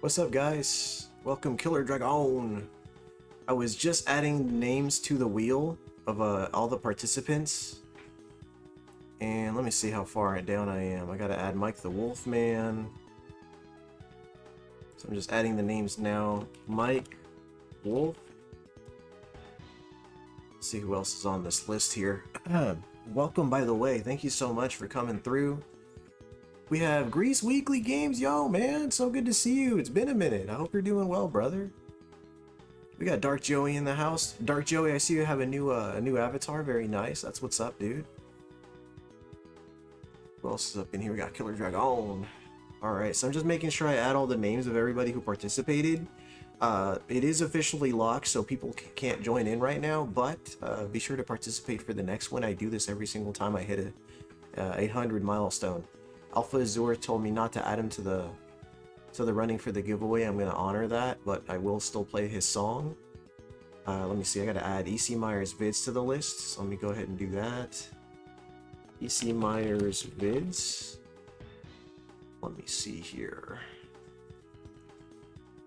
What's up, guys? Welcome, Killer Dragon. I was just adding names to the wheel of all the participants, and let me see how far down I am. I gotta add Mike the Wolfman. So I'm just adding the names now. Mike, Wolf. Let's see who else is on this list here. Welcome, by the way. Thank you so much for coming through. We have Grease Weekly Games. Yo, man, so good to see you. It's been a minute. I hope you're doing well, brother. We got Dark Joey in the house. Dark Joey, I see you have a new avatar. Very nice. That's what's up, dude. Who else is up in here? We got Killer Dragon. Alright, so I'm just making sure I add all the names of everybody who participated. It is officially locked, so people can't join in right now, but be sure to participate for the next one. I do this every single time I hit a 800 milestone. Alpha Azure told me not to add him to the running for the giveaway. I'm going to honor that, but I will still play his song. Let me see, I got to add EC Myers vids to the list, so let me go ahead and do that. EC Myers vids. Let me see here.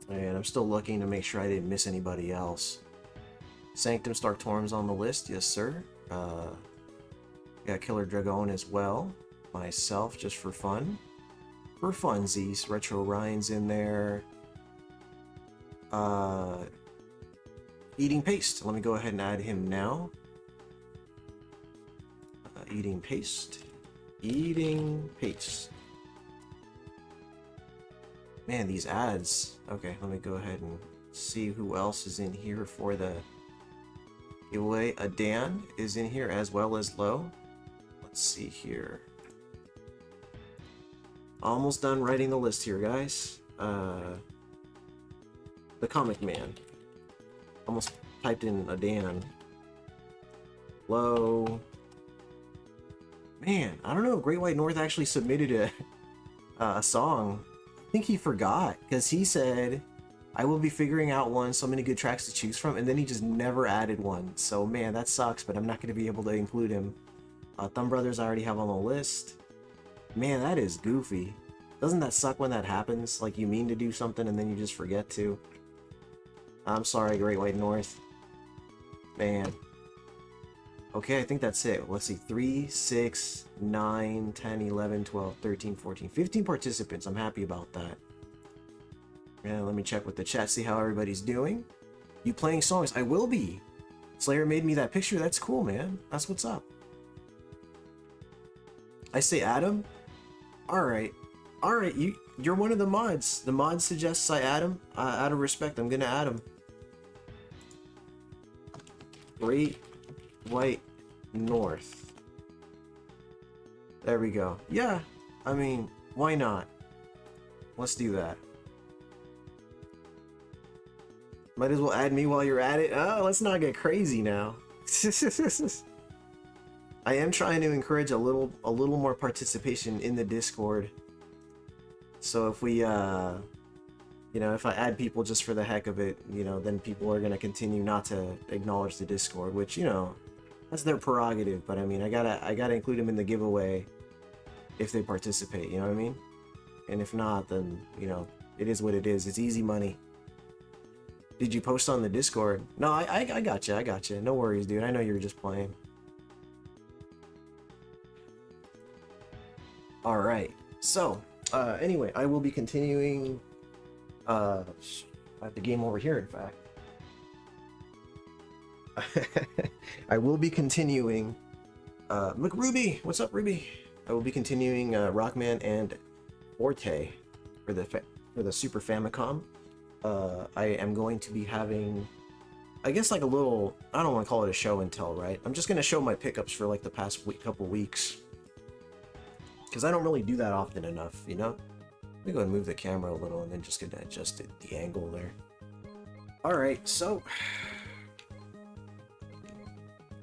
And I'm still looking to make sure I didn't miss anybody else. Sanctum Starktorum's on the list, yes sir. Got Killer Dragon as well. Myself, just for fun. For funsies. Retro Ryan's in there. Eating Paste. Let me go ahead and add him now. Eating Paste. Eating Paste. Man, these ads. Okay, let me go ahead and see who else is in here for the giveaway. Dan is in here as well as Lo. Let's see here. Almost done writing the list here, guys. The Comic Man. Almost typed in a Dan. Low. Man, I don't know if Great White North actually submitted a song. I think he forgot, because he said, I will be figuring out one, so many good tracks to choose from, and then he just never added one. So man, that sucks, but I'm not going to be able to include him. Thumb Brothers I already have on the list. Man, that is goofy. Doesn't that suck when that happens? Like, you mean to do something and then you just forget to. I'm sorry, Great White North. Man. Okay, I think that's it. Let's see. 3, 6, 9, 10, 11, 12, 13, 14, 15 participants. I'm happy about that. Yeah, let me check with the chat, see how everybody's doing. You playing songs? I will be. Slayer made me that picture. That's cool, man. That's what's up. I say Adam? Alright. Alright, you're one of the mods. The mod suggests I add him. Out of respect, I'm gonna add him. Great White North. There we go. Yeah, I mean, why not? Let's do that. Might as well add me while you're at it. Oh, let's not get crazy now. I am trying to encourage a little more participation in the Discord. So if we, you know, if I add people just for the heck of it, you know, then people are gonna continue not to acknowledge the Discord, which, you know, that's their prerogative. But I mean, I gotta include them in the giveaway if they participate. You know what I mean? And if not, then, you know, it is what it is. It's easy money. Did you post on the Discord? No, I got you. I got you. No worries, dude. I know you were just playing. All right. So, anyway, I will be continuing. I have the game over here, in fact. I will be continuing. Look, Ruby. What's up, Ruby? I will be continuing Rockman and Forte for the Super Famicom. I am going to be having, I guess, like a little, I don't want to call it a show and tell, right? I'm just going to show my pickups for like the past couple weeks. Because I don't really do that often enough, you know? Let me go and move the camera a little and then just gonna adjust the angle there. Alright, so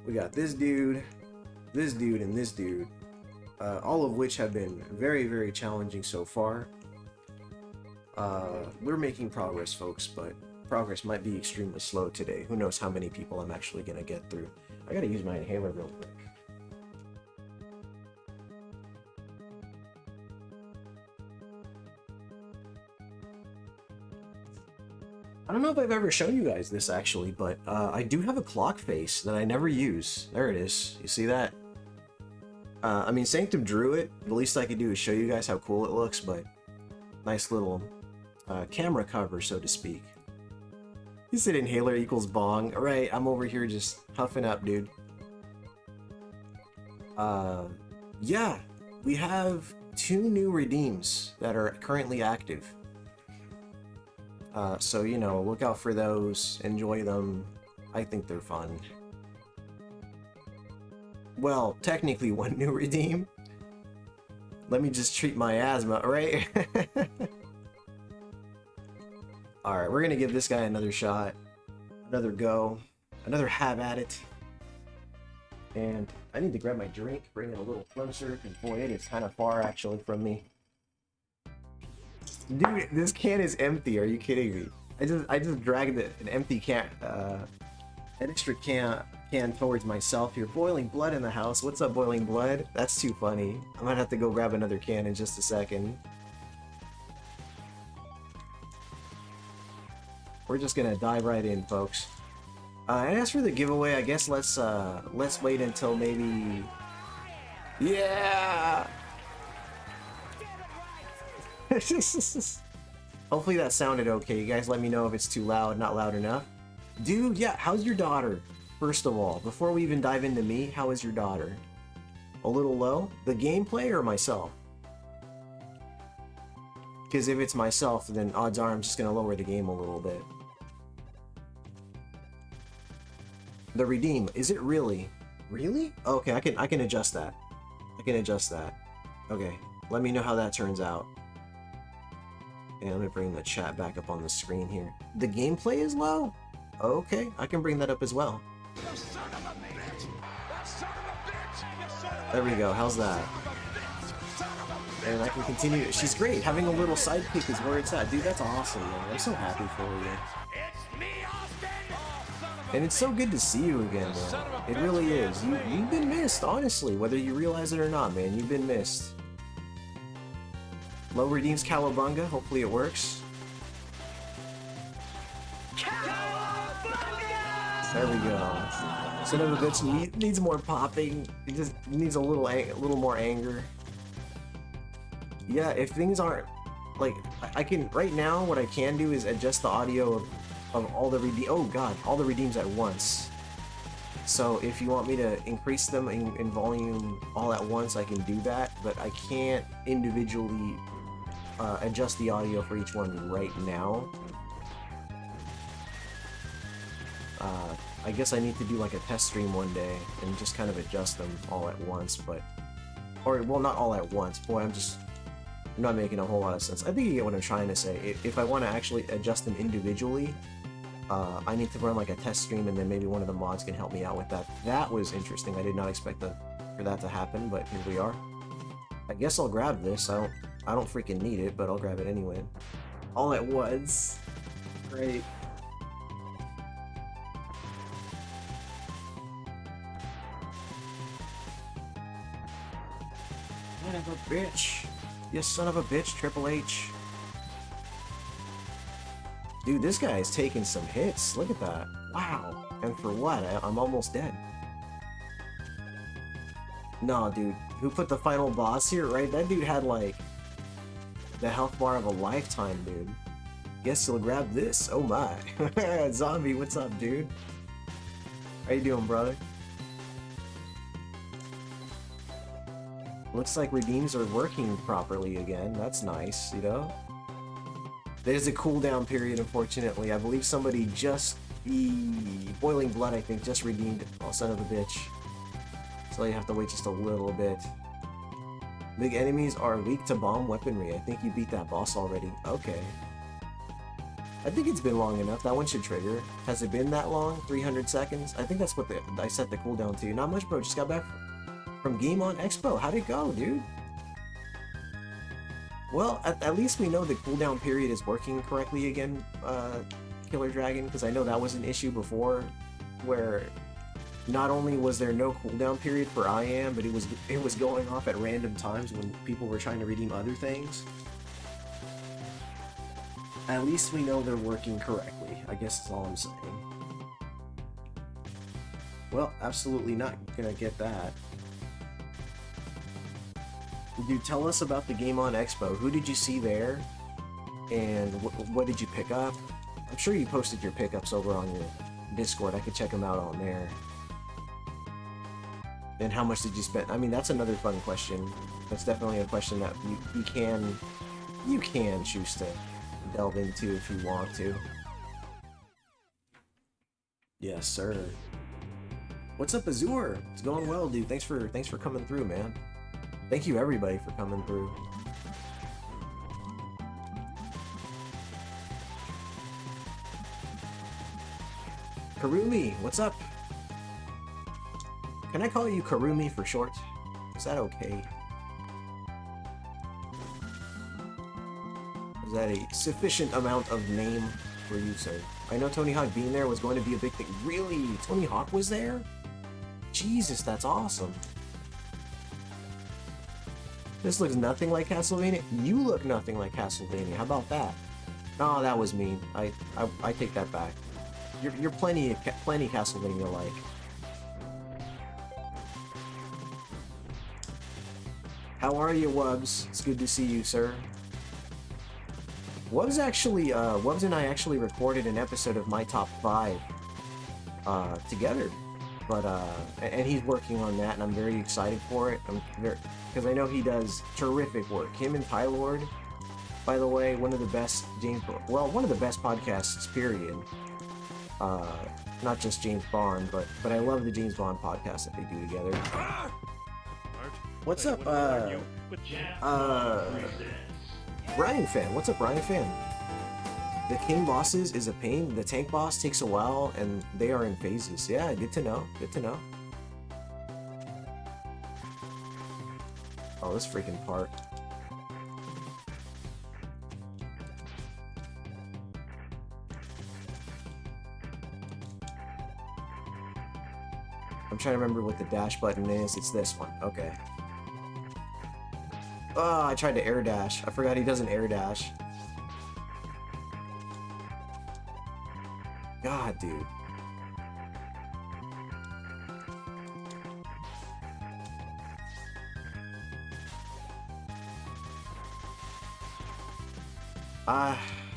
we got this dude, and this dude. All of which have been very, very challenging so far. We're making progress, folks, but progress might be extremely slow today. Who knows how many people I'm actually gonna get through. I gotta use my inhaler real quick. I don't know if I've ever shown you guys this actually, but I do have a clock face that I never use. There it is. You see that? I mean, Sanctum drew it. The least I could do is show you guys how cool it looks, but nice little camera cover, so to speak. You said inhaler equals bong. Alright, I'm over here just huffing up, dude. Yeah, we have 2 new redeems that are currently active. So, you know, look out for those. Enjoy them. I think they're fun. Well, technically 1 new redeem. Let me just treat my asthma, right? Alright, we're gonna give this guy another shot. Another go. Another have at it. And I need to grab my drink, bring it a little closer, because boy, it is kind of far actually from me. Dude, this can is empty. Are you kidding me? I just dragged an empty can, an extra can towards myself here. Boiling blood in the house. What's up, boiling blood? That's too funny. I might have to go grab another can in just a second. We're just gonna dive right in, folks. And as for the giveaway, I guess let's wait until maybe. Yeah. Hopefully that sounded okay. You guys let me know if it's too loud, not loud enough. Dude, yeah, how's your daughter? First of all, before we even dive into me, how is your daughter? A little low? The gameplay or myself? Because if it's myself, then odds are I'm just going to lower the game a little bit. The redeem, is it really? Really? Okay, I can adjust that. I can adjust that. Okay, let me know how that turns out. And let me bring the chat back up on the screen here. The gameplay is low? Okay, I can bring that up as well. There we go, how's that? And I can continue. She's great. Having a little sidekick is where it's at. Dude, that's awesome, man. I'm so happy for you. And it's so good to see you again, man. It really is. You've been missed, honestly. Whether you realize it or not, man. You've been missed. Low redeems cowabunga. Hopefully it works. There we go. Son of a bitch needs more popping. It just needs a little more anger. Yeah, if things aren't like I can right now, what I can do is adjust the audio of all the all the redeems at once. So if you want me to increase them in volume all at once, I can do that, but I can't individually adjust the audio for each one right now. I guess I need to do like a test stream one day and just kind of adjust them all at once, but... Or, well, not all at once. Boy, I'm not making a whole lot of sense. I think you get what I'm trying to say. If I want to actually adjust them individually, I need to run like a test stream, and then maybe one of the mods can help me out with that. That was interesting. I did not expect for that to happen, but here we are. I guess I'll grab this. I don't freaking need it, but I'll grab it anyway. All at once. Great. Son of a bitch. You son of a bitch, Triple H. Dude, this guy is taking some hits. Look at that. Wow. And for what? I'm almost dead. No, dude. Who put the final boss here, right? That dude had, like, the health bar of a lifetime, dude. Guess you'll grab this. Oh my. Zombie, what's up, dude? How you doing, brother? Looks like redeems are working properly again. That's nice, you know? There's a cooldown period, unfortunately. I believe somebody just... Boiling Blood, I think, just redeemed. Oh, son of a bitch. So you have to wait just a little bit. Big enemies are weak to bomb weaponry. I think you beat that boss already. Okay. I think it's been long enough. That one should trigger. Has it been that long? 300 seconds? I think that's what I set the cooldown to. Not much, bro. Just got back from Game On Expo. How'd it go, dude? Well, at least we know the cooldown period is working correctly again, Killer Dragon, because I know that was an issue before, where not only was there no cooldown period for I Am, but it was going off at random times when people were trying to redeem other things. At least we know they're working correctly, I guess is all I'm saying. Well, absolutely not gonna get that. Dude, tell us about the Game On Expo. Who did you see there? And what did you pick up? I'm sure you posted your pickups over on your Discord. I could check them out on there. And how much did you spend? I mean, that's another fun question. That's definitely a question that you can choose to delve into if you want to. Yes, sir. What's up, Azure? It's going well, dude. Thanks for coming through, man. Thank you, everybody, for coming through. Karumi, what's up? Can I call you Karumi for short? Is that okay? Is that a sufficient amount of name for you, sir? I know Tony Hawk being there was going to be a big thing. Really? Tony Hawk was there? Jesus, that's awesome. This looks nothing like Castlevania. You look nothing like Castlevania. How about that? Oh, that was mean. I take that back. You're plenty Castlevania-like. How are you, Wubs? It's good to see you, sir. Wubs and I actually recorded an episode of my top 5 together. But, and he's working on that, and I'm very excited for it. Because I know he does terrific work. Him and Ty Lord, by the way, one of the best podcasts, period. Not just James Bond, but I love the James Bond podcast that they do together. What's up, Brian Fan? What's up, Brian Fan? The king bosses is a pain. The tank boss takes a while, and they are in phases. Yeah, good to know. Good to know. Oh, this freaking part. I'm trying to remember what the dash button is. It's this one. Okay. Oh, I tried to air dash. I forgot he doesn't air dash. God, dude.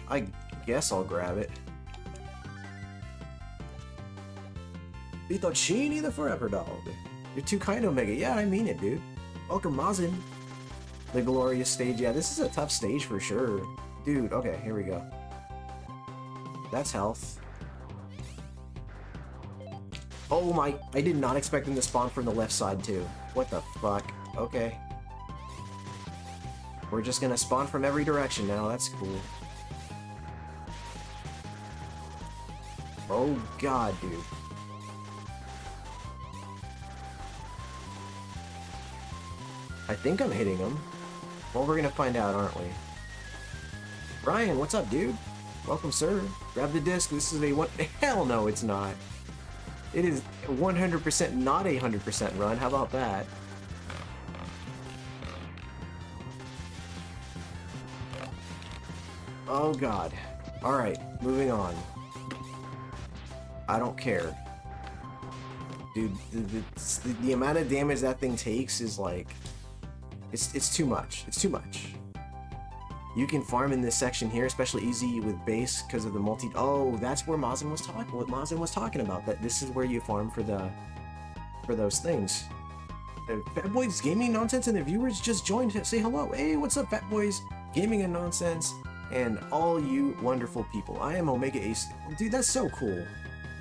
I guess I'll grab it. Vitoccini the Forever Dog. You're too kind, Omega. Yeah, I mean it, dude. Welcome, Mazin. The glorious stage. Yeah, this is a tough stage for sure. Dude, okay, here we go. That's health. Oh my, I did not expect him to spawn from the left side too. What the fuck? Okay. We're just gonna spawn from every direction now, that's cool. Oh god, dude. I think I'm hitting him. Well, we're gonna find out, aren't we? Ryan, what's up, dude? Welcome, sir. Grab the disc. This is a one. Hell no, it's not. It is 100% not a 100% run. How about that? Oh god. Alright, moving on. I don't care. Dude, the amount of damage that thing takes is like... It's too much. It's too much. You can farm in this section here, especially easy with base because of the multi... Oh, that's where Mazin was talking. What Mazin was talking about. That this is where you farm for those things. Fat Boys Gaming Nonsense and the viewers just joined. Say hello. Hey, what's up, Fat Boys Gaming and Nonsense, and all you wonderful people. I am Omega Ace. Dude, that's so cool.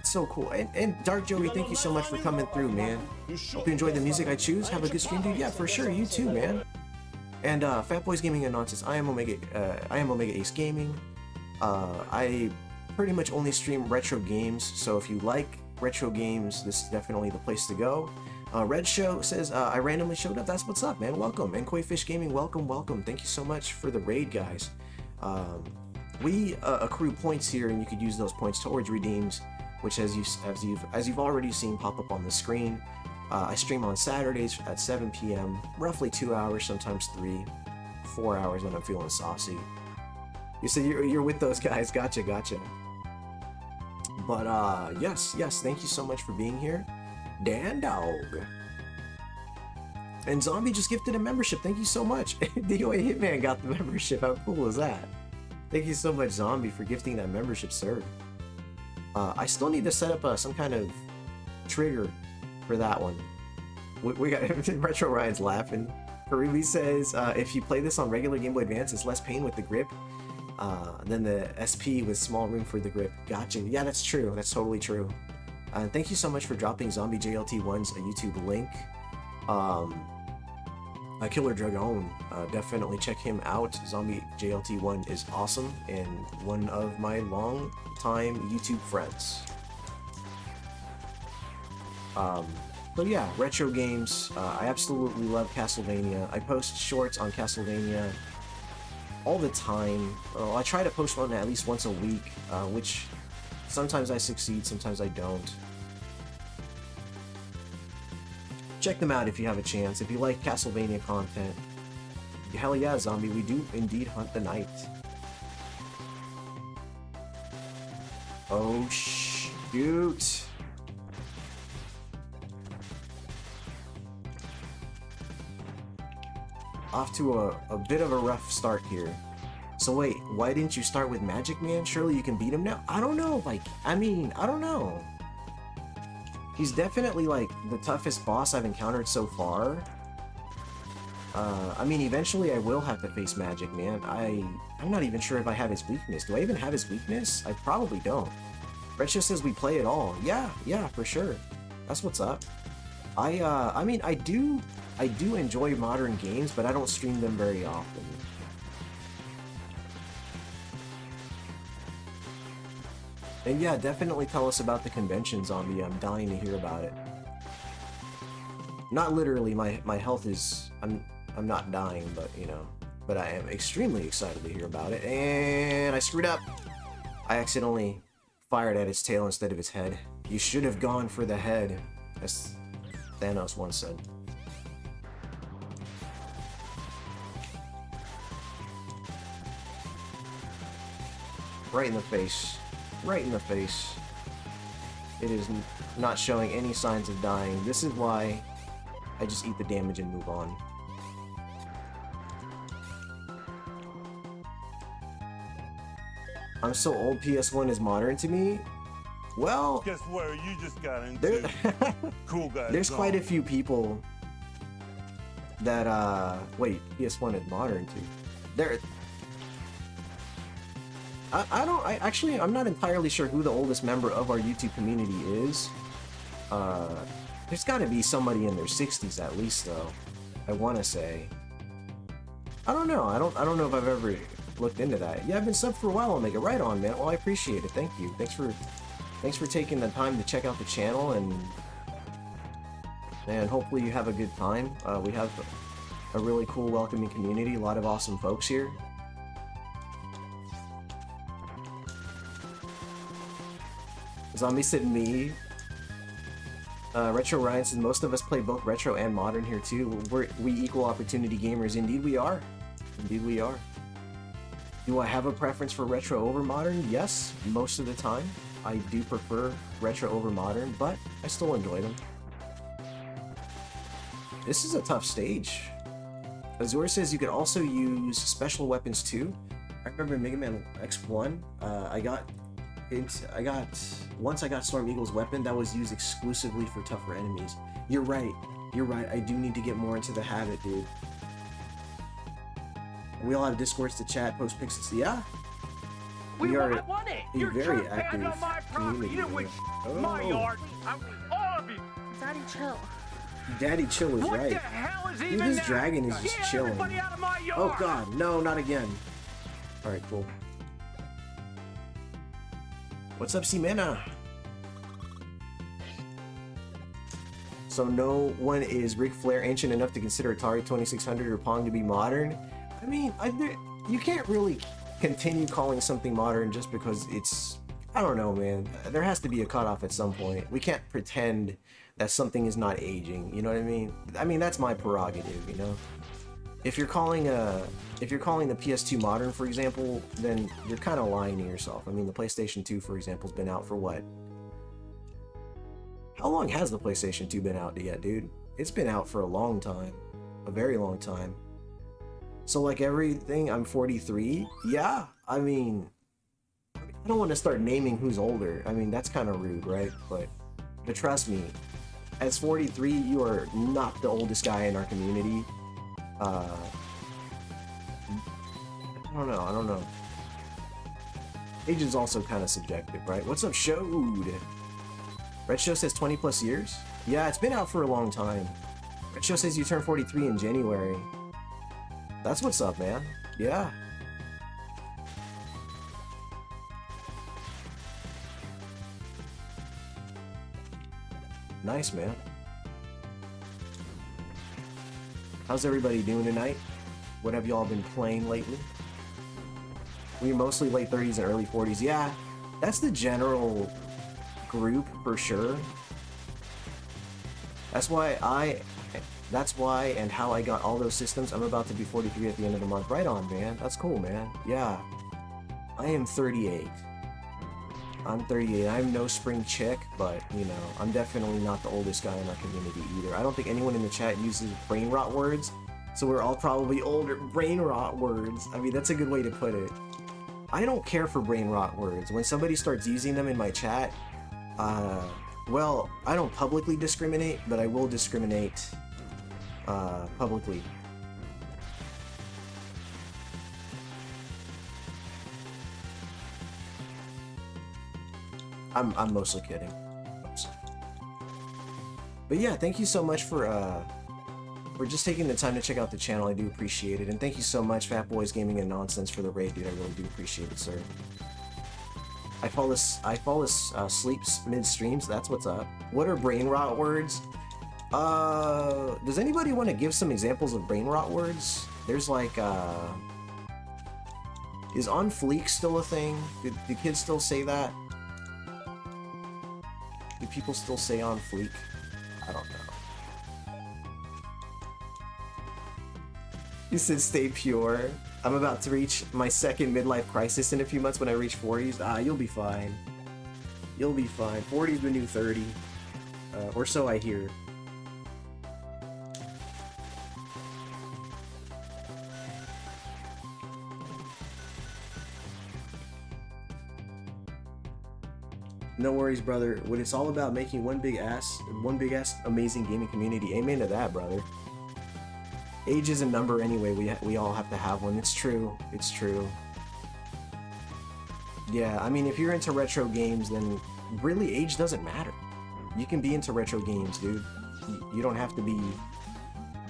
So cool. And Dark Joey, thank you so much for coming through, man. Hope you enjoy the music I choose. Have a good stream, dude. Yeah, for sure. You too, man. And Fat Boys Gaming and Nonsense. I am Omega Ace Gaming. I pretty much only stream retro games, so if you like retro games, this is definitely the place to go. Red Show says, I randomly showed up. That's what's up, man. Welcome. And Koi Fish Gaming, welcome, welcome. Thank you so much for the raid, guys. We accrue points here, and you could use those points towards redeems, which as you've already seen pop up on the screen. I stream on Saturdays at 7 p.m. roughly 2 hours, sometimes 4 hours when I'm feeling saucy. You said you're with those guys. Gotcha. But yes, thank you so much for being here, Dan Dog. And Zombie just gifted a membership. Thank you so much. DOA Hitman got the membership. How cool is that? Thank you so much, Zombie, for gifting that membership, sir. I still need to set up some kind of trigger for that one. We got Retro Ryan's laughing. Karibi says, if you play this on regular Game Boy Advance, it's less pain with the grip than the SP with small room for the grip. Gotcha. Yeah, that's true. That's totally true. Thank you so much for dropping Zombie JLT1's YouTube link. Killer Dragon, definitely check him out. Zombie JLT1 is awesome and one of my long time YouTube friends. But yeah, retro games. I absolutely love Castlevania. I post shorts on Castlevania all the time. I try to post one at least once a week, which sometimes I succeed, sometimes I don't. Check them out if you have a chance. If you like Castlevania content, hell yeah, Zombie, we do indeed hunt the night. Oh shoot. Off to a bit of a rough start here. So wait, why didn't you start with Magic Man? Surely you can beat him now? I don't know, I don't know. He's definitely like the toughest boss I've encountered so far. I mean, eventually I will have to face Magic Man. I'm not even sure if I have his weakness. Do I even have his weakness? I probably don't. Redshift says we play it all. Yeah, for sure. That's what's up. I mean, I do enjoy modern games, but I don't stream them very often. And yeah, definitely tell us about the convention, Zombie. I'm dying to hear about it. Not literally, my health is... I'm not dying, but, you know. But I am extremely excited to hear about it. And I screwed up! I accidentally fired at its tail instead of its head. You should have gone for the head, as Thanos once said. Right in the face. Right in the face. It is not showing any signs of dying. This is why I just eat the damage and move on. I'm so old, PS1 is modern to me. Well, guess where you just got into? Cool guys. There's quite a few people that wait, PS1 is modern too. There. I'm not entirely sure who the oldest member of our YouTube community is. There's got to be somebody in their 60s at least, though. I want to say. I don't know. I don't know if I've ever looked into that. Yeah, I've been subbed for a while, Omega. Right on, man. Well, I appreciate it. Thank you. Thanks for taking the time to check out the channel, and hopefully you have a good time. We have a really cool, welcoming community. A lot of awesome folks here. Zombie said me. Retro Ryan says most of us play both retro and modern here too. We equal opportunity gamers. Indeed we are. Indeed we are. Do I have a preference for retro over modern? Yes, most of the time. I do prefer retro over modern, but I still enjoy them. This is a tough stage. Azure says you could also use special weapons too. I remember in Mega Man X1, once I got Storm Eagle's weapon, that was used exclusively for tougher enemies. You're right. I do need to get more into the habit, dude. We all have Discords to chat, post pics. Yeah. We are a very active community. My yard. All of you. Daddy, chill. Daddy chill is What right. the hell is Dude, even this that? dragon is just Get chilling. everybody out of my yard. Oh god, no, not again. Alright, cool. What's up, Simena? So no one is Ric Flair ancient enough to consider Atari 2600 or Pong to be modern? I mean, you can't really continue calling something modern just because it's... I don't know, man. There has to be a cutoff at some point. We can't pretend that something is not aging, you know what I mean? I mean, that's my prerogative, you know? If you're calling the PS2 modern, for example, then you're kind of lying to yourself. I mean, the PlayStation 2, for example, has been out for what? How long has the PlayStation 2 been out yet, dude? It's been out for a long time. A very long time. So, like everything, I'm 43? Yeah, I mean... I don't want to start naming who's older. I mean, that's kind of rude, right? But trust me, as 43, you are not the oldest guy in our community. I don't know. Age is also kind of subjective, right? What's up, Showed? Red Show says 20 plus years? Yeah, it's been out for a long time. Red Show says you turn 43 in January. That's what's up, man. Yeah. Nice, man. How's everybody doing tonight? What have y'all been playing lately? We're mostly late 30s and early 40s. Yeah, that's the general group for sure. That's why and how I got all those systems. I'm about to be 43 at the end of the month. Right on, man. That's cool, man. Yeah. I am 38. I'm 38. I'm no spring chick, but, you know, I'm definitely not the oldest guy in our community either. I don't think anyone in the chat uses brain rot words, so we're all probably older. Brain rot words. I mean, that's a good way to put it. I don't care for brain rot words. When somebody starts using them in my chat, well, I don't publicly discriminate, but I will discriminate publicly. I'm mostly kidding. But yeah, thank you so much for just taking the time to check out the channel. I do appreciate it, and thank you so much, Fat Boys Gaming and Nonsense, for the raid, dude. I really do appreciate it, sir. I fall asleep mid streams. That's what's up. What are brain rot words? Does anybody want to give some examples of brain rot words? There's like is on fleek still a thing? Do kids still say that? Do people still say on fleek? I don't know. You said stay pure. I'm about to reach my second midlife crisis in a few months when I reach 40s. Ah, you'll be fine. You'll be fine. 40's the new 30. Or so I hear. No worries, brother. When it's all about making one big ass amazing gaming community. Amen to that, brother. Age is a number anyway. We all have to have one. It's true. It's true. Yeah, I mean, if you're into retro games, then really age doesn't matter. You can be into retro games, dude. You don't have to be,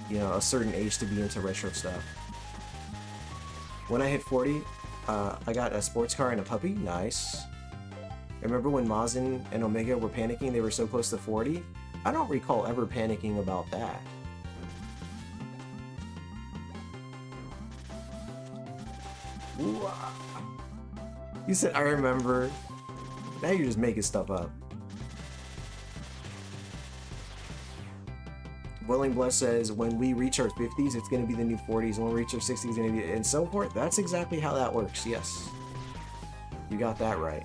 you know, a certain age to be into retro stuff. When I hit 40, I got a sports car and a puppy. Nice. Remember when Mazin and Omega were panicking? They were so close to 40? I don't recall ever panicking about that. Ooh, you said, I remember. Now you're just making stuff up. Willing Bless says, when we reach our 50s, it's going to be the new 40s. When we reach our 60s, it's going to be... and so forth. That's exactly how that works, yes. You got that right.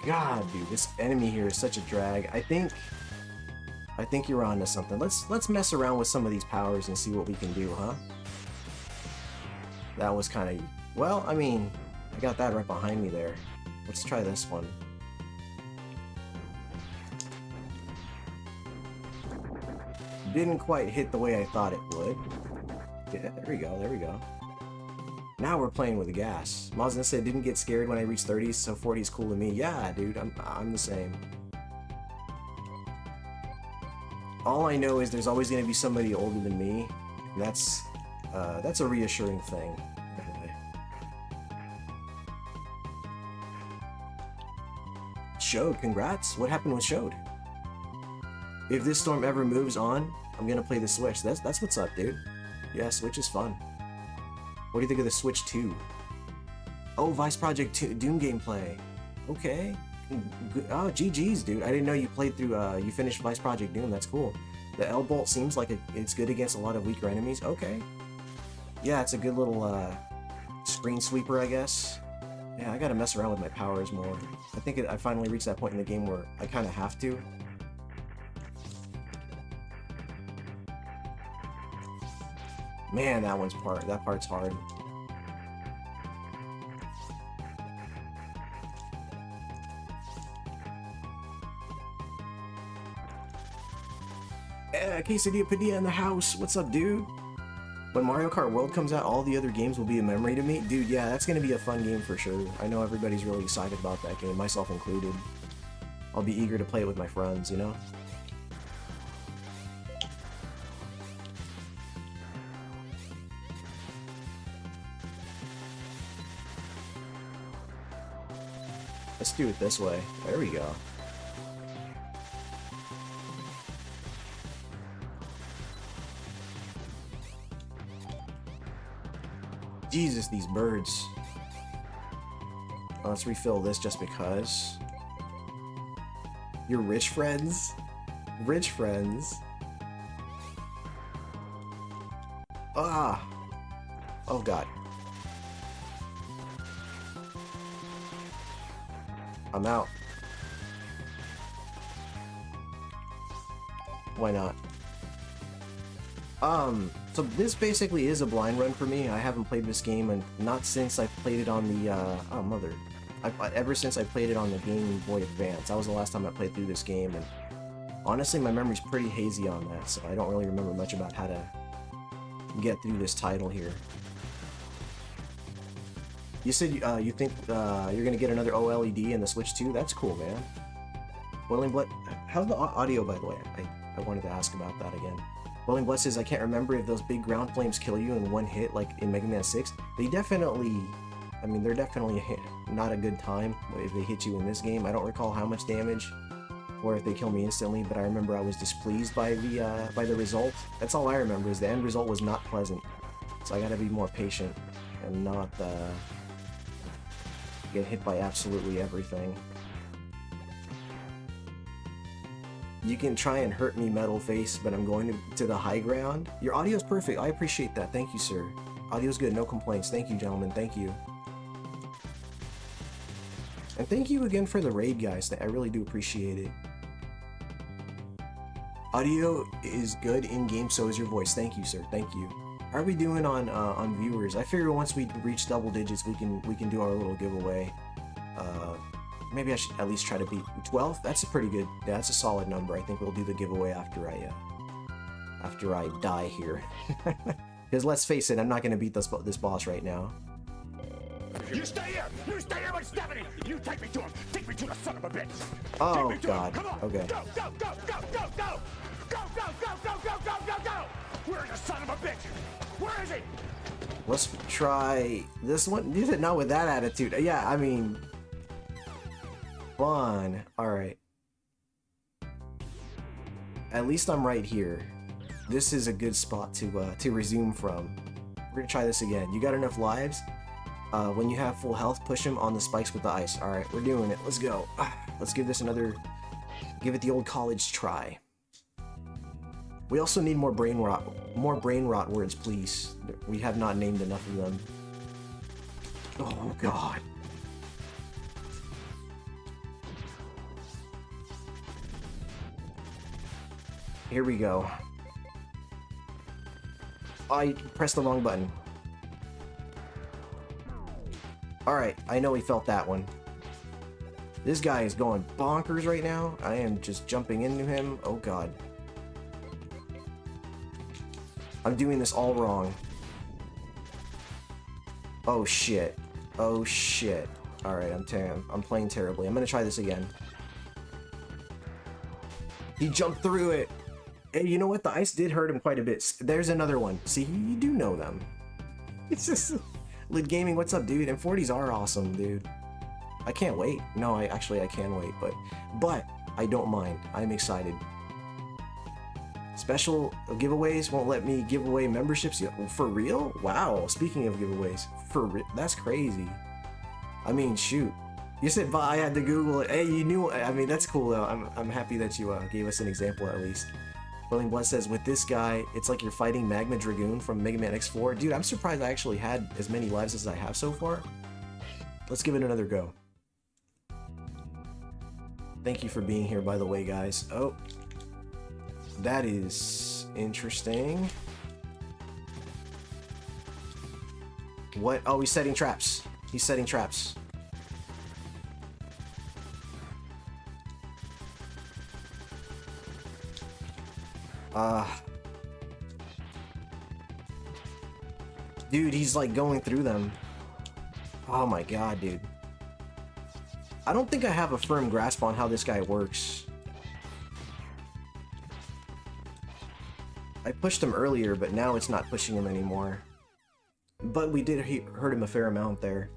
God, dude, this enemy here is such a drag. I think you're onto something. Let's mess around with some of these powers and see what we can do, huh? That was kind of... well, I mean, I got that right behind me there. Let's try this one. Didn't quite hit the way I thought it would. Yeah, there we go, there we go. Now we're playing with the gas. Mazda said, didn't get scared when I reached 30s, so 40 is cool to me. Yeah, dude, I'm the same. All I know is there's always going to be somebody older than me. That's a reassuring thing. Showed, congrats. What happened with Showed? If this storm ever moves on, I'm gonna play the Switch. That's what's up, dude. Yeah, Switch is fun. What do you think of the Switch 2? Oh, Vice Project 2 Doom gameplay. Okay. Oh, GG's, dude. I didn't know you played through, you finished Vice Project Doom. That's cool. The L-Bolt seems like it's good against a lot of weaker enemies. Okay. Yeah, it's a good little, screen sweeper, I guess. Yeah, I gotta mess around with my powers more. I think I finally reached that point in the game where I kind of have to. Man, that part's hard. Quesadilla Padilla in the house. What's up, dude? When Mario Kart World comes out, all the other games will be a memory to me. Dude, yeah, that's gonna be a fun game for sure. I know everybody's really excited about that game, myself included. I'll be eager to play it with my friends, you know? Let's do it this way. There we go. Jesus, these birds. Let's refill this just because. Your rich friends? Rich friends? Ah! Oh god. I'm out. Why not? So this basically is a blind run for me. I haven't played this game, and not since I played it on the, oh mother. Ever since I played it on the Game Boy Advance. That was the last time I played through this game, and honestly my memory's pretty hazy on that, so I don't really remember much about how to get through this title here. You said you think you're gonna get another OLED in the Switch 2? That's cool, man. Boiling Blood, how's the audio, by the way? I wanted to ask about that again. Boiling Blood says, I can't remember if those big ground flames kill you in one hit like in Mega Man 6. They definitely, I mean, they're definitely not a good time if they hit you in this game. I don't recall how much damage or if they kill me instantly, but I remember I was displeased by the result. That's all I remember, is the end result was not pleasant. So I gotta be more patient and not get hit by absolutely everything. You can try and hurt me, Metal Face, but I'm going to the high ground. Your audio's perfect. I appreciate that. Thank you, sir. Audio's good. No complaints. Thank you, gentlemen. Thank you. And thank you again for the raid, guys. I really do appreciate it. Audio is good in-game, so is your voice. Thank you, sir. Thank you. How are we doing on viewers? I figure once we reach double digits, we can do our little giveaway. Maybe I should at least try to beat 12. That's a pretty good. Yeah, that's a solid number. I think we'll do the giveaway after I die here. Because let's face it, I'm not going to beat this boss right now. You stay here! You stay here with Stephanie! You take me to him! Take me to the son of a bitch! Oh, Take me to God. him. Come on! Okay. Go, go, go, go, go, go! Go, go, go, go, go, go, go, go! Where's the son of a bitch? Where is he? Let's try this one. You said not with that attitude. Yeah, I mean... Fun. Alright. At least I'm right here. This is a good spot to resume from. We're gonna try this again. You got enough lives? When you have full health, push him on the spikes with the ice. Alright, we're doing it. Let's go. Let's give this another... Give it the old college try. We also need more brain rot. More brain rot words, please. We have not named enough of them. Oh, God. Here we go. I pressed the wrong button. Alright, I know he felt that one. This guy is going bonkers right now. I am just jumping into him. Oh god. I'm doing this all wrong. Oh shit. Oh shit. Alright, I'm playing terribly. I'm gonna try this again. He jumped through it. Hey, you know what? The ice did hurt him quite a bit. There's another one. See, you do know them. It's just... Lid Gaming, what's up, dude? And 40s are awesome, dude. I can't wait. No, I can wait, but I don't mind. I'm excited. Special giveaways won't let me give away memberships yet. For real? Wow. Speaking of giveaways, for real? That's crazy. I mean, shoot. You said, but I had to Google it. Hey, you knew. I mean, that's cool though. I'm happy that you gave us an example at least. Boiling Blood says, with this guy, it's like you're fighting Magma Dragoon from Mega Man X4. Dude, I'm surprised I actually had as many lives as I have so far. Let's give it another go. Thank you for being here, by the way, guys. Oh. That is interesting. What? Oh, he's setting traps. He's setting traps. Dude, he's like going through them. Oh my god, dude. I don't think I have a firm grasp on how this guy works. I pushed him earlier, but now it's not pushing him anymore. But we did hurt him a fair amount there.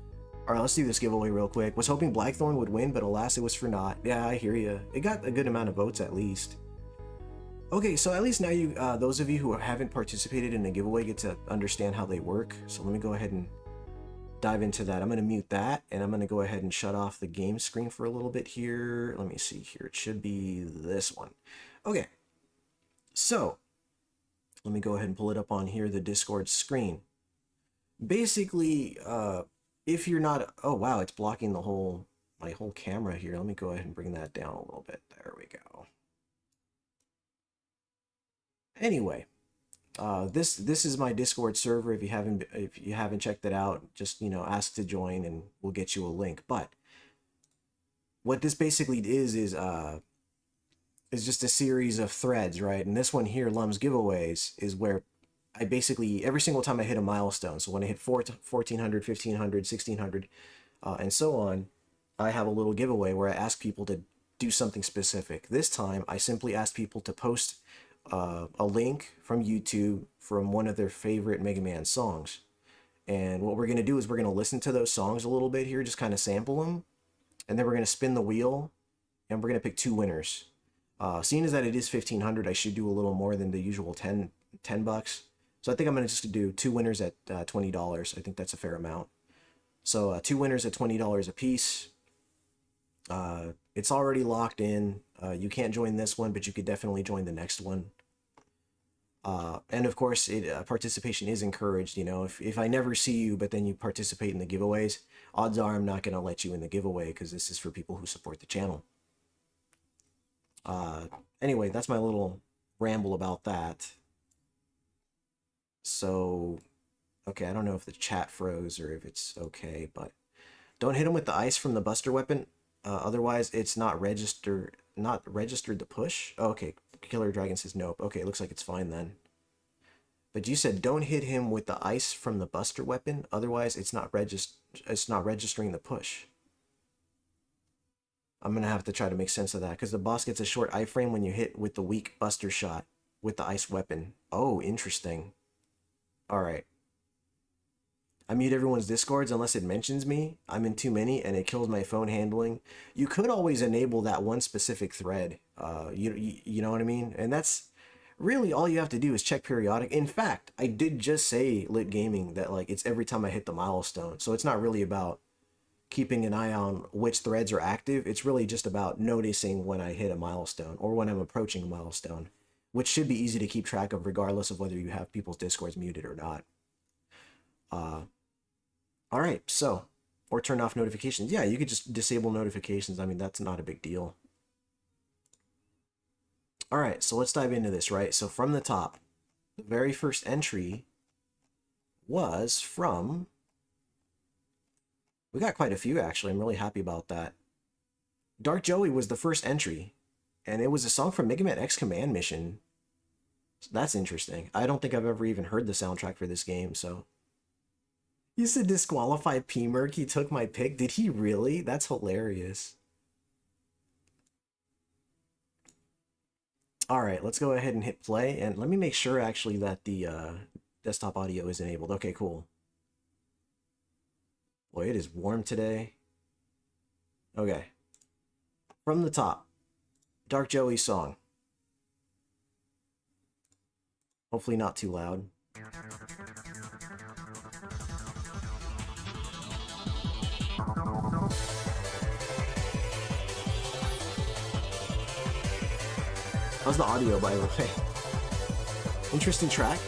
Alright, let's do this giveaway real quick. Was hoping Blackthorn would win, but alas, it was for naught. Yeah, I hear you. It got a good amount of votes at least. Okay, so at least now you, those of you who haven't participated in a giveaway get to understand how they work. So let me go ahead and dive into that. I'm going to mute that, and I'm going to go ahead and shut off the game screen for a little bit here. Let me see here. It should be this one. Okay, so let me go ahead and pull it up on here, the Discord screen. Basically, if you're not... Oh, wow, it's blocking the my whole camera here. Let me go ahead and bring that down a little bit. There we go. Anyway, this is my Discord server. If you haven't checked it out, just ask to join and we'll get you a link. But what this basically is just a series of threads, right? And this one here, Lum's Giveaways, is where I basically every single time I hit a milestone. So when I hit 1400, 1500, 1600, and so on, I have a little giveaway where I ask people to do something specific. This time, I simply asked people to post a link from YouTube from one of their favorite Mega Man songs. And what we're going to do is we're going to listen to those songs a little bit here, just kind of sample them. And then we're going to spin the wheel and we're going to pick two winners. Seeing as that it is 1500, I should do a little more than the usual 10 bucks. So I think I'm going to just do two winners at $20. I think that's a fair amount. So two winners at $20 a piece. It's already locked in. You can't join this one, but you could definitely join the next one. And of course, participation is encouraged. If I never see you, but then you participate in the giveaways, odds are I'm not going to let you in the giveaway because this is for people who support the channel. Anyway, that's my little ramble about that. So, okay, I don't know if the chat froze or if it's okay, but don't hit him with the ice from the Buster weapon. Otherwise, it's not registered to push. Oh, okay, Killer Dragon says nope. Okay, it looks like it's fine then. But you said don't hit him with the ice from the buster weapon, otherwise it's not registering the push. I'm gonna have to try to make sense of that, because the boss gets a short iframe when you hit with the weak buster shot with the ice weapon. Oh, interesting. Alright. I mute everyone's discords unless it mentions me. I'm in too many and it kills my phone handling. You could always enable that one specific thread. You know what I mean? And that's really all you have to do is check periodic. In fact, I did just say Lit Gaming that like it's every time I hit the milestone. So it's not really about keeping an eye on which threads are active. It's really just about noticing when I hit a milestone or when I'm approaching a milestone, which should be easy to keep track of regardless of whether you have people's discords muted or not. All right, so, or turn off notifications. Yeah, you could just disable notifications. I mean, that's not a big deal. All right, so let's dive into this, right? So from the top, the very first entry was from, we got quite a few actually. I'm really happy about that. Dark Joey was the first entry, and it was a song from Mega Man X Command Mission. So that's interesting. I don't think I've ever even heard the soundtrack for this game, so. You said disqualify P-Merc, he took my pick. Did he really? That's hilarious. Alright, let's go ahead and hit play, and let me make sure actually that the desktop audio is enabled. Okay, cool. Boy, it is warm today. Okay. From the top, Dark Joey song. Hopefully not too loud. How's the audio, by the way? Interesting track.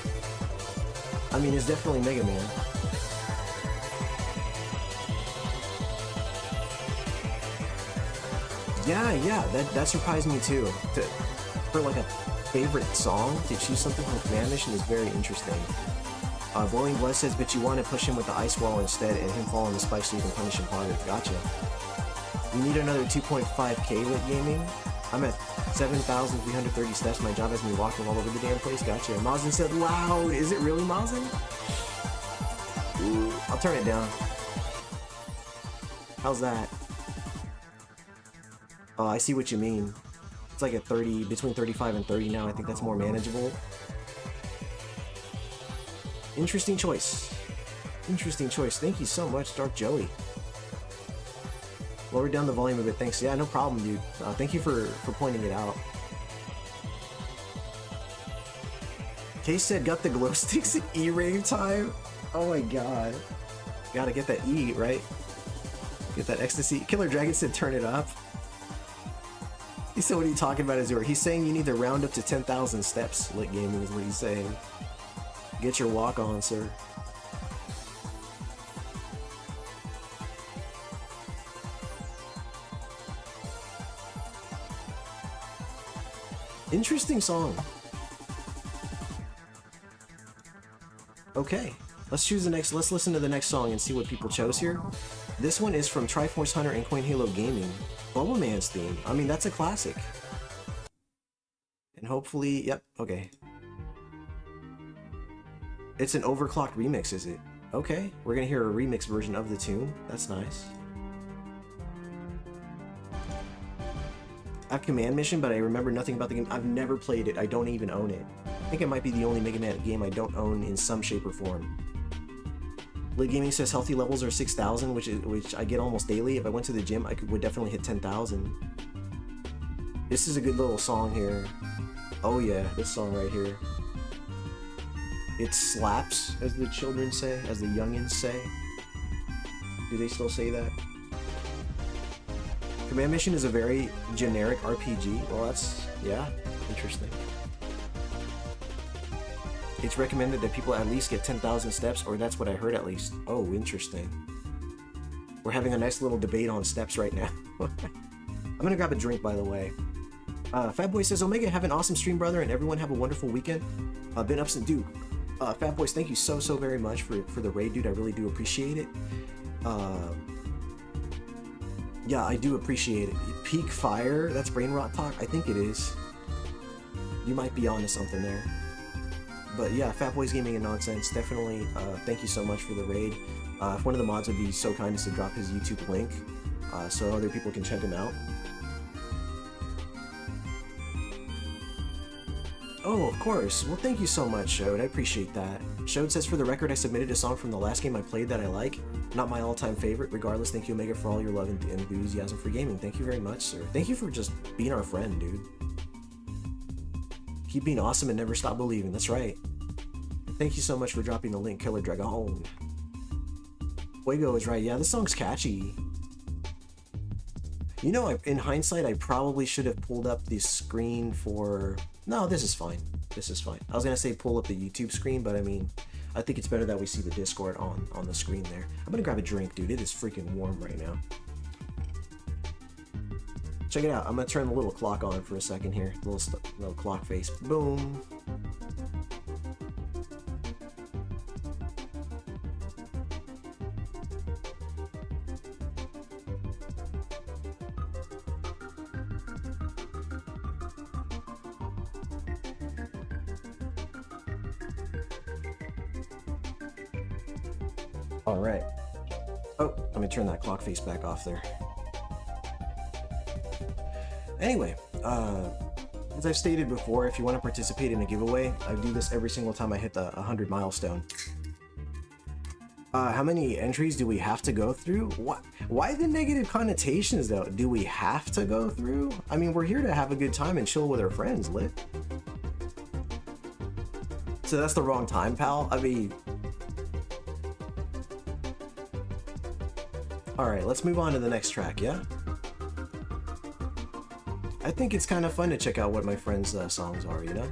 I mean, it's definitely Mega Man. Yeah, that surprised me too. For like a favorite song, to choose something from Command Mission is very interesting. Boiling Blood says, but you want to push him with the ice wall instead and him fall on the spike so you can punish him harder. Gotcha. You need another 2.5k Lit Gaming? I'm at 7,330 steps. My job has me walking all over the damn place. Gotcha. Mazin said loud. Is it really Mazin? Ooh, I'll turn it down. How's that? Oh, I see what you mean. It's like at 30, between 35 and 30 now. I think that's more manageable. Interesting choice. Interesting choice. Thank you so much, Dark Joey. Lower down the volume a bit, thanks. Yeah, no problem, dude. Thank you for pointing it out. Case said, got the glow sticks at E-Rave time? Oh my god. Gotta get that E, right? Get that ecstasy. Killer Dragon said, turn it up. He said, what are you talking about, Azure? He's saying you need to round up to 10,000 steps. Lit Gaming is what he's saying. Get your walk on, sir. Interesting song. Okay, let's listen to the next song and see what people chose here. This one is from Triforce Hunter and Coin Halo Gaming. Bubble Man's theme. I mean, that's a classic. And hopefully, yep, okay. It's an overclocked remix, is it? Okay, we're gonna hear a remix version of the tune. That's nice. I have Command Mission, but I remember nothing about the game. I've never played it. I don't even own it. I think it might be the only Mega Man game I don't own in some shape or form. Lit Gaming says healthy levels are 6,000, which I get almost daily. If I went to the gym, I would definitely hit 10,000. This is a good little song here. Oh yeah, this song right here. It slaps, as the children say, as the youngins say. Do they still say that? Command Mission is a very generic RPG. Well, that's, yeah, interesting. It's recommended that people at least get 10,000 steps, or that's what I heard at least. Oh, interesting. We're having a nice little debate on steps right now. I'm gonna grab a drink, by the way. Fatboy says, Omega, have an awesome stream, brother, and everyone have a wonderful weekend. Been up since, dude. Fatboys, thank you so very much for the raid, dude. I really do appreciate it. Yeah, I do appreciate it. Peak Fire, that's brain rot talk? I think it is. You might be onto something there. But yeah, Fat Boys Gaming and Nonsense, definitely thank you so much for the raid. If one of the mods would be so kind as to drop his YouTube link so other people can check him out. Oh, of course. Well, thank you so much, Shode. I appreciate that. Shode says, for the record, I submitted a song from the last game I played that I like. Not my all-time favorite. Regardless, thank you, Omega, for all your love and enthusiasm for gaming. Thank you very much, sir. Thank you for just being our friend, dude. Keep being awesome and never stop believing. That's right. Thank you so much for dropping the link, Killer Dragon. Fuego is right. Yeah, this song's catchy. You know, in hindsight, I probably should have pulled up the screen for... No, this is fine. This is fine. I was gonna say pull up the YouTube screen, but I mean, I think it's better that we see the Discord on the screen there. I'm gonna grab a drink, dude. It is freaking warm right now. Check it out. I'm gonna turn the little clock on for a second here. Little clock face. Boom. All right. Oh, let me turn that clock face back off there. Anyway, as I've stated before, if you want to participate in a giveaway, I do this every single time I hit the 100 milestone. How many entries do we have to go through? What? Why the negative connotations, though? Do we have to go through? I mean, we're here to have a good time and chill with our friends, lit. So that's the wrong time, pal? I mean... Alright, let's move on to the next track, yeah? I think it's kind of fun to check out what my friends' songs are, you know?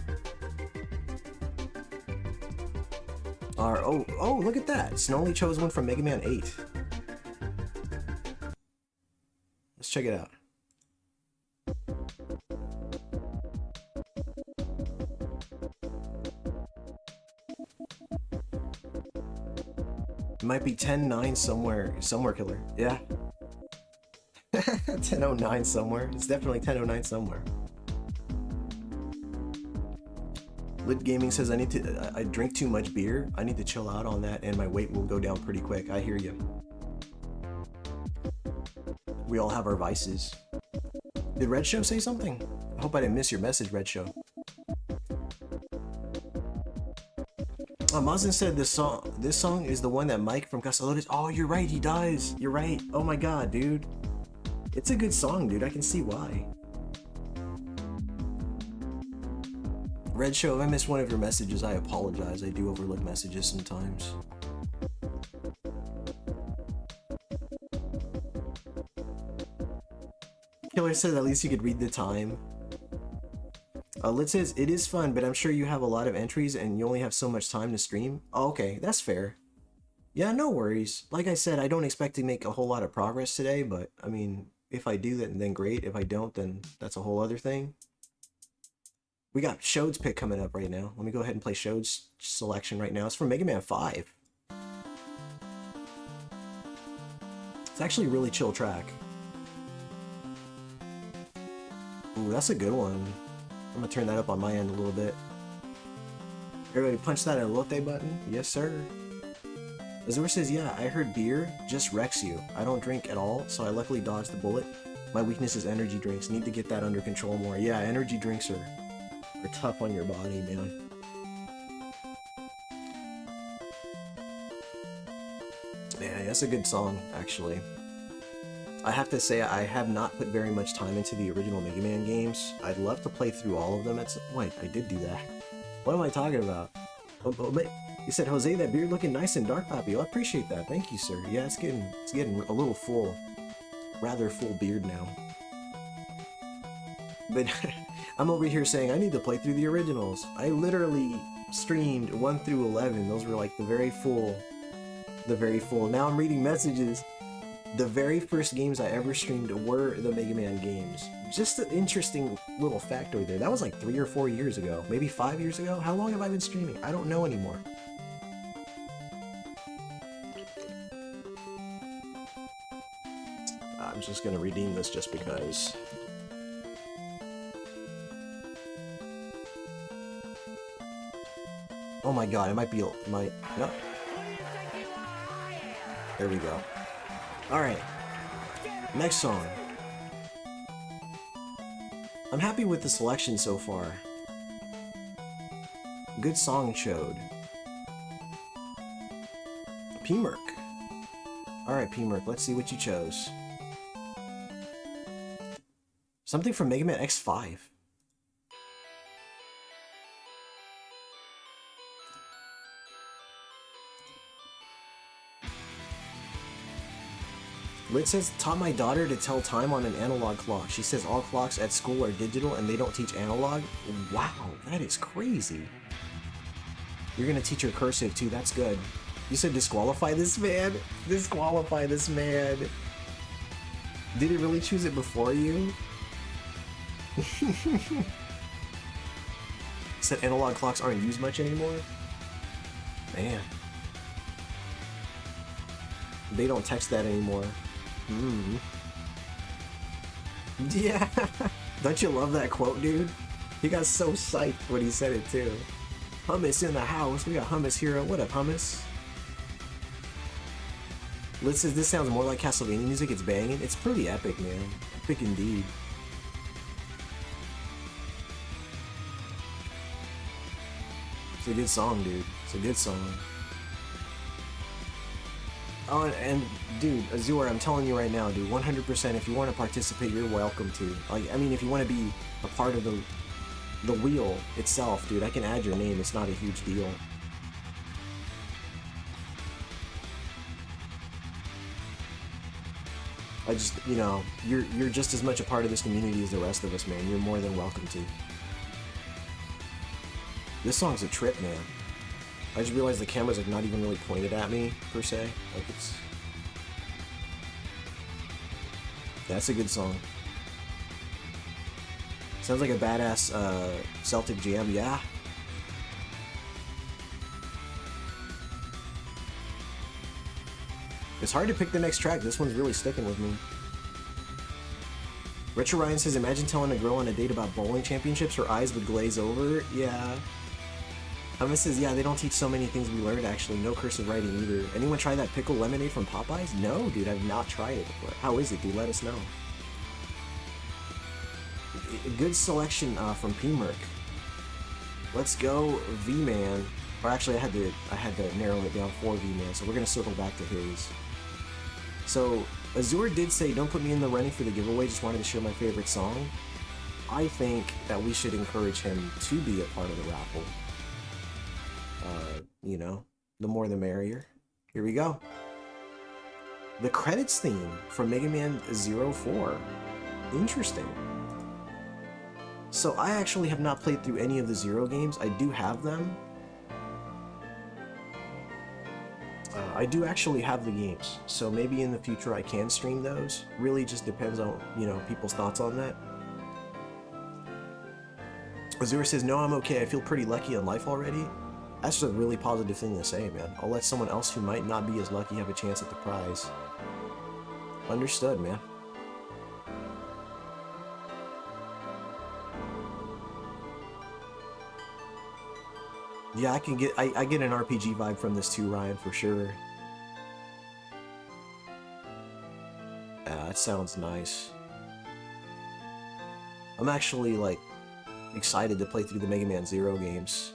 Oh, look at that! Snowly chose one from Mega Man 8. Let's check it out. It might be 10-9 somewhere, killer. Yeah. 10:09 somewhere. It's definitely 10:09 somewhere. Lit Gaming says I drink too much beer. I need to chill out on that and my weight will go down pretty quick. I hear you. We all have our vices. Did Red Show say something? I hope I didn't miss your message, Red Show. Mazin said this song is the one that Mike from Casalotes. Oh, you're right, he does. You're right. Oh my god, dude. It's a good song, dude. I can see why. Red Show, if I missed one of your messages, I apologize. I do overlook messages sometimes. Killer says at least you could read the time. Lit says, it is fun, but I'm sure you have a lot of entries and you only have so much time to stream. Oh, okay, that's fair. Yeah, no worries. Like I said, I don't expect to make a whole lot of progress today, but I mean, if I do that, then great. If I don't, then that's a whole other thing. We got Shode's pick coming up right now. Let me go ahead and play Shode's selection right now. It's from Mega Man 5. It's actually a really chill track. Ooh, that's a good one. I'm gonna turn that up on my end a little bit. Everybody punch that elote button? Yes, sir. Azur says, yeah, I heard beer just wrecks you. I don't drink at all, so I luckily dodged the bullet. My weakness is energy drinks. Need to get that under control more. Yeah, energy drinks are tough on your body, man. Yeah, that's a good song, actually. I have to say, I have not put very much time into the original Mega Man games. I'd love to play through all of them at some point. I did do that. What am I talking about? You said, Jose, that beard looking nice and dark, Papi. Oh, I appreciate that. Thank you, sir. Yeah, it's getting a little full. Rather full beard now. But I'm over here saying I need to play through the originals. I literally streamed 1 through 11. Those were like the very full. Now I'm reading messages. The very first games I ever streamed were the Mega Man games. Just an interesting little factoid there. That was like 3 or 4 years ago. Maybe 5 years ago? How long have I been streaming? I don't know anymore. I'm just gonna redeem this just because. my god, it might be... No. There we go. Alright. Next song. I'm happy with the selection so far. Good song showed. P-Merc. Alright, P-Merc, let's see what you chose. Something from Mega Man X5. Lit says, taught my daughter to tell time on an analog clock. She says all clocks at school are digital and they don't teach analog. Wow, that is crazy. You're gonna teach her cursive too, that's good. You said disqualify this man? Disqualify this man. Did it really choose it before you? Said analog clocks aren't used much anymore? Man. They don't text that anymore. Yeah. Don't you love that quote, dude? He got so psyched when he said it too. Hummus in the house. We got Hummus here. What up, Hummus? Liz says this sounds more like Castlevania music. It's banging. It's pretty epic, man. Epic indeed. It's a good song, dude. It's a good song. Oh, and dude, Azure, I'm telling you right now, dude, 100%, if you want to participate, you're welcome to. Like, I mean, if you want to be a part of the wheel itself, dude, I can add your name. It's not a huge deal. I just, you know, you're just as much a part of this community as the rest of us, man. You're more than welcome to. This song's a trip, man. I just realized the camera's like not even really pointed at me, per se. Like it's... That's a good song. Sounds like a badass Celtic jam, yeah. It's hard to pick the next track. This one's really sticking with me. Retro Ryan says, imagine telling a girl on a date about bowling championships, her eyes would glaze over. Yeah. Hummus says, yeah, they don't teach so many things we learned, actually. No cursive writing either. Anyone try that pickle lemonade from Popeyes? No, dude, I've not tried it before. How is it, dude? Let us know. A good selection from P-Merc. Let's go V-Man. Or actually, I had to narrow it down for V-Man, so we're going to circle back to his. So, Azure did say, don't put me in the running for the giveaway, just wanted to share my favorite song. I think that we should encourage him to be a part of the raffle. You know, the more the merrier. Here we go. The credits theme from Mega Man 04. Interesting. So I actually have not played through any of the Zero games. I do have them. I do actually have the games, so maybe in the future I can stream those. Really just depends on, you know, people's thoughts on that. Azure says, no, I'm okay. I feel pretty lucky in life already. That's just a really positive thing to say, man. I'll let someone else who might not be as lucky have a chance at the prize. Understood, man. Yeah, I can get I get an RPG vibe from this too, Ryan, for sure. That sounds nice. I'm actually like excited to play through the Mega Man Zero games.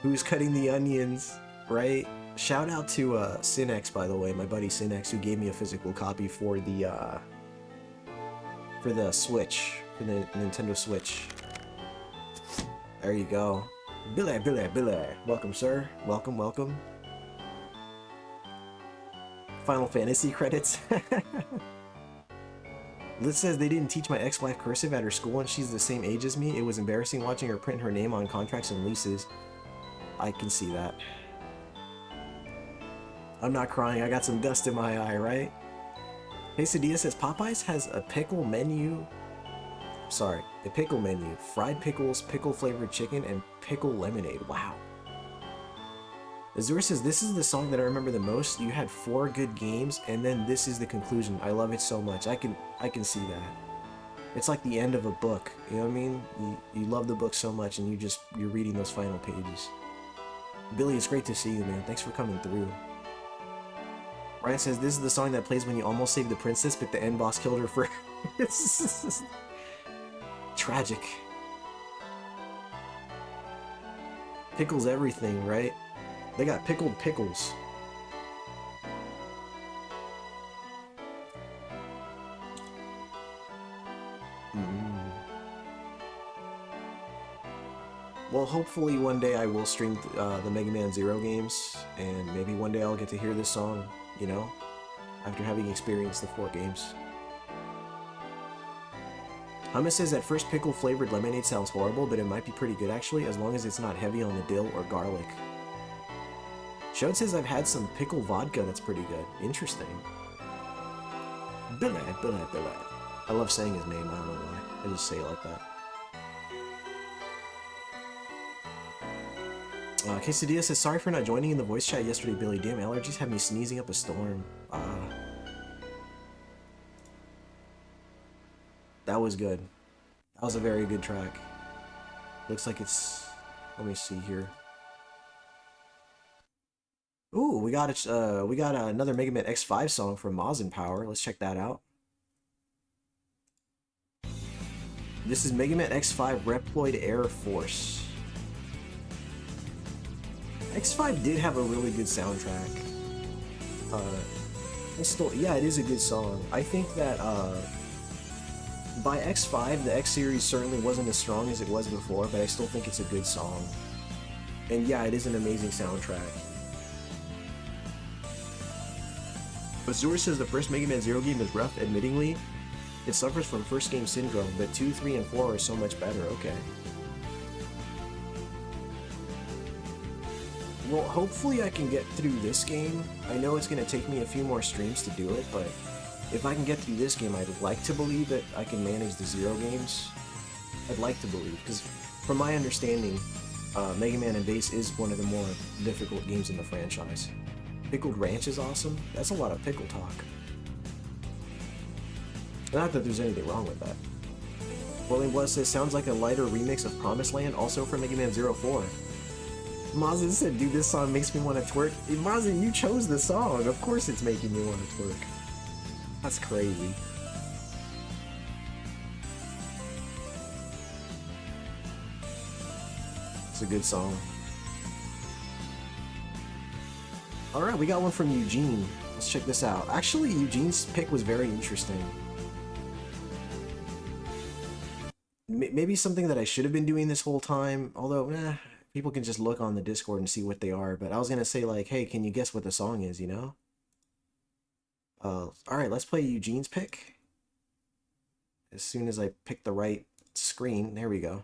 Who's cutting the onions, right? Shout out to Synex, by the way, my buddy Synex, who gave me a physical copy for the Switch, for the Nintendo Switch. There you go. Billy. Welcome, sir. Welcome, welcome. Final Fantasy credits. Liz says they didn't teach my ex-wife cursive at her school and she's the same age as me. It was embarrassing watching her print her name on contracts and leases. I can see that. I'm not crying, I got some dust in my eye, right? Quesadilla says Popeyes has a pickle menu. Sorry, a pickle menu. Fried pickles, pickle flavored chicken, and pickle lemonade. Wow. Azure says, this is the song that I remember the most. You had 4 good games, and then this is the conclusion. I love it so much. I can see that. It's like the end of a book. You know what I mean? You love the book so much, and you're reading those final pages. Billy, it's great to see you, man. Thanks for coming through. Ryan says, this is the song that plays when you almost save the princess, but the end boss killed her for... Tragic. Pickles everything, right? They got pickled pickles. Well, hopefully one day I will stream the Mega Man Zero games, and maybe one day I'll get to hear this song, you know, after having experienced the 4 games. Hummus says that first pickle-flavored lemonade sounds horrible, but it might be pretty good actually, as long as it's not heavy on the dill or garlic. Shode says I've had some pickle vodka that's pretty good. Interesting. Billy. I love saying his name, I don't know why. I just say it like that. Quesadilla says, sorry for not joining in the voice chat yesterday, Billy. Damn, allergies have me sneezing up a storm. That was good. That was a very good track. Looks like it's... Let me see here. Ooh, we got another Mega Man X5 song from Maz and Power. Let's check that out. This is Mega Man X5 Reploid Air Force. X5 did have a really good soundtrack. Yeah, it is a good song. I think that by X5, the X series certainly wasn't as strong as it was before, but I still think it's a good song. And yeah, it is an amazing soundtrack. Azure says the first Mega Man Zero game is rough, admittingly. It suffers from first game syndrome, but 2, 3, and 4 are so much better. Okay. Well, hopefully I can get through this game. I know it's going to take me a few more streams to do it, but if I can get through this game, I'd like to believe that I can manage the Zero games. I'd like to believe, because from my understanding, Mega Man and Bass is one of the more difficult games in the franchise. Pickled Ranch is awesome. That's a lot of pickle talk. Not that there's anything wrong with that. William Bless says, sounds like a lighter remix of Promised Land, also from Mega Man 04. Mazin said, dude, this song makes me want to twerk. Hey, Mazin, you chose the song. Of course it's making you want to twerk. That's crazy. It's a good song. Alright, we got one from Eugene. Let's check this out. Actually, Eugene's pick was very interesting. Maybe something that I should have been doing this whole time, although, people can just look on the Discord and see what they are, but I was gonna say, like, hey, can you guess what the song is, you know? Alright, let's play Eugene's pick. As soon as I pick the right screen, there we go.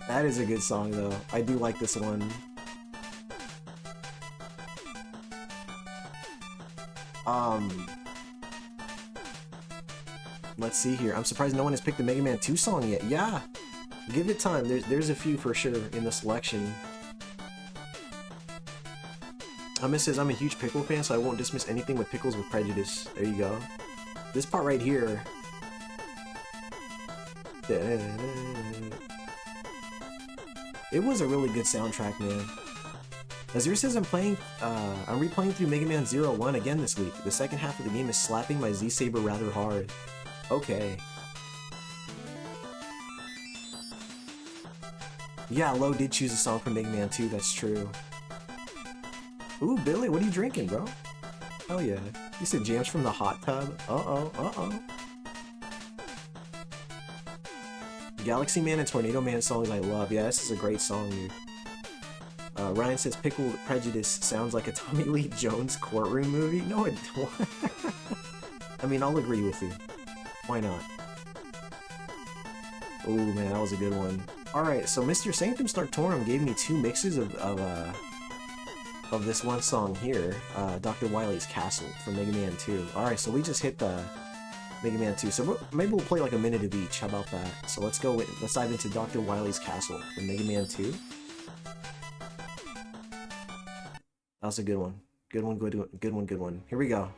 That is a good song, though. I do like this one. Let's see here. I'm surprised no one has picked the Mega Man 2 song yet. Yeah! Give it time. There's a few for sure in the selection. Hummus says, I'm a huge pickle fan, so I won't dismiss anything with pickles with prejudice. There you go. This part right here. It was a really good soundtrack, man. Azir says I'm replaying through Mega Man 01 again this week. The second half of the game is slapping my Z-Saber rather hard. Okay. Yeah, Lo did choose a song from Mega Man 2, that's true. Ooh, Billy, what are you drinking, bro? Hell yeah. You said jams from the hot tub? Uh-oh, uh-oh. Galaxy Man and Tornado Man songs I love. Yeah, this is a great song, dude. Ryan says Pickled Prejudice sounds like a Tommy Lee Jones courtroom movie. No, it don't. I mean, I'll agree with you. Why not? Oh man, that was a good one. Alright, so Mr. Sanctum Starktorum gave me 2 mixes of this one song here, Dr. Wily's Castle from Mega Man 2. Alright, so we just hit the Mega Man 2, so maybe we'll play like a minute of each, how about that? So let's dive into Dr. Wily's Castle from Mega Man 2. That was a good one. Good one, good one, good one, good one. Here we go.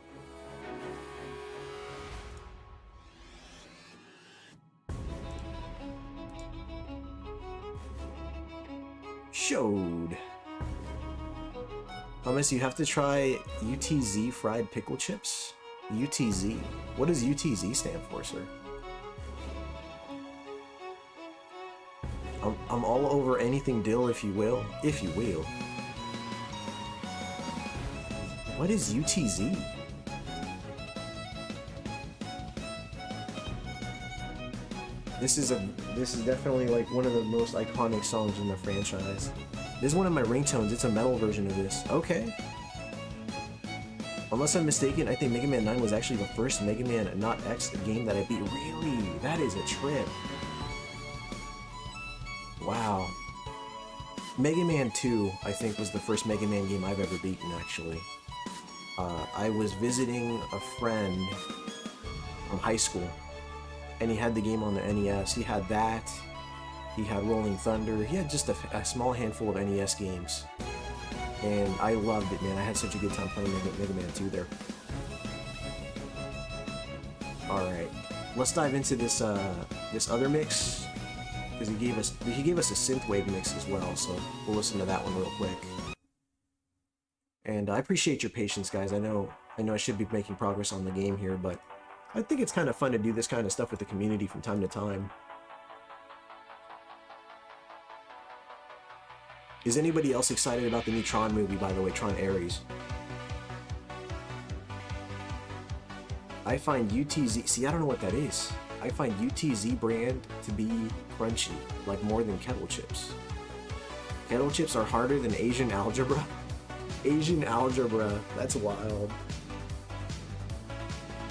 Showed. Thomas, you have to try UTZ fried pickle chips. UTZ. What does UTZ stand for, sir? I'm all over anything dill, if you will. If you will. What is UTZ? This is definitely like one of the most iconic songs in the franchise. This is one of my ringtones. It's a metal version of this. Okay. Unless I'm mistaken, I think Mega Man 9 was actually the first Mega Man not X game that I beat. Really? That is a trip. Wow. Mega Man 2, I think, was the first Mega Man game I've ever beaten, actually. I was visiting a friend from high school, and he had the game on the NES. He had that. He had Rolling Thunder. He had just a small handful of NES games. And I loved it, man. I had such a good time playing Mega Man 2 there. Alright. Let's dive into this this other mix. Because he gave us a synthwave mix as well, so we'll listen to that one real quick. And I appreciate your patience, guys. I know I should be making progress on the game here, but I think it's kind of fun to do this kind of stuff with the community from time to time. Is anybody else excited about the new Tron movie, by the way, Tron Ares? I find UTZ... See, I don't know what that is. I find UTZ brand to be crunchy, like more than kettle chips. Kettle chips are harder than Asian algebra? Asian algebra, that's wild.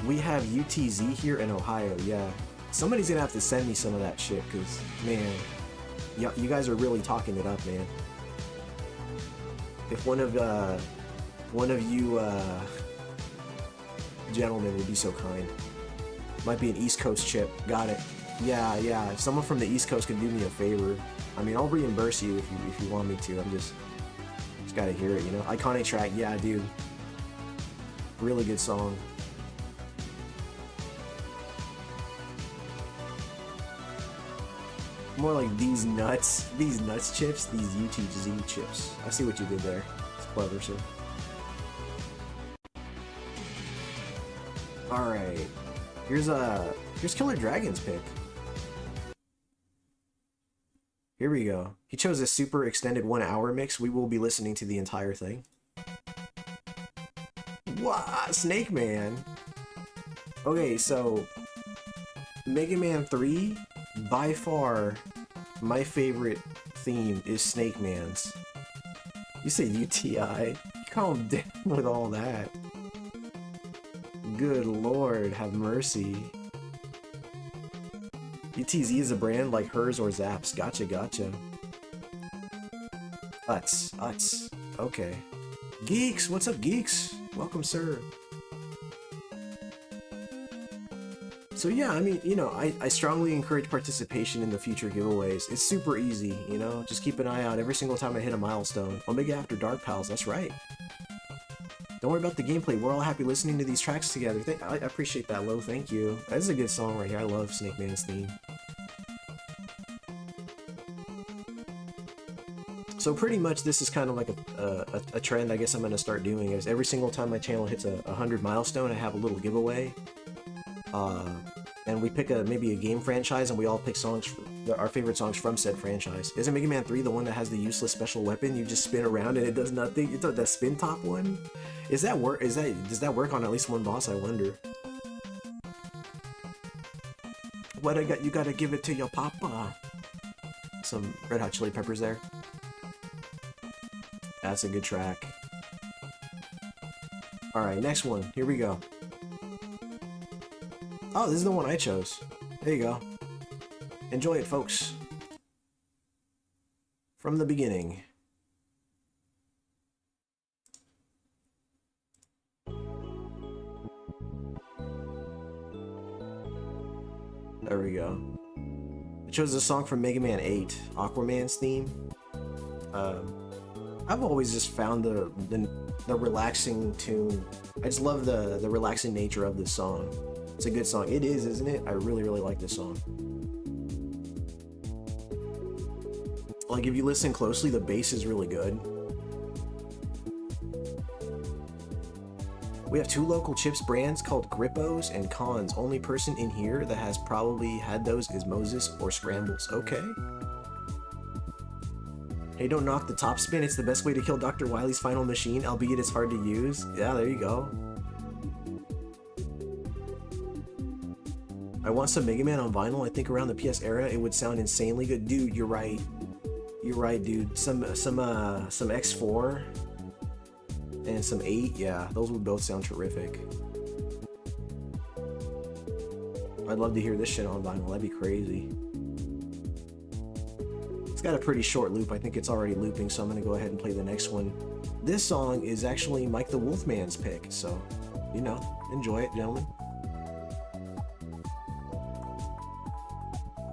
We have UTZ here in Ohio, yeah. Somebody's gonna have to send me some of that shit, because, man, you guys are really talking it up, man. If one of you gentlemen would be so kind. Might be an East Coast chip. Got it. Yeah. If someone from the East Coast can do me a favor, I mean, I'll reimburse you if you want me to. I'm just gotta hear it, you know. Iconic track, yeah, dude. Really good song. More like these nuts chips, these UTZ chips. I see what you did there. It's clever, sir. Alright. Here's Killer Dragon's pick. Here we go. He chose a super extended 1 hour mix. We will be listening to the entire thing. Wow, Snake Man. Okay, so Mega Man 3, by far, my favorite theme is Snake Man's. You say UTI? Calm down with all that. Good lord, have mercy. UTZ is a brand like hers or Zapp's. Gotcha. Utz. Okay. Geeks, what's up, geeks? Welcome, sir. So yeah, I mean, you know, I strongly encourage participation in the future giveaways. It's super easy, you know? Just keep an eye out every single time I hit a milestone. Omega After Dark, pals, that's right. Don't worry about the gameplay. We're all happy listening to these tracks together. I appreciate that, Lo. Thank you. That's a good song right here. I love Snake Man's theme. So pretty much this is kind of like a trend I guess I'm going to start doing. Is every single time my channel hits a 100 milestone, I have a little giveaway. And we pick maybe a game franchise, and we all pick songs, our favorite songs from said franchise. Isn't Mega Man 3 the one that has the useless special weapon? You just spin around and it does nothing. It's the spin top one. Does that work on at least one boss? I wonder. What I got? You gotta give it to your papa. Some Red Hot Chili Peppers there. That's a good track. All right, next one. Here we go. Oh, this is the one I chose. There you go. Enjoy it, folks. From the beginning. There we go. I chose a song from Mega Man 8, Aquaman's theme. I've always just found the relaxing tune. I just love the relaxing nature of this song. It's a good song. It is, isn't it? I really like this song. Like, if you listen closely, the bass is really good. We have 2 local chips brands called Grippos and Cons. Only person in here that has probably had those is Moses or Scrambles. Okay. Hey, don't knock the top spin. It's the best way to kill Dr. Wily's final machine, albeit it's hard to use. Yeah, there you go. I want some Mega Man on vinyl. I think around the PS era, it would sound insanely good. Dude, you're right. You're right, dude. Some X4 and some 8. Yeah, those would both sound terrific. I'd love to hear this shit on vinyl. That'd be crazy. It's got a pretty short loop. I think it's already looping, so I'm gonna go ahead and play the next one. This song is actually Mike the Wolfman's pick, so, you know, enjoy it, gentlemen.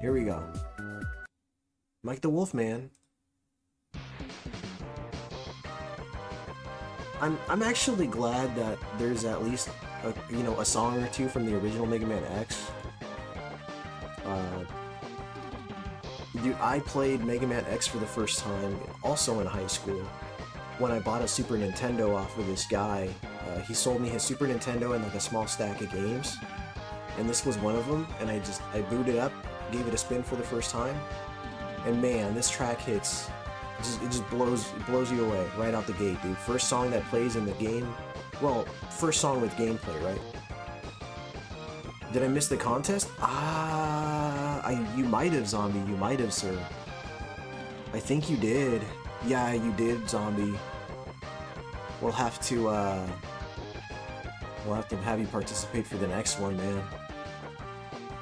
Here we go. Mike the Wolfman. I'm actually glad that there's at least a song or two from the original Mega Man X. Dude, I played Mega Man X for the first time also in high school when I bought a Super Nintendo off of this guy. He sold me his Super Nintendo and like a small stack of games, and this was one of them. And I booted up, gave it a spin for the first time, and man, this track hits. It just blows you away right out the gate, dude. First song that plays in the game. Well, first song with gameplay, right? Did I miss the contest? You might have, Zombie. You might have, sir. I think you did. Yeah, you did, Zombie. We'll have to have you participate for the next one, man.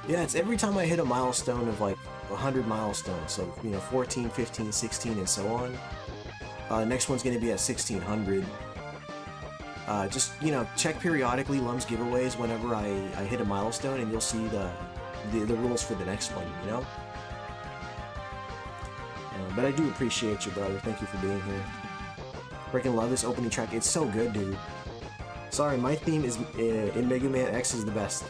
Yeah, it's every time I hit a milestone of like 100 milestones, so 14, 15, 16, and so on. Next one's gonna be at 1600. Just check periodically Lum's giveaways whenever I hit a milestone, and you'll see the rules for the next one. But I do appreciate you, brother. Thank you for being here. Freaking love this opening track. It's so good, dude. Sorry, my theme is in Mega Man X is the best.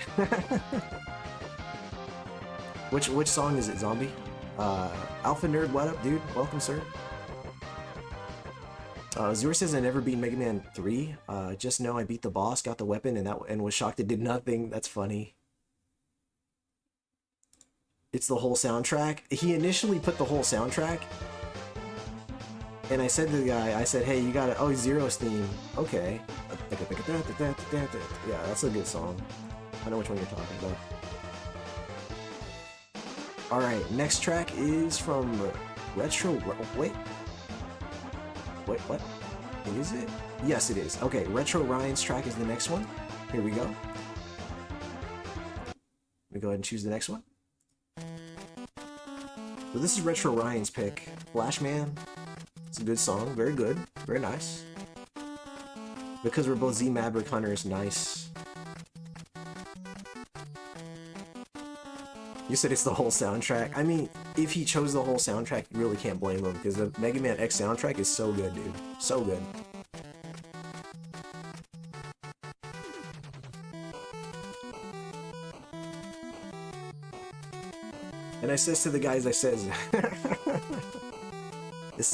Which song is it, Zombie? Alpha Nerd, what up, dude? Welcome, sir. Zero says I never beat Mega Man 3. Just know I beat the boss, got the weapon, and was shocked it did nothing. That's funny. It's the whole soundtrack. He initially put the whole soundtrack, and I said to the guy, I said, hey, you got it. Oh, Zero's theme. Okay. Yeah, that's a good song. I know which one you're talking about. Alright, next track is from Retro... Wait, what? Is it? Yes, it is. Okay, Retro Ryan's track is the next one. Here we go. Let me go ahead and choose the next one. So this is Retro Ryan's pick. Flashman. It's a good song. Very good. Very nice. Because we're both Z Maverick Hunters. Nice. You said it's the whole soundtrack. I mean, if he chose the whole soundtrack, you really can't blame him, because the Mega Man X soundtrack is so good, dude. So good. And I says to the guys, this is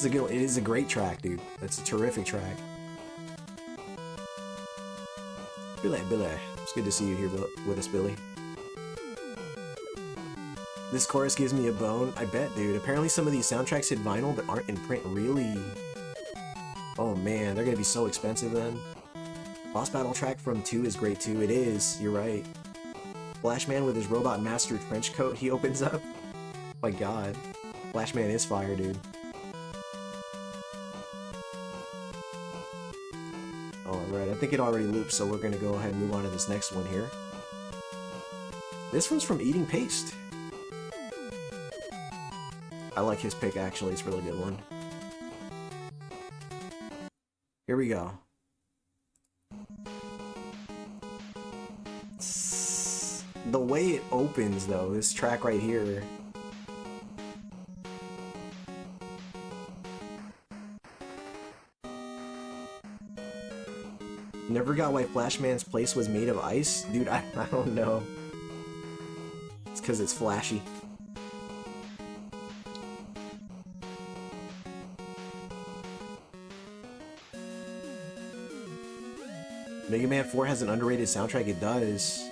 a good one. It is a great track, dude. That's a terrific track. Billy. It's good to see you here with us, Billy. This chorus gives me a bone. I bet, dude. Apparently some of these soundtracks hit vinyl but aren't in print. Really? Oh man, they're gonna be so expensive then. Boss battle track from 2 is great too. It is. You're right. Flashman with his robot master trench coat he opens up. My god. Flashman is fire, dude. Alright, I think it already looped, so we're gonna go ahead and move on to this next one here. This one's from Eating Paste. I like his pick, actually. It's a really good one. Here we go. The way it opens, though, this track right here. Never got why Flashman's place was made of ice? Dude, I don't know. It's because it's flashy. Mega Man 4 has an underrated soundtrack. It does.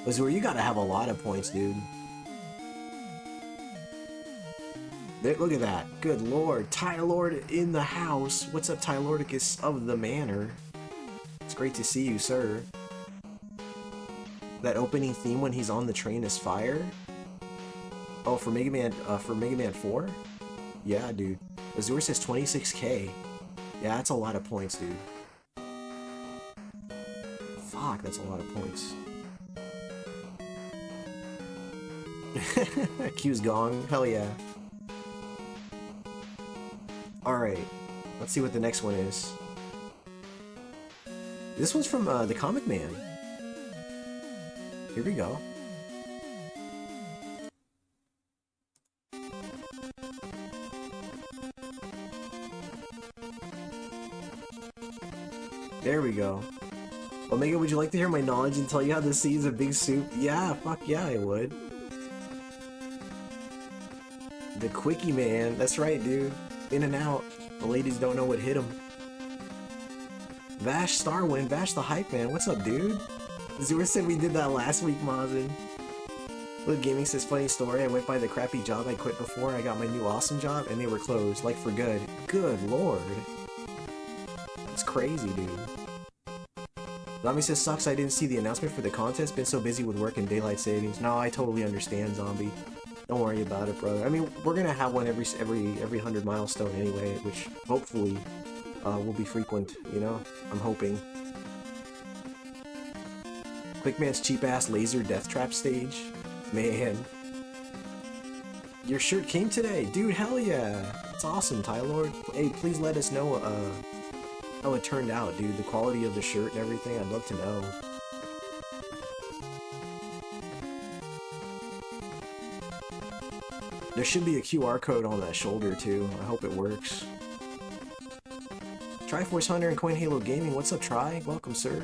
Lazur, you gotta have a lot of points, dude. Look at that. Good lord. Tylord in the house. What's up, Tylordicus of the Manor? It's great to see you, sir. That opening theme when he's on the train is fire. Oh, for Mega Man 4? Yeah, dude. Azure says 26k. Yeah, that's a lot of points, dude. Fuck, that's a lot of points. Q's gong. Hell yeah. Alright. Let's see what the next one is. This one's from the Comic Man. Here we go. There we go. Omega, would you like to hear my knowledge and tell you how the sea is a big soup? Yeah, fuck yeah, I would. The Quickie Man. That's right, dude. In and out. The ladies don't know what hit them. Vash Starwind. Vash the Hype Man. What's up, dude? Zura said we did that last week, Mazin. Look, Gaming says, funny story. I went by the crappy job I quit before. I got my new awesome job, and they were closed. Like, for good. Good lord. It's crazy, dude. Zombie says, sucks I didn't see the announcement for the contest. Been so busy with work and daylight savings. No, I totally understand, Zombie. Don't worry about it, brother. I mean, we're gonna have one every 100 milestone anyway, which hopefully will be frequent, you know? I'm hoping. Quickman's cheap-ass laser death trap stage. Man. Your shirt came today. Dude, hell yeah. That's awesome, Tylord. Hey, please let us know how it turned out, dude. The quality of the shirt and everything. I'd love to know. There should be a QR code on that shoulder, too. I hope it works. Triforce Hunter and Coin Halo Gaming. What's up, Tri? Welcome, sir.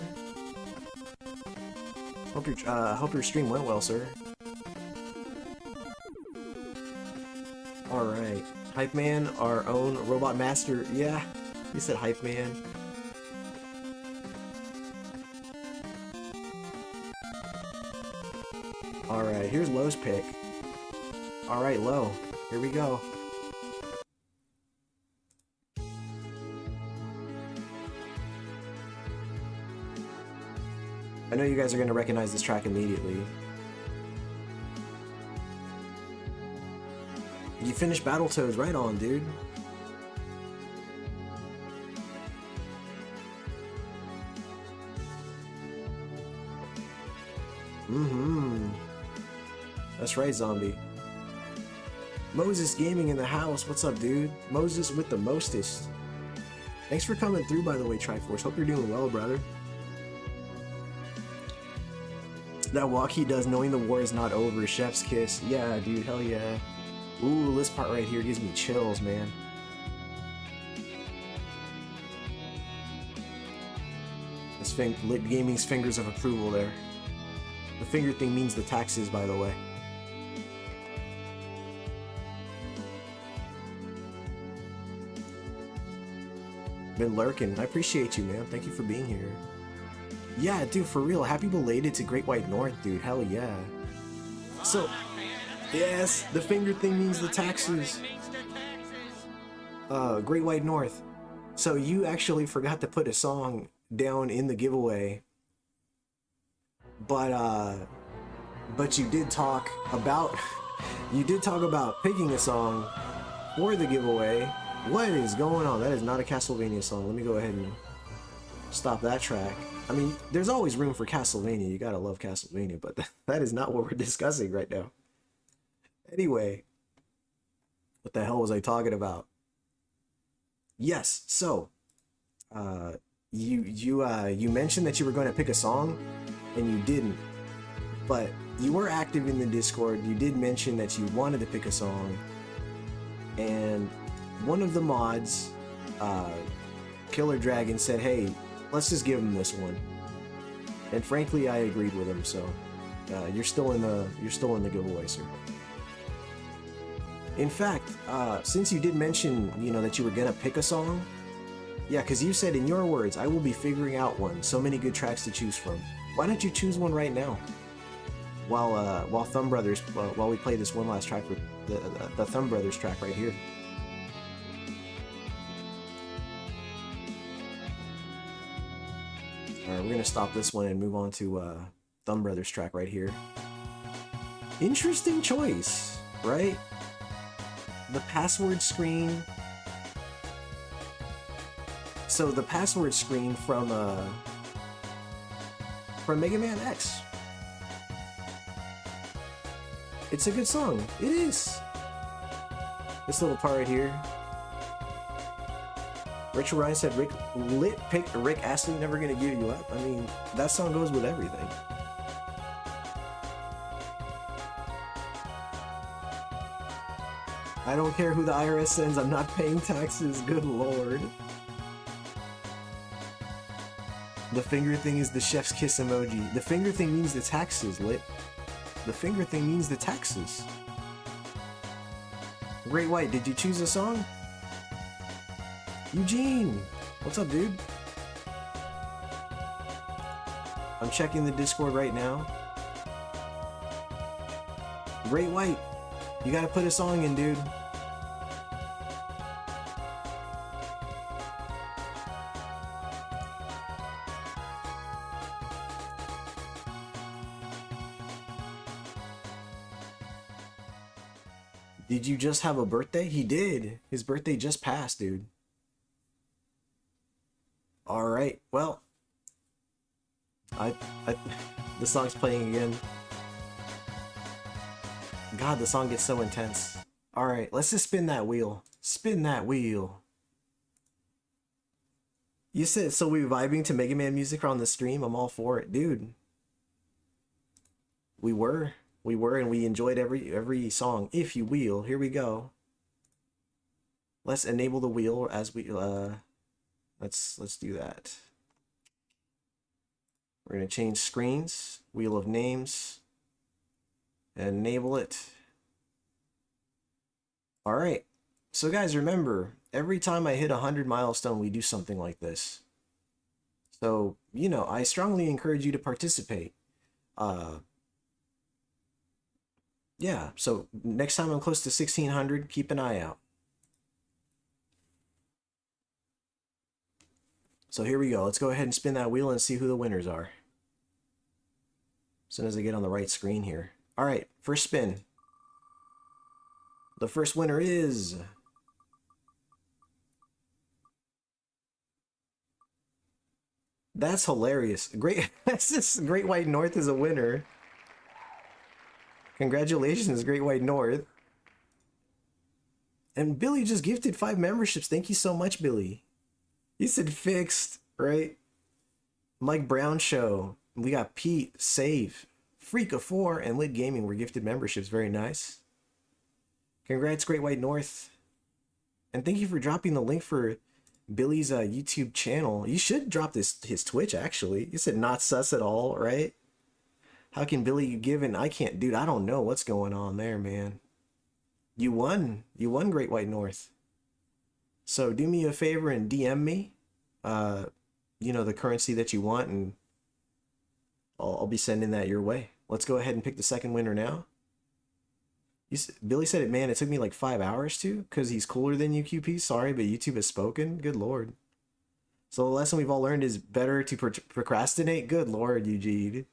Hope your stream went well, sir. Alright. Hype Man, our own robot master. Yeah, he said Hype Man. Alright, here's Lowe's pick. Alright, Lowe. Here we go. I know you guys are going to recognize this track immediately. You finished Battletoads, right on, dude. That's right, Zombie. Moses Gaming in the house. What's up, dude? Moses with the mostest. Thanks for coming through, by the way, Triforce. Hope you're doing well, brother. That walk he does knowing the war is not over. Chef's kiss. Yeah, dude. Hell yeah. Ooh, this part right here gives me chills, man. This Gaming's fingers of approval there. The finger thing means the taxes, by the way. Been lurking. I appreciate you, man. Thank you for being here. Yeah, dude, for real. Happy belated to Great White North, dude. Hell yeah. So, yes, the finger thing means the taxes. Great White North. So you actually forgot to put a song down in the giveaway. But you did talk about picking a song for the giveaway. What is going on? That is not a Castlevania song. Let me go ahead and stop that track. I mean, there's always room for Castlevania. You gotta love Castlevania, but that is not what we're discussing right now. Anyway, what the hell was I talking about? Yes, so you mentioned that you were going to pick a song, and you didn't. But you were active in the Discord. You did mention that you wanted to pick a song, and one of the mods, Killer Dragon, said, "Hey, let's just give him this one." And frankly, I agreed with him. So you're still in the giveaway, sir. In fact, since you did mention, that you were gonna pick a song, Yeah, because you said in your words, I will be figuring out one. So many good tracks to choose from. Why don't you choose one right now? While Thumb Brothers, while we play this one last track with the Thumb Brothers track right here. Alright, we're gonna stop this one and move on to Thumb Brothers track right here. Interesting choice, right? The password screen. So the password screen from Mega Man X. It's a good song. It is. This little part right here. Rachel Ryan said Rick Lit picked Rick Astley, Never Gonna Give You Up. I mean, that song goes with everything. I don't care who the IRS sends, I'm not paying taxes, good lord. The finger thing is the chef's kiss emoji. The finger thing means the taxes, Lit. The finger thing means the taxes. Great White, did you choose a song? Eugene! What's up, dude? I'm checking the Discord right now. Great White, you gotta put a song in, dude. Did you just have a birthday? He did. His birthday just passed, dude. Alright, well. The song's playing again. God, the song gets so intense. Alright, let's just spin that wheel. Spin that wheel. You said, so we vibing to Mega Man music on the stream? I'm all for it. Dude. We were, and we enjoyed every song, if you will. Here we go. Let's enable the wheel as we, let's do that. We're gonna change screens, wheel of names, and enable it. All right, so guys, remember, every time I hit 100 milestone, we do something like this. So, you know, I strongly encourage you to participate. Yeah, so next time I'm close to 1600, keep an eye out. So here we go. Let's go ahead and spin that wheel and see who the winners are. As soon as I get on the right screen here. All right, first spin. The first winner is... That's hilarious. Great, Great White North is a winner. Congratulations, Great White North. And Billy just gifted 5 memberships. Thank you so much, Billy. You said fixed, right? Mike Brown Show. We got Pete, Save, Freak of 4, and Lit Gaming were gifted memberships. Very nice. Congrats, Great White North. And thank you for dropping the link for Billy's YouTube channel. You should drop his Twitch, actually. You said not sus at all, right? How can Billy give and I can't? Dude, I don't know what's going on there, man. You won. You won, Great White North. So do me a favor and DM me, you know, the currency that you want, and I'll be sending that your way. Let's go ahead and pick the second winner now. Billy said it, man, it took me like 5 hours to, because he's cooler than you, QP. Sorry, but YouTube has spoken. Good lord. So the lesson we've all learned is better to procrastinate. Good lord, Eugene.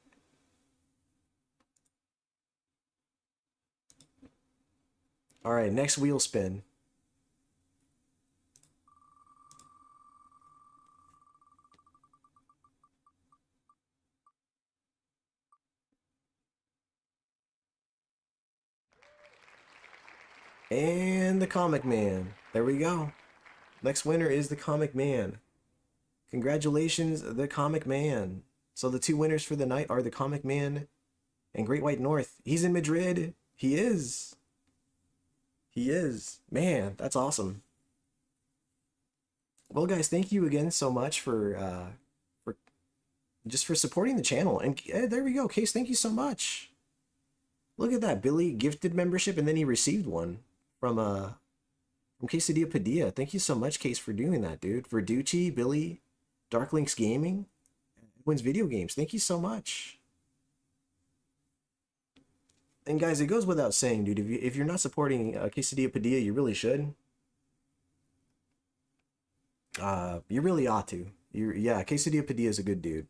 All right, next wheel spin. And the Comic Man. There we go. Next winner is the Comic Man. Congratulations, the Comic Man. So the 2 winners for the night are the Comic Man and Great White North. He's in Madrid. He is. He is. Man, that's awesome. Well, guys, thank you again so much for supporting the channel. And there we go. Case, thank you so much. Look at that. Billy gifted membership, and then he received one from From Quesadilla Padilla. Thank you so much, Case, for doing that, dude. Verducci, Billy, Darklinks Gaming, Wins Video Games. Thank you so much. And guys, it goes without saying, dude, if you're not supporting Quesadilla Padilla, you really should. You really ought to. Yeah, Quesadilla Padilla is a good dude.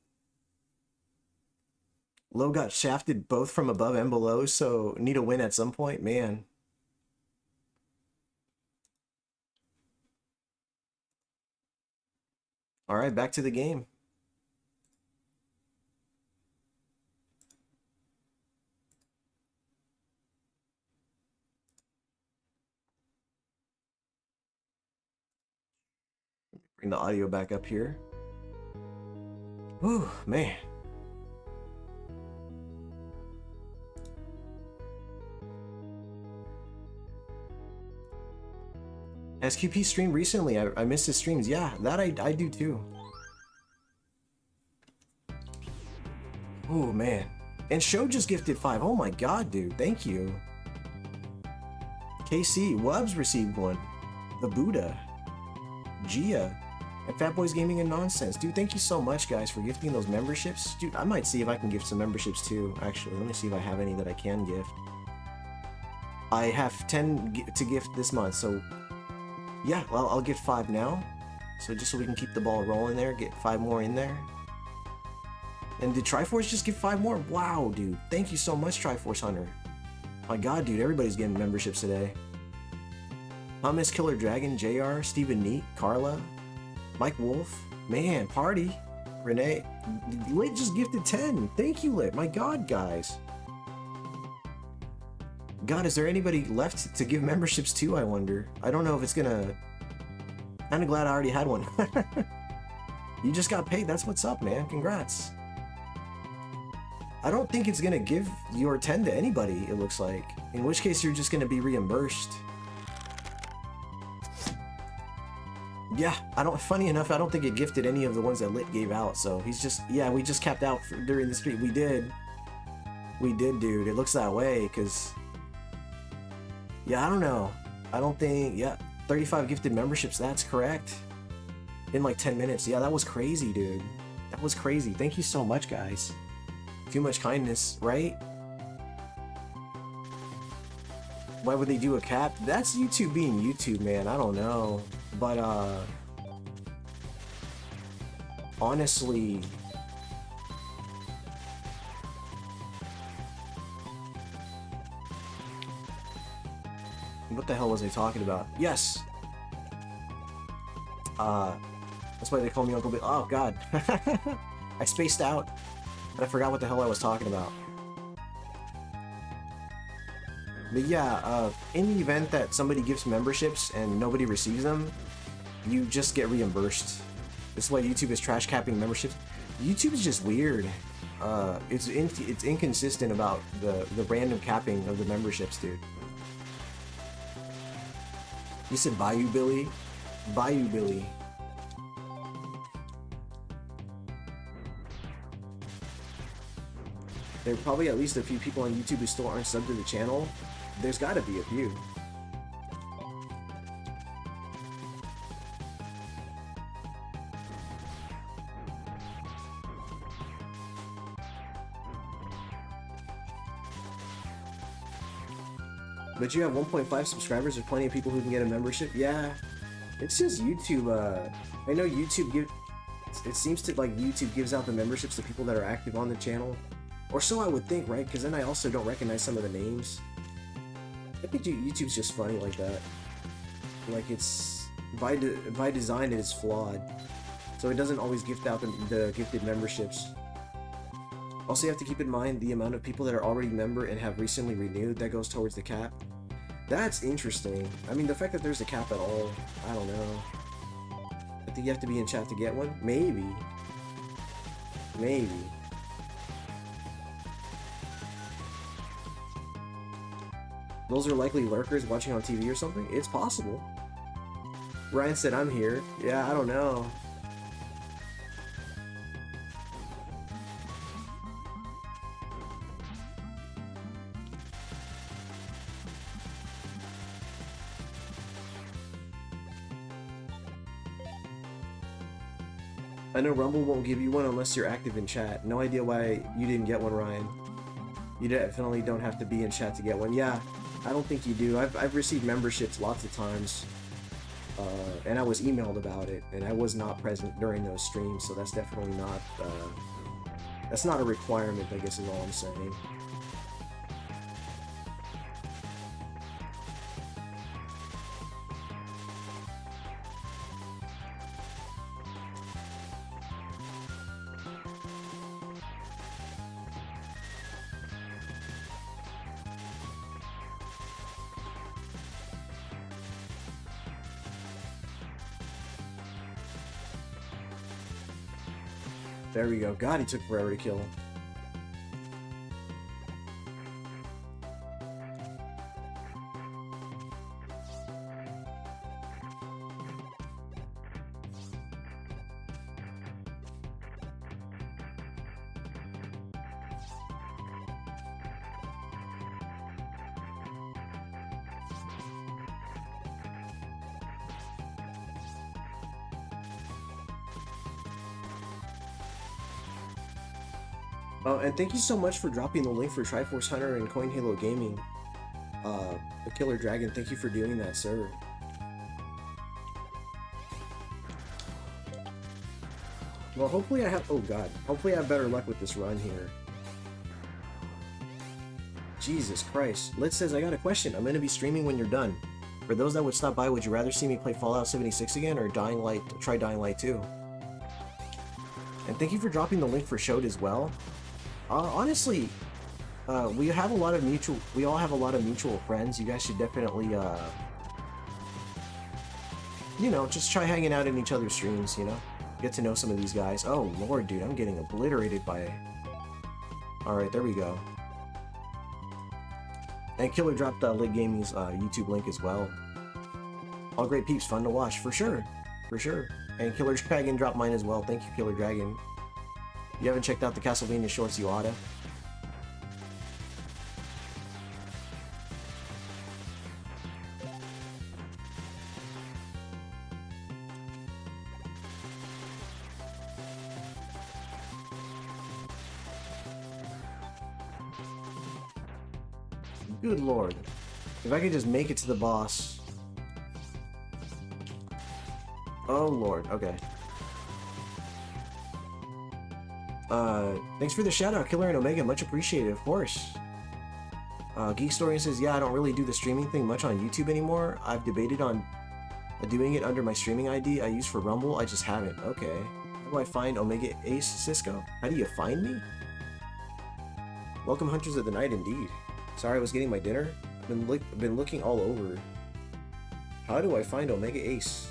Low got shafted both from above and below, so need a win at some point, man. All right, back to the game. Bring the audio back up here. Whew, man. Has QP streamed recently? I missed his streams. Yeah, that I do too. Oh man. And Show just gifted 5. Oh my god, dude. Thank you. KC, Wubs received 1. The Buddha. Gia. And Fat Boys Gaming and Nonsense. Dude, thank you so much, guys, for gifting those memberships. Dude, I might see if I can gift some memberships too, actually. Let me see if I have any that I can gift. I have 10 to gift this month, so yeah, well, I'll gift 5 now. So just so we can keep the ball rolling there, get 5 more in there. And did Triforce just give 5 more? Wow, dude. Thank you so much, Triforce Hunter. My god, dude, everybody's getting memberships today. Hummus Killer Dragon, JR, Stephen Neat, Carla, Mike Wolf, man, Party, Renee. Lit just gifted 10. Thank you, Lit. My god, guys. God, is there anybody left to give memberships to, I wonder? I don't know if it's gonna... Kinda glad I already had one. You just got paid, that's what's up, man. Congrats. I don't think it's gonna give your 10 to anybody, it looks like. In which case, you're just gonna be reimbursed. Yeah, funny enough, I don't think it gifted any of the ones that Lit gave out, so he's just... Yeah, we just capped out during the stream. We did. We did, dude. It looks that way, because... Yeah, I don't know. I don't think... Yeah, 35 gifted memberships, that's correct. In like 10 minutes. Yeah, that was crazy, dude. That was crazy. Thank you so much, guys. Too much kindness, right? Why would they do a cap? That's YouTube being YouTube, man. I don't know. But, honestly... What the hell was I talking about? Yes! That's why they call me Uncle Bill. Oh, God. I spaced out. And I forgot what the hell I was talking about. But yeah, in the event that somebody gives memberships and nobody receives them, you just get reimbursed. This is why YouTube is trash capping memberships. YouTube is just weird. It's inconsistent about the random capping of the memberships, dude. You said Bayou Billy? Bayou Billy. There are probably at least a few people on YouTube who still aren't subbed to the channel. There's gotta be a few. But you have 1.5 subscribers, there's plenty of people who can get a membership. Yeah, it's just YouTube. I know YouTube it seems to like YouTube gives out the memberships to people that are active on the channel. Or so I would think, right? Because then I also don't recognize some of the names. I think YouTube's just funny like that. Like it's by design it is flawed, so it doesn't always gift out the gifted memberships. Also, you have to keep in mind the amount of people that are already member and have recently renewed. That goes towards the cap. That's interesting. I mean, the fact that there's a cap at all, I don't know. I think you have to be in chat to get one. Maybe. Maybe. Those are likely lurkers watching on TV or something? It's possible. Ryan said, I'm here. Yeah, I don't know. I know Rumble won't give you one unless you're active in chat. No idea why you didn't get one, Ryan. You definitely don't have to be in chat to get one. Yeah, I don't think you do. I've received memberships lots of times. And I was emailed about it, and I was not present during those streams, so that's definitely not, that's not a requirement, I guess is all I'm saying. There we go. God, he took forever to kill him. And thank you so much for dropping the link for Triforce Hunter and Coin Halo Gaming. The Killer Dragon, thank you for doing that, sir. Well, hopefully I have... Oh, God. Hopefully I have better luck with this run here. Jesus Christ. Lit says, I got a question. I'm going to be streaming when you're done. For those that would stop by, would you rather see me play Fallout 76 again or Dying Light? Try Dying Light 2? And thank you for dropping the link for Showed as well. Honestly, we have a lot of mutual... We all have a lot of mutual friends. You guys should definitely, you know, just try hanging out in each other's streams, you know? Get to know some of these guys. Oh, Lord, dude, I'm getting obliterated by... Alright, there we go. And Killer dropped Lit Gaming's YouTube link as well. All great peeps, fun to watch, for sure. For sure. And Killer Dragon dropped mine as well. Thank you, Killer Dragon. If you haven't checked out the Castlevania shorts, you oughta. Good Lord. If I could just make it to the boss. Oh Lord, okay. Thanks for the shout out, Killer and Omega, much appreciated, of course. Geek Historian says, yeah, I don't really do the streaming thing much on YouTube anymore. I've debated on doing it under my streaming ID I use for Rumble, I just haven't. Okay. How do I find Omega Ace Cisco? How do you find me? Welcome, Hunters of the Night, indeed. Sorry, I was getting my dinner. I've been looking all over. How do I find Omega Ace?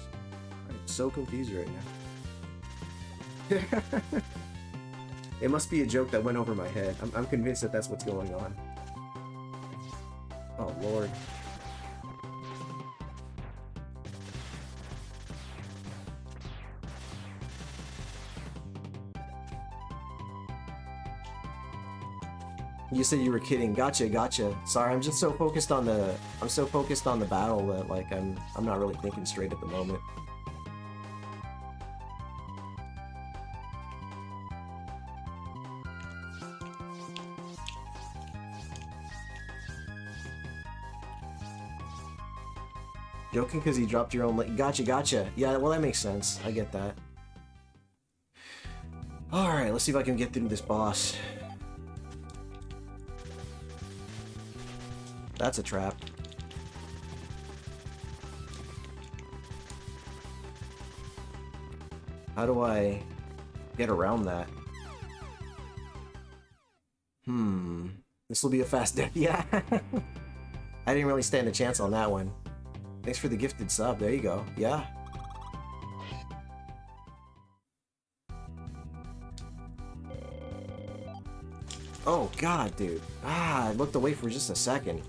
I'm so confused right now. It must be a joke that went over my head. I'm convinced that that's what's going on. Oh, Lord. You said you were kidding. Gotcha, gotcha. Sorry, I'm just so focused on the... I'm so focused on the battle that, like, I'm not really thinking straight at the moment. Joking because you dropped your own link. Gotcha, gotcha. Yeah, well, that makes sense. I get that. Alright, let's see if I can get through this boss. That's a trap. How do I get around that? This will be a fast death. Yeah. I didn't really stand a chance on that one. Thanks for the gifted sub. There you go. Yeah. Oh, God, dude. I looked away for just a second.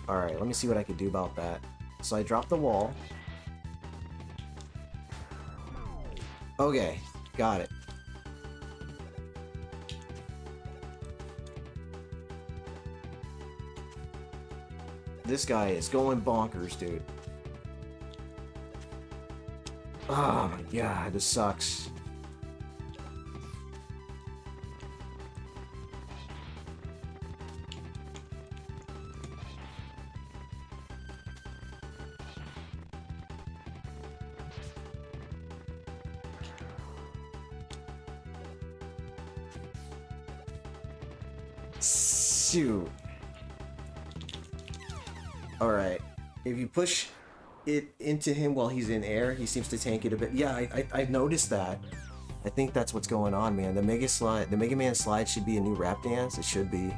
Alright, let me see what I can do about that. So I dropped the wall. Okay, got it. This guy is going bonkers, dude. Oh my god, this sucks. Shoot. Alright. If you push it into him while he's in air, he seems to tank it a bit. Yeah, I've noticed that. I think that's what's going on, man. The Mega Man slide should be a new rap dance. It should be.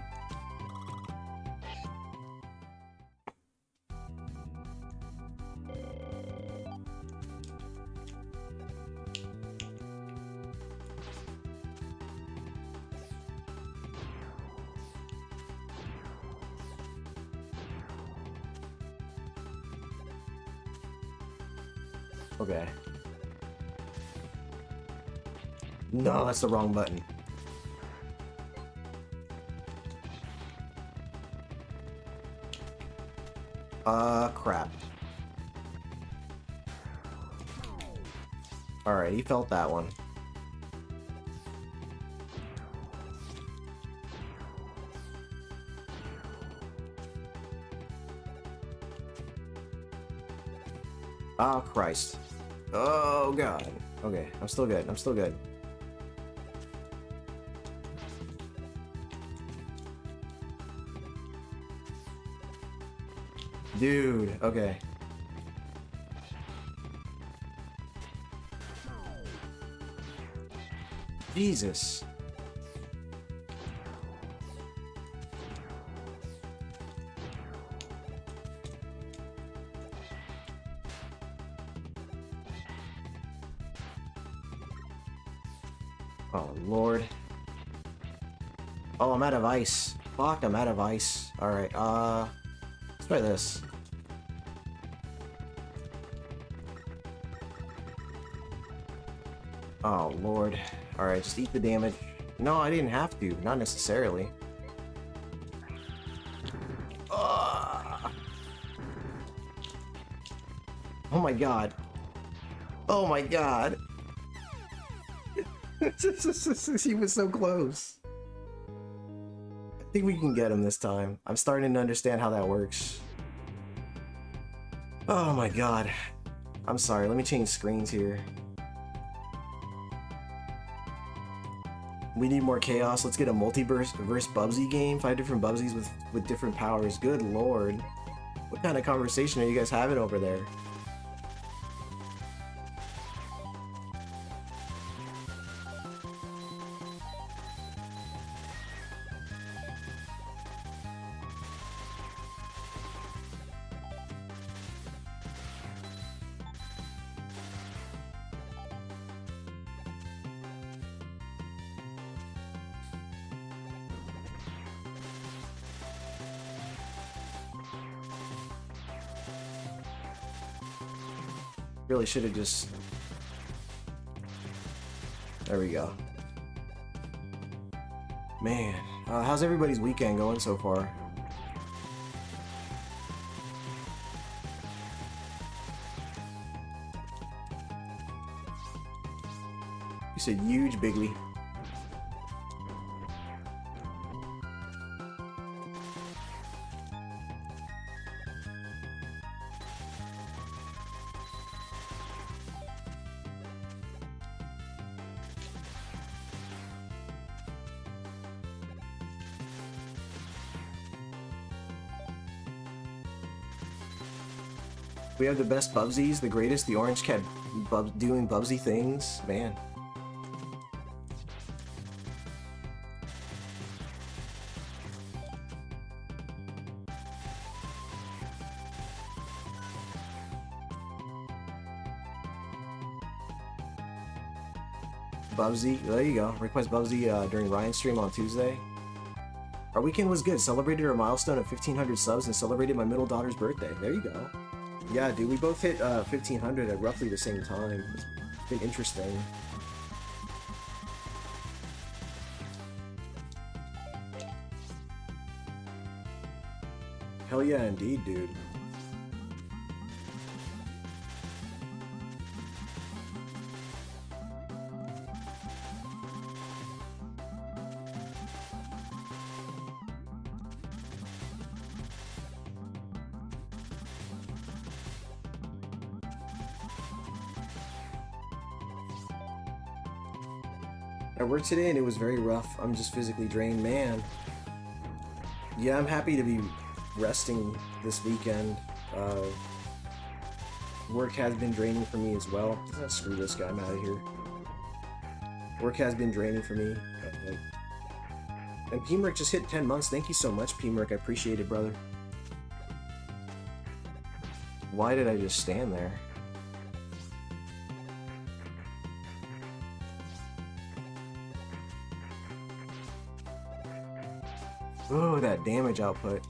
Okay. No, that's the wrong button. Crap. Alright, he felt that one. Oh, Christ. Oh, God. Okay, I'm still good. I'm still good. Dude, okay. Jesus. Oh, Lord. Oh, I'm out of ice. Fuck, I'm out of ice. Alright, let's try this. Oh, Lord. Alright, just eat the damage. No, I didn't have to. Not necessarily. Oh my god. Oh my god. He was so close. I think we can get him this time. I'm starting to understand how that works. Oh my god. I'm sorry, let me change screens here. We need more chaos. Let's get a multiverse Bubsy game. 5 different Bubsies with different powers. Good lord. What kind of conversation are you guys having over there? Really should have just... There we go. Man, how's everybody's weekend going so far? You said huge, Bigly. We have the best Bubsies, the greatest, the orange cat doing Bubsy things. Man. Bubsy, there you go. Request Bubsy during Ryan's stream on Tuesday. Our weekend was good. Celebrated our milestone of 1,500 subs and celebrated my middle daughter's birthday. There you go. Yeah, dude, we both hit 1,500 at roughly the same time. It's been interesting. Hell yeah, indeed, dude. I worked today and it was very rough. I'm just physically drained, man. Yeah, I'm happy to be resting this weekend. Work has been draining for me as well. Screw this guy, I'm out of here. Work has been draining for me. And P-Merc just hit 10 months. Thank you so much, P-Merc. I appreciate it, brother. Why did I just stand there? Oh, that damage output.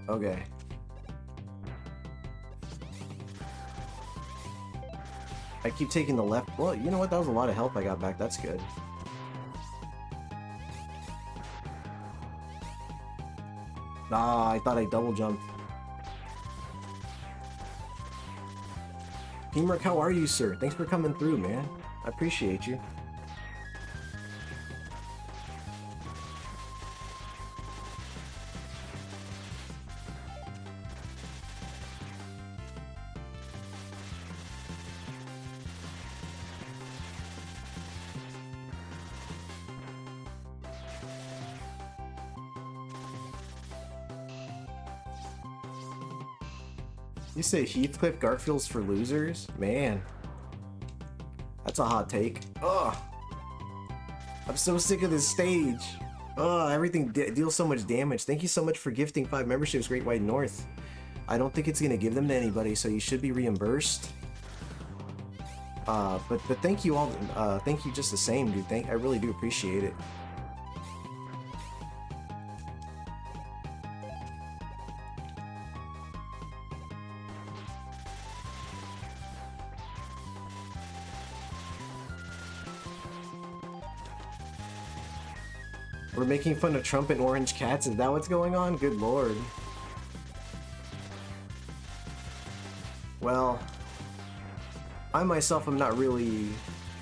Okay. I keep taking the left. Well, you know what? That was a lot of health I got back. That's good. Ah, I thought I double jumped. P-Merc, how are you, sir? Thanks for coming through, man. I appreciate you. You say Heathcliff Garfield's for losers? Man. That's a hot take. Ugh. I'm so sick of this stage. Ugh, everything deals so much damage. Thank you so much for gifting 5 memberships, Great White North. I don't think it's gonna give them to anybody, so you should be reimbursed. But thank you all. Thank you just the same, dude. I really do appreciate it. We're making fun of Trump and orange cats? Is that what's going on? Good lord. Well, I myself am not really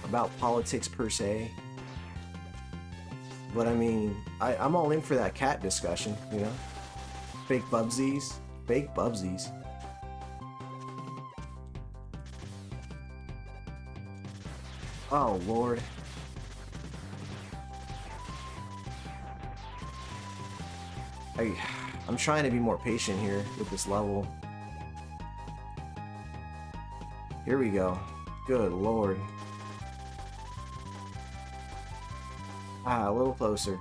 about politics per se. But I mean, I'm all in for that cat discussion, you know? Fake Bubsies. Fake Bubsies. Oh lord. I'm trying to be more patient here with this level. Here we go. Good lord. Ah, a little closer.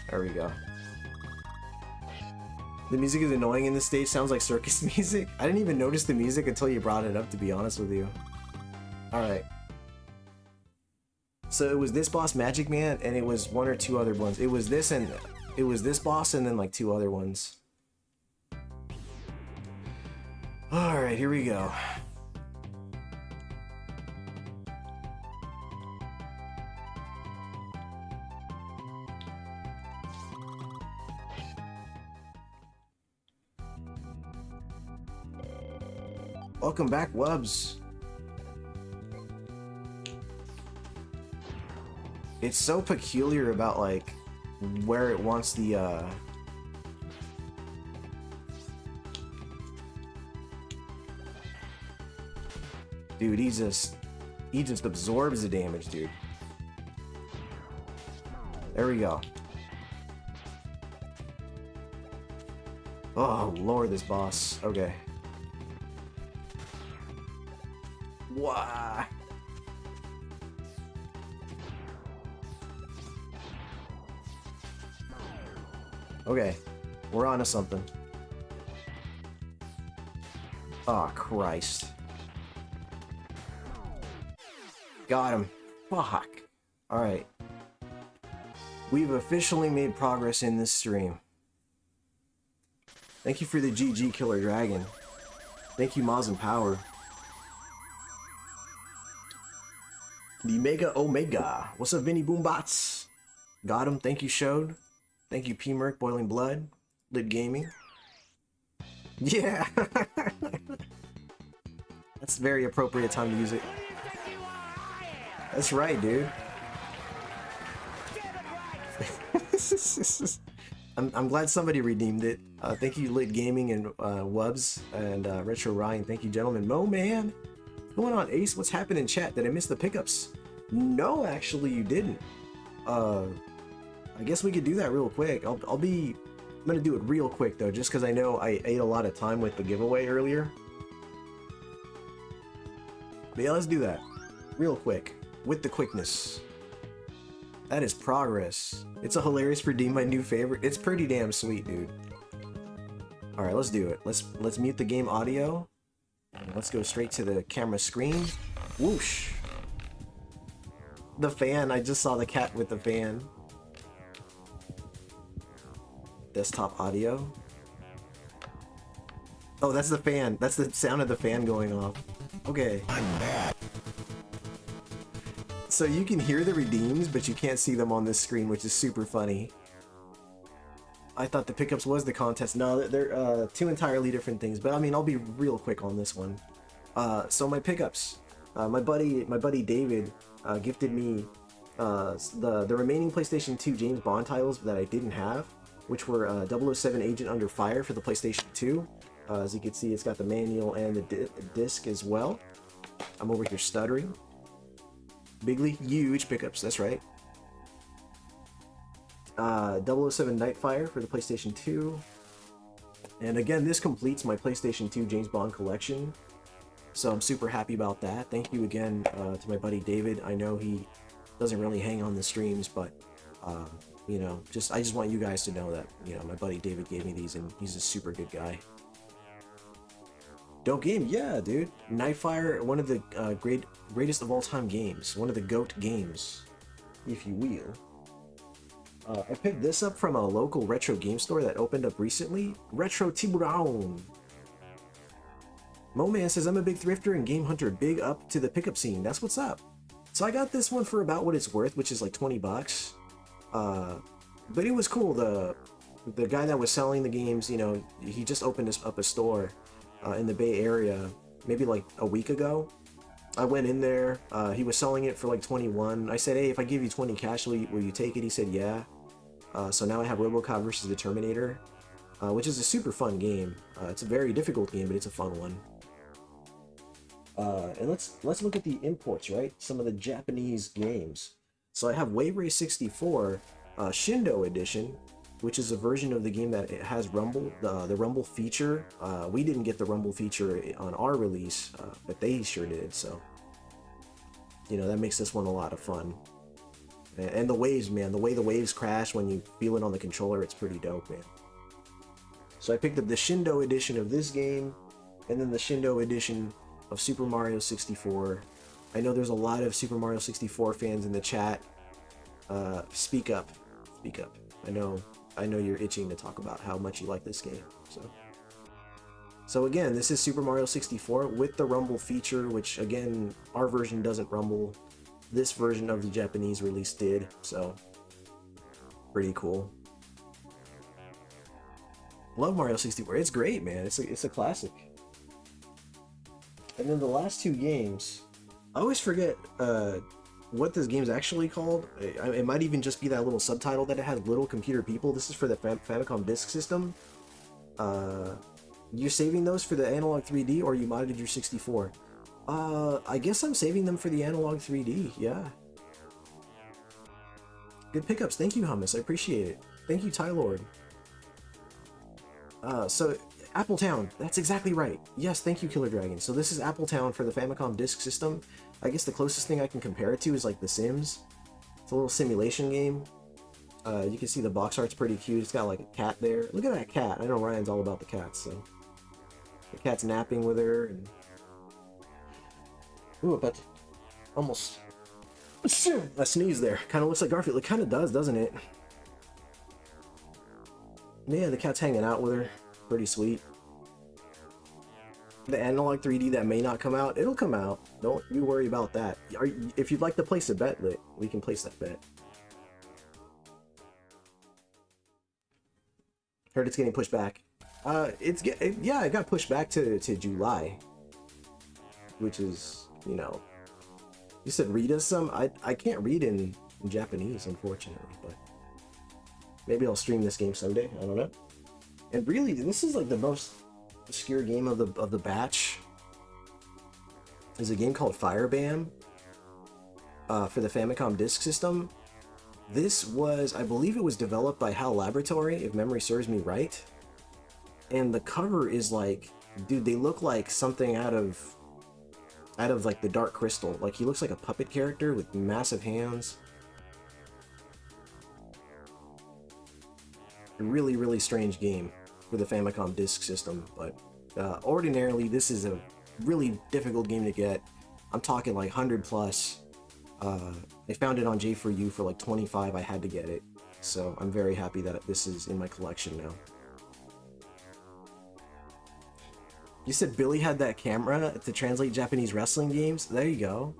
There we go. The music is annoying in this stage. Sounds like circus music. I didn't even notice the music until you brought it up, to be honest with you. Alright. So it was this boss, Magic Man, and it was 1 or 2 other ones. It was this boss and then like 2 other ones. Alright, here we go. Welcome back, Wubs. It's so peculiar about like where it wants the dude, he just absorbs the damage, dude. There we go. Oh lord, this boss. Okay. Why? Okay, we're on to something. Oh, Christ. Got him. Fuck. Alright. We've officially made progress in this stream. Thank you for the GG Killer Dragon. Thank you, Maz and Power. The Mega Omega. What's up, Vinny Boombots? Got him. Thank you, Showed. Thank you, P-Merc, Boiling Blood, Lit Gaming. Yeah! That's a very appropriate time to use it. That's right, dude. I'm glad somebody redeemed it. Thank you, Lit Gaming and Wubs and Retro Ryan. Thank you, gentlemen. Mo man, what's going on, Ace? What's happened in chat? Did I miss the pickups? No, actually, you didn't. I guess we could do that real quick. I'm gonna do it real quick though, just because I know I ate a lot of time with the giveaway earlier. But yeah, let's do that real quick with the quickness. That is progress. It's a hilarious redeem my new favorite. It's pretty damn sweet, dude. All right, let's do it. Let's mute the game audio. And let's go straight to the camera screen. Whoosh. The fan. I just saw the cat with the fan. Desktop audio. Oh, that's the fan. That's the sound of the fan going off. Okay. I'm bad. So you can hear the redeems, but you can't see them on this screen, which is super funny. I thought the pickups was the contest. No, they're two entirely different things. But I mean, I'll be real quick on this one. So my pickups. My buddy David gifted me the remaining PlayStation 2 James Bond titles that I didn't have, which were 007 Agent Under Fire for the PlayStation 2. As you can see, it's got the manual and the disc as well. I'm over here stuttering. Bigly, huge pickups, that's right. 007 Nightfire for the PlayStation 2. And again, this completes my PlayStation 2 James Bond collection. So I'm super happy about that. Thank you again to my buddy David. I know he doesn't really hang on the streams, but you know, I just want you guys to know that, you know, my buddy David gave me these and he's a super good guy. Dope game, yeah, dude. Nightfire, one of the greatest of all time games. One of the GOAT games, if you will. I picked this up from a local retro game store that opened up recently. Retro Tiburon. Moman says, I'm a big thrifter and game hunter. Big up to the pickup scene. That's what's up. So I got this one for about what it's worth, which is like 20 bucks. But it was cool. The guy that was selling the games, you know, he just opened up a store in the Bay Area maybe like a week ago. I went in there. He was selling it for like 21. I said, hey, if I give you 20 cash, will you take it? He said, yeah. So now I have RoboCop versus the Terminator, which is a super fun game. It's a very difficult game, but it's a fun one. And let's look at the imports, right? Some of the Japanese games. So I have Wave Race 64 Shindo Edition, which is a version of the game that it has Rumble, the Rumble feature. We didn't get the Rumble feature on our release, but they sure did. So, you know, that makes this one a lot of fun. And the waves, man, the way the waves crash when you feel it on the controller, it's pretty dope, man. So I picked up the Shindo edition of this game, and then the Shindo edition of Super Mario 64. I know there's a lot of Super Mario 64 fans in the chat. Speak up. Speak up. I know you're itching to talk about how much you like this game. So again, this is Super Mario 64 with the Rumble feature, which again, our version doesn't rumble. This version of the Japanese release did, so pretty cool. Love Mario 64. It's great, man. It's a classic. And then the last two games, I always forget what this game's actually called. It might even just be that little subtitle that it has, Little Computer People. This is for the Famicom Disk System. You're saving those for the Analog 3D, or you modded your 64? I guess I'm saving them for the Analog 3D, yeah. Good pickups, thank you, Hummus, I appreciate it. Thank you, Tylord. So, Appletown, that's exactly right. Yes, thank you, Killer Dragon. So this is Appletown for the Famicom Disk System. I guess the closest thing I can compare it to is like The Sims. It's a little simulation game. You can see the box art's pretty cute. It's got like a cat there. Look at that cat. I know Ryan's all about the cats, so. The cat's napping with her, and... Ooh, but almost I sneezed there. Kind of looks like Garfield. It kind of does, doesn't it? Yeah, the cat's hanging out with her. Pretty sweet. The Analog 3D that may not come out, it'll come out. Don't you worry about that. If you'd like to place a bet, Lit, we can place that bet. Heard it's getting pushed back. Yeah, it got pushed back to July, which is, you know, you said read us some. I can't read in Japanese, unfortunately, but Maybe I'll stream this game someday. I don't know. And really, this is like the most obscure game of the batch. There's a game called Firebam for the Famicom Disk System. This was, I believe it was developed by HAL Laboratory, if memory serves me right. And the cover is like, dude, they look like something out of like the Dark Crystal. Like, he looks like a puppet character with massive hands. A really, really strange game for the Famicom Disk System, but ordinarily this is a really difficult game to get. I'm talking like 100 plus. I found it on J4U for like 25. I had to get it, so I'm very happy that this is in my collection now. You said Billy had that camera to translate Japanese wrestling games? There you go.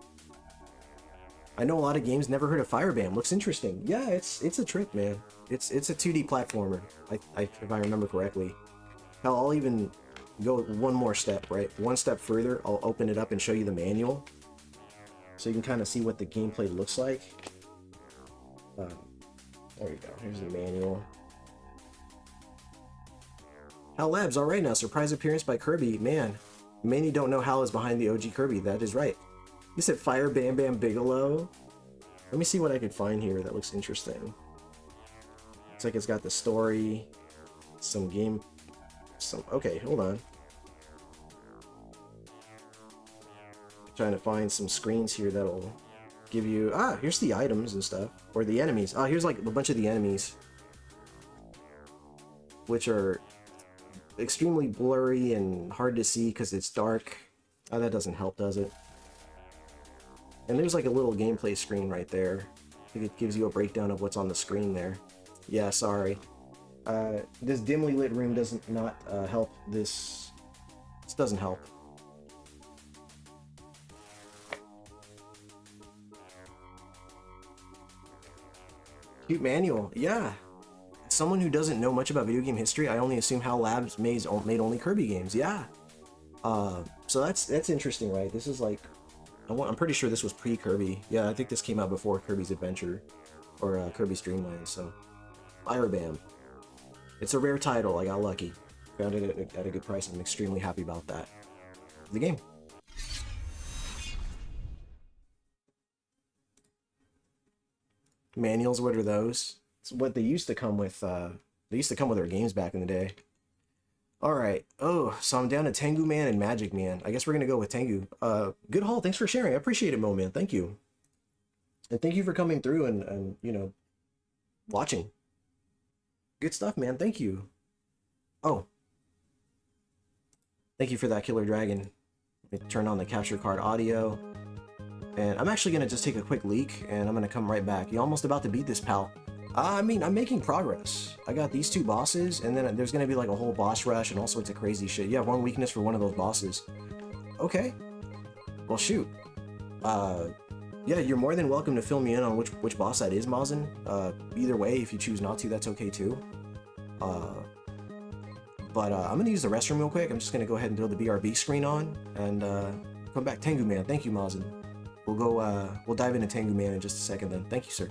I know a lot of games, never heard of Firebam. Looks interesting. Yeah, it's a trip, man. It's a 2D platformer, if I remember correctly. Hell, I'll even go one more step, right? One step further, I'll open it up and show you the manual, so you can kind of see what the gameplay looks like. There you go. Here's the manual. HAL Labs, alright now. Surprise appearance by Kirby. Man, many don't know HAL is behind the OG Kirby. That is right. You said Fire Bam Bam Bigelow. Let me see what I could find here that looks interesting. Looks like it's got the story, some game, okay, hold on. Trying to find some screens here that'll give you, here's the items and stuff, or the enemies. Here's like a bunch of the enemies, which are extremely blurry and hard to see because it's dark. That doesn't help, does it? And there's like a little gameplay screen right there. I think it gives you a breakdown of what's on the screen there. Yeah, sorry. This dimly lit room doesn't help this. This doesn't help. Cute manual, yeah. Someone who doesn't know much about video game history, I only assume HAL Labs made only Kirby games. Yeah. So that's interesting, right? This is like, I'm pretty sure this was pre-Kirby. Yeah, I think this came out before Kirby's Adventure, or Kirby's Dream Land. So, Firebam. It's a rare title. I got lucky. Found it at a good price. I'm extremely happy about that. The game. Manuals, what are those? It's what they used to come with. They used to come with their games back in the day. Alright. Oh, so I'm down to Tengu Man and Magic Man. I guess we're gonna go with Tengu. Good haul. Thanks for sharing. I appreciate it, Mo Man. Thank you. And thank you for coming through and you know, watching. Good stuff, man. Thank you. Oh. Thank you for that, Killer Dragon. Let me turn on the capture card audio. And I'm actually gonna just take a quick leak, and I'm gonna come right back. You almost about to beat this, pal? I mean, I'm making progress. I got these two bosses, and then there's gonna be like a whole boss rush and all sorts of crazy shit. You have one weakness for one of those bosses. Okay. Well, shoot. Yeah, you're more than welcome to fill me in on which boss that is, Mazen. Either way, if you choose not to, that's okay too. But I'm gonna use the restroom real quick. I'm just gonna go ahead and throw the BRB screen on and come back. Tengu Man, thank you, Mazen. We'll go. We'll dive into Tengu Man in just a second. Then, thank you, sir.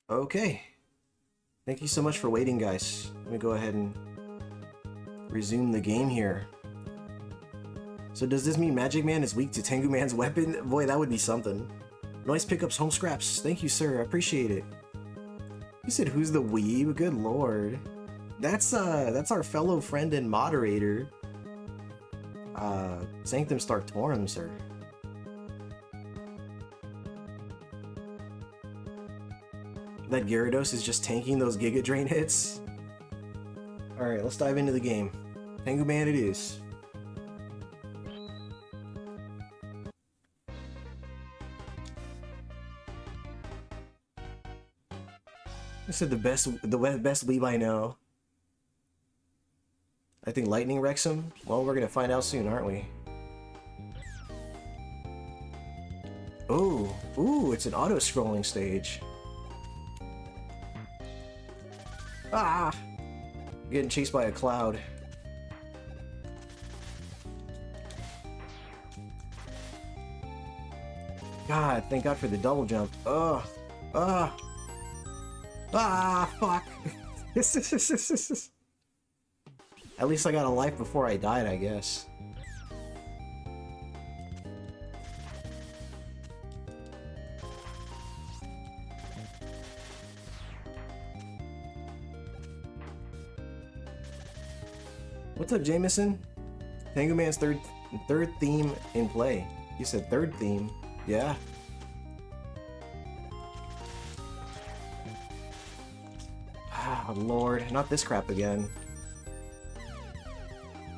Okay. Thank you so much for waiting, guys. Let me go ahead and resume the game here. So does this mean Magic Man is weak to Tengu Man's weapon? Boy, that would be something. Noise pickups, home scraps. Thank you, sir. I appreciate it. You said who's the weeb? Good lord. That's our fellow friend and moderator. Sanctum Starktorum, sir. That Gyarados is just tanking those Giga Drain hits. Alright, let's dive into the game. Tengu Man it is. I said the best weeb I know. I think lightning wrecks him. Well, we're gonna find out soon, aren't we? Ooh, it's an auto-scrolling stage. Ah! Getting chased by a cloud. God, thank God for the double jump. Ugh. Ugh. Ah, fuck. At least I got a life before I died, I guess. What's up, Jameson? Tengu Man's third theme in play. You said third theme. Yeah. Ah, Lord, not this crap again.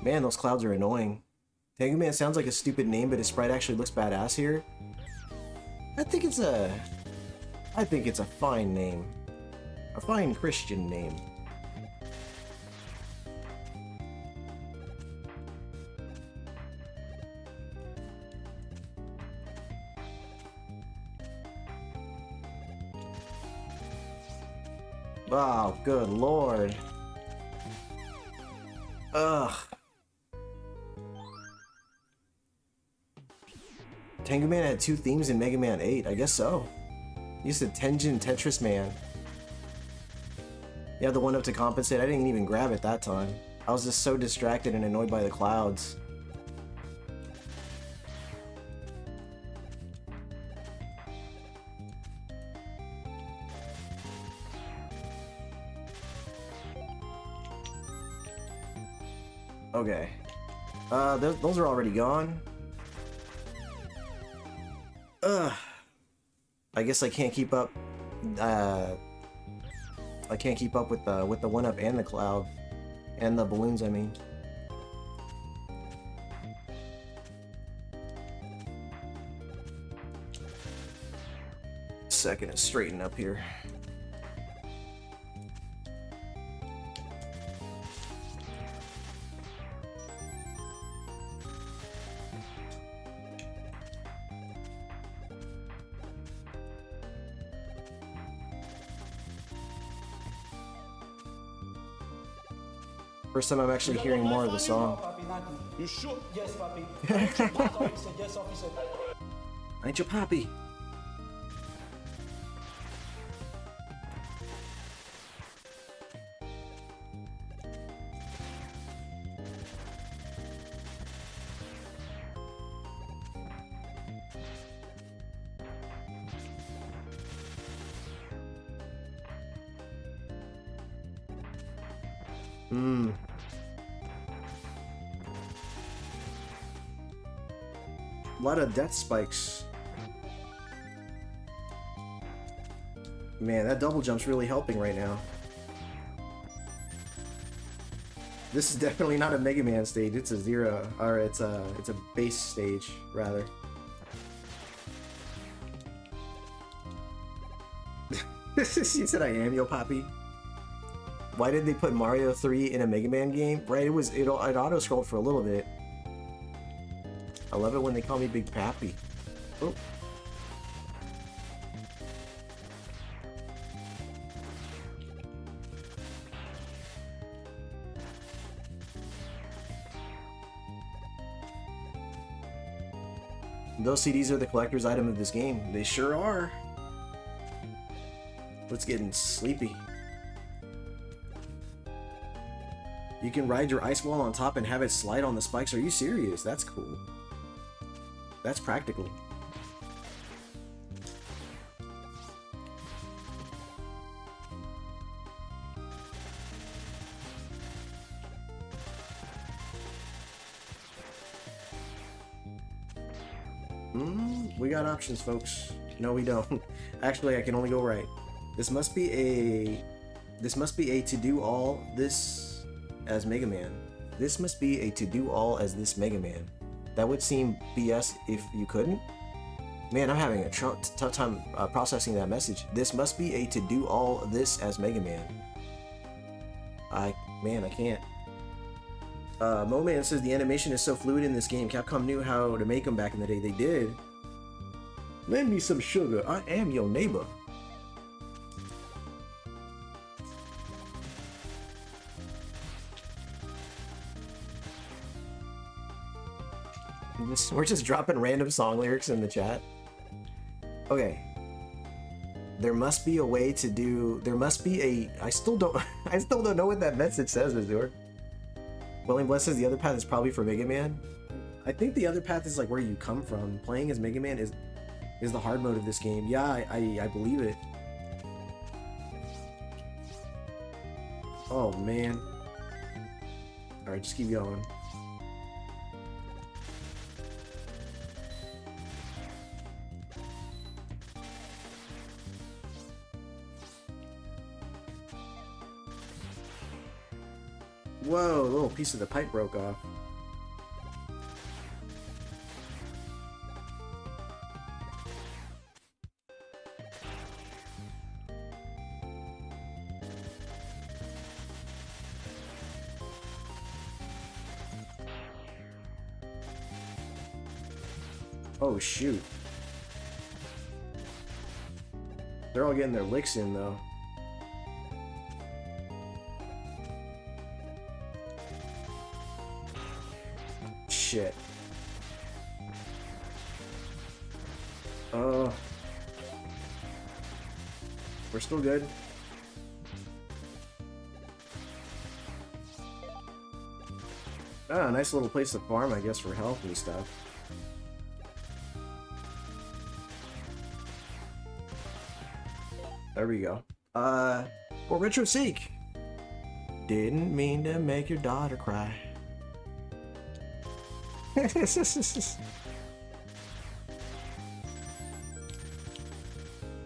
Man, those clouds are annoying. Tengu Man sounds like a stupid name, but his sprite actually looks badass here. I think it's a fine name. A fine Christian name. Oh, good lord. Ugh. Tengu Man had 2 themes in Mega Man 8, I guess so. You said Tenjin Tetris Man. You have the one up to compensate. I didn't even grab it that time. I was just so distracted and annoyed by the clouds. Okay. Those are already gone. Ugh. I guess I can't keep up. I can't keep up with the 1-up and the cloud, and the balloons. I mean. Second to straighten up here. First time I'm actually hearing more of the song. You should. Yes, papi. Yes, officer. Yes, officer. Ain't your papi? A lot of death spikes. Man, that double jump's really helping right now. This is definitely not a Mega Man stage. It's a zero, or it's a base stage rather. You said I am yo papi. Why did they put Mario 3 in a Mega Man game? Right, it auto scrolled for a little bit. I love it when they call me Big Pappy. Oh. Those CDs are the collector's item of this game. They sure are. Let's get sleepy. You can ride your ice wall on top and have it slide on the spikes. Are you serious? That's cool. That's practical. We got options, folks. No, we don't. Actually, I can only go right. This must be a to do all this as Mega Man. This must be a to do all as this Mega Man. That would seem BS if you couldn't. Man, I'm having a tough time processing that message. This must be a to do all this as Mega Man. I can't. Moman says the animation is so fluid in this game. Capcom knew how to make them back in the day. They did. Lend me some sugar. I am your neighbor. We're just dropping random song lyrics in the chat. Okay. There must be a way to do. There must be a. I still don't know what that message says, Azure. William Bless says the other path is probably for Mega Man. I think the other path is like where you come from. Playing as Mega Man is the hard mode of this game. Yeah, I believe it. Oh man. Alright, just keep going. Whoa, a little piece of the pipe broke off. Oh shoot. They're all getting their licks in though. Shit. We're still good. Ah, nice little place to farm, I guess, for health and stuff. There we go. For Retro Seek. Didn't mean to make your daughter cry.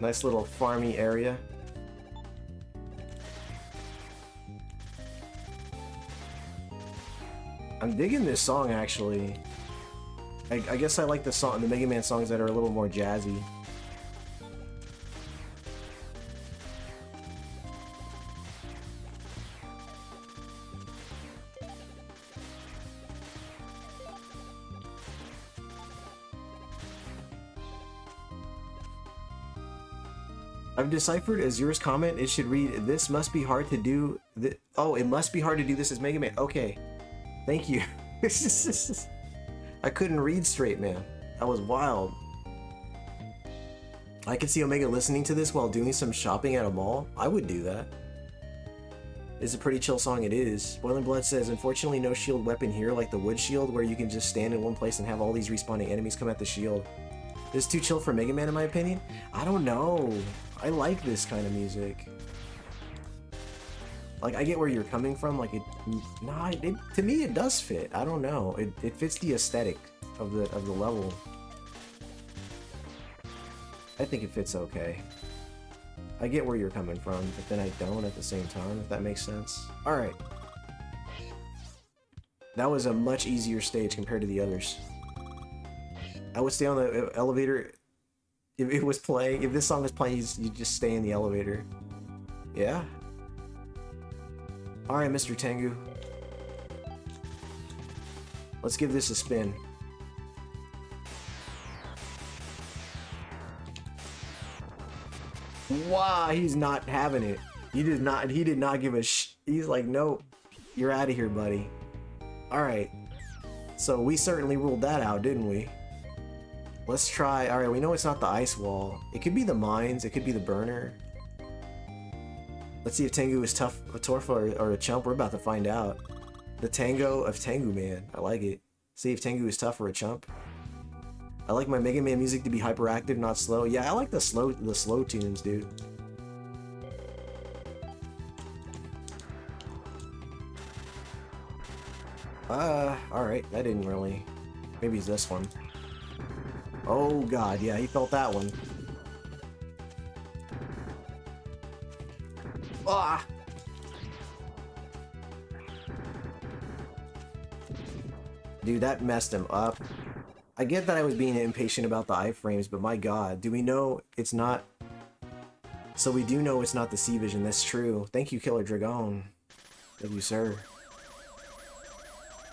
Nice little farmy area. I'm digging this song actually. I guess I like the Mega Man songs that are a little more jazzy. I've deciphered Azure's comment. It should read, "This must be hard to do." Oh, it must be hard to do this as Mega Man. Okay, thank you. I couldn't read straight, man. That was wild. I could see Omega listening to this while doing some shopping at a mall. I would do that. It's a pretty chill song, it is. Boiling Blood says, unfortunately no shield weapon here like the wood shield where you can just stand in one place and have all these respawning enemies come at the shield. This is too chill for Mega Man in my opinion. I don't know. I like this kind of music. Like, I get where you're coming from. Like, to me it does fit. I don't know. It fits the aesthetic of the level. I think it fits okay. I get where you're coming from, but then I don't at the same time, if that makes sense. Alright. That was a much easier stage compared to the others. I would stay on the elevator. If it was playing, if this song was playing, you just stay in the elevator. Yeah. Alright, Mr. Tengu. Let's give this a spin. Wow, he's not having it. He did not give a he's like, nope. You're out of here, buddy. Alright. So we certainly ruled that out, didn't we? Let's try. All right, we know it's not the ice wall. It could be the mines. It could be the burner. Let's see if Tengu is tough, a Torfa, or a chump. We're about to find out. The Tango of Tengu, man. I like it. See if Tengu is tough or a chump. I like my Mega Man music to be hyperactive, not slow. Yeah, I like the slow tunes, dude. Alright, that didn't really... Maybe it's this one. Oh god, yeah, he felt that one. Ah! Dude, that messed him up. I get that I was being impatient about the iframes, but my god, do we know it's not... So we do know it's not the C-Vision, that's true. Thank you, Killer Dragon. Thank you, sir.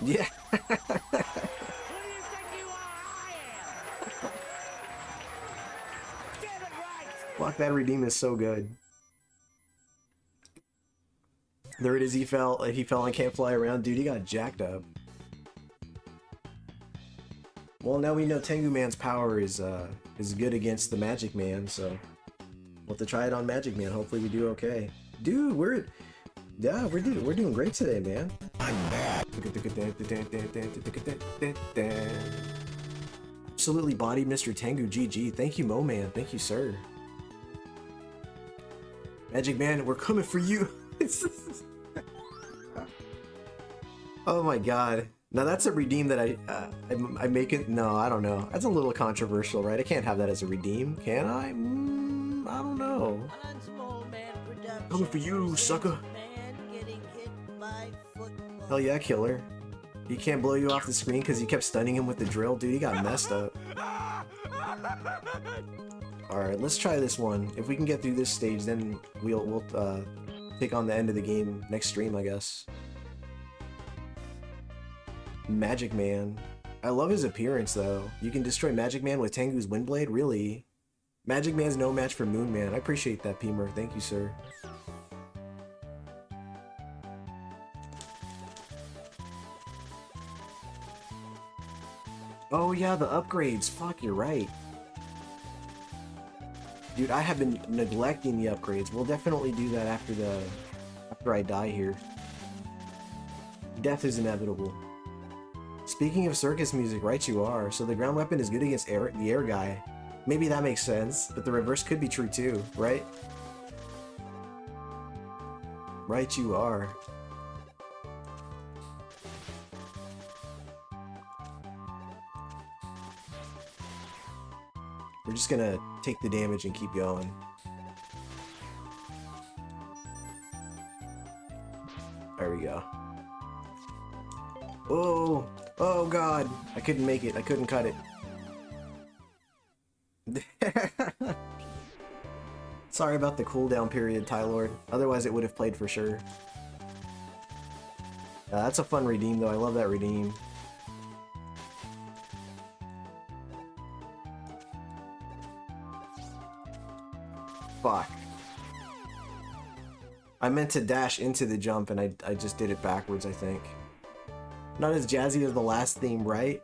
Yeah. Who do you think you are? I am. Get it right. Fuck, that redeem is so good. There it is, he fell and can't fly around. Dude, he got jacked up. Well, now we know Tengu Man's power is good against the Magic Man, so we'll have to try it on Magic Man. Hopefully we do okay. Dude, we're doing great today, man. I'm back. Absolutely bodied Mr. Tengu, GG. Thank you, Mo Man. Thank you, sir. Magic Man, we're coming for you. Oh my god. Now that's a redeem that I make it. No, I don't know. That's a little controversial, right? I can't have that as a redeem, can I? I don't know. Coming for you, sucker. Hell yeah, killer. He can't blow you off the screen because you kept stunning him with the drill. Dude, he got messed up. Alright, let's try this one. If we can get through this stage, then we'll take on the end of the game next stream, I guess. Magic Man. I love his appearance, though. You can destroy Magic Man with Tengu's Windblade? Really? Magic Man's no match for Moon Man. I appreciate that, Peemer. Thank you, sir. Oh yeah, the upgrades. Fuck, you're right. Dude, I have been neglecting the upgrades. We'll definitely do that after I die here. Death is inevitable. Speaking of circus music, right you are. So the ground weapon is good against the air guy. Maybe that makes sense, but the reverse could be true too, right? Right you are. We're just gonna take the damage and keep going. There we go. Oh! Oh god! I couldn't make it. I couldn't cut it. Sorry about the cooldown period, Tylord. Otherwise it would have played for sure. That's a fun redeem though. I love that redeem. Fuck. I meant to dash into the jump and I just did it backwards, I think. Not as jazzy as the last theme, right?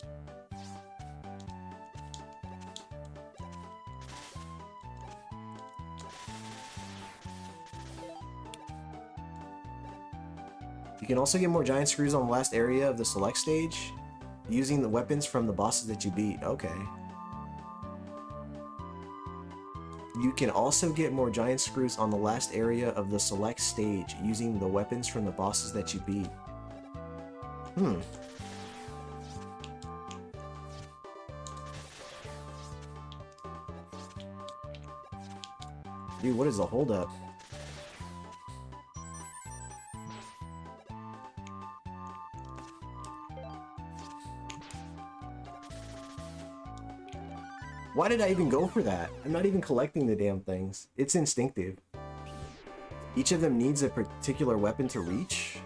You can also get more giant screws on the last area of the select stage using the weapons from the bosses that you beat. Okay. You can also get more giant screws on the last area of the select stage using the weapons from the bosses that you beat. Dude, what is the holdup? Why did I even go for that? I'm not even collecting the damn things. It's instinctive. Each of them needs a particular weapon to reach?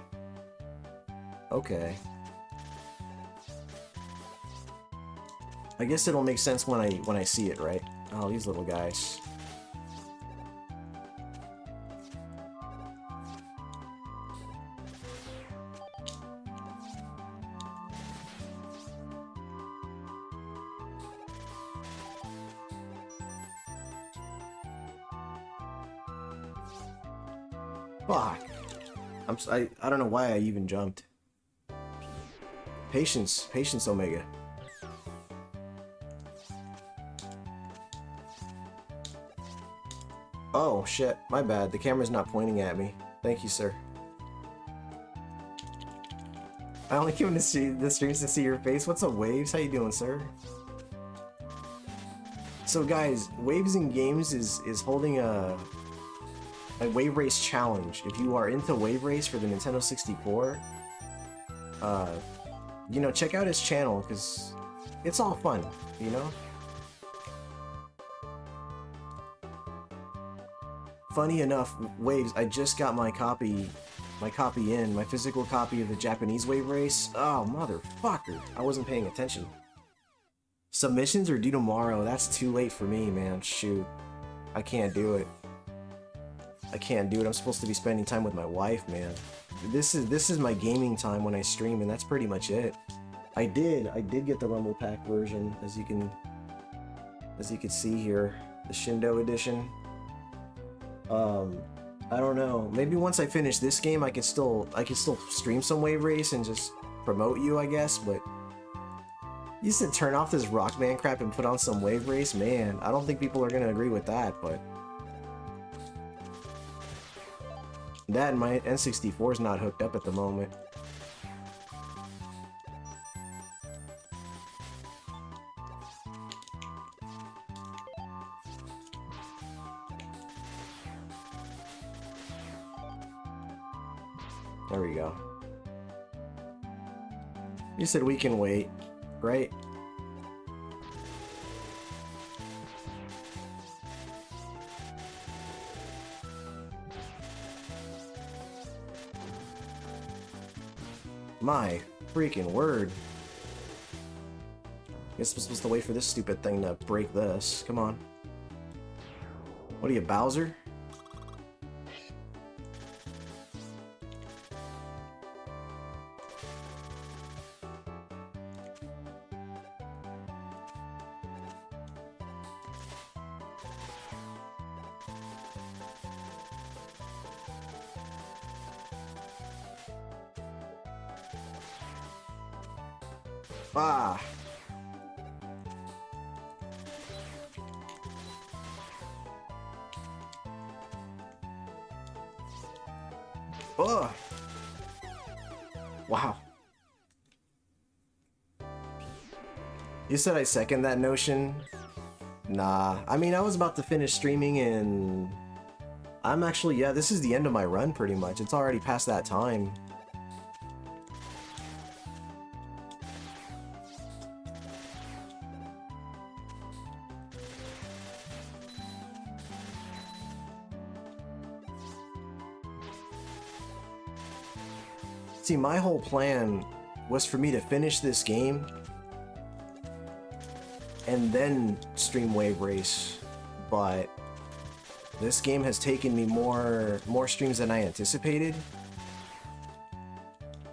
Okay. I guess it'll make sense when I see it, right? Oh, these little guys. Fuck. I don't know why I even jumped. Patience, patience, Omega. Oh shit, my bad. The camera's not pointing at me. Thank you, sir. I only came to see the streams to see your face. What's up, Waves? How you doing, sir? So guys, Waves in Games is holding a Wave Race challenge. If you are into Wave Race for the Nintendo 64, you know, check out his channel because it's all fun, you know? Funny enough, Waves, I just got my physical copy of the Japanese Wave Race. Oh, motherfucker. I wasn't paying attention. Submissions are due tomorrow. That's too late for me, man. Shoot. I can't do it. I can't do it. I'm supposed to be spending time with my wife, man. This is my gaming time when I stream, and that's pretty much it. I did get the Rumble Pack version, as you can see here, the Shindo edition. I don't know. Maybe once I finish this game, I can still stream some Wave Race and just promote you, I guess. But you said turn off this Rockman crap and put on some Wave Race, man. I don't think people are gonna agree with that, but that and my N64 is not hooked up at the moment. There we go. You said we can wait, right? My freaking word. Guess we're supposed to wait for this stupid thing to break this. Come on. What are you, Bowser? Ah. Ugh. Wow. You said I second that notion? Nah. I mean, I was about to finish streaming and I'm actually, yeah, this is the end of my run pretty much. It's already past that time. See, my whole plan was for me to finish this game and then stream Wave Race, but this game has taken me more streams than I anticipated.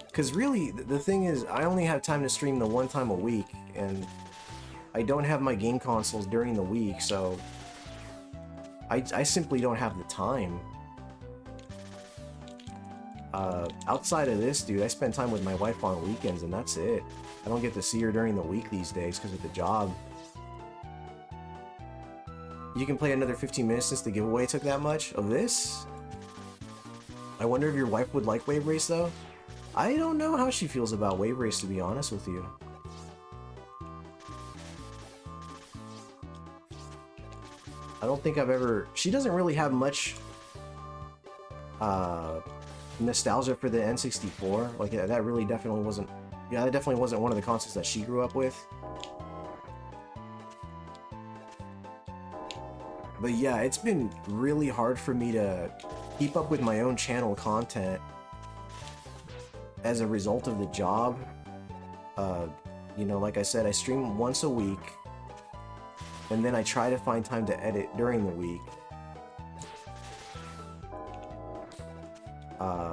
Because really, the thing is, I only have time to stream the one time a week, and I don't have my game consoles during the week, so I simply don't have the time. Outside of this, dude, I spend time with my wife on weekends, and that's it. I don't get to see her during the week these days because of the job. You can play another 15 minutes since the giveaway took that much of this? I wonder if your wife would like Wave Race, though? I don't know how she feels about Wave Race, to be honest with you. I don't think I've ever... She doesn't really have much... nostalgia for the N64. Like, that really definitely wasn't... Yeah, that definitely wasn't one of the consoles that she grew up with. But yeah, it's been really hard for me to keep up with my own channel content as a result of the job. You know, like I said, I stream once a week, and then I try to find time to edit during the week.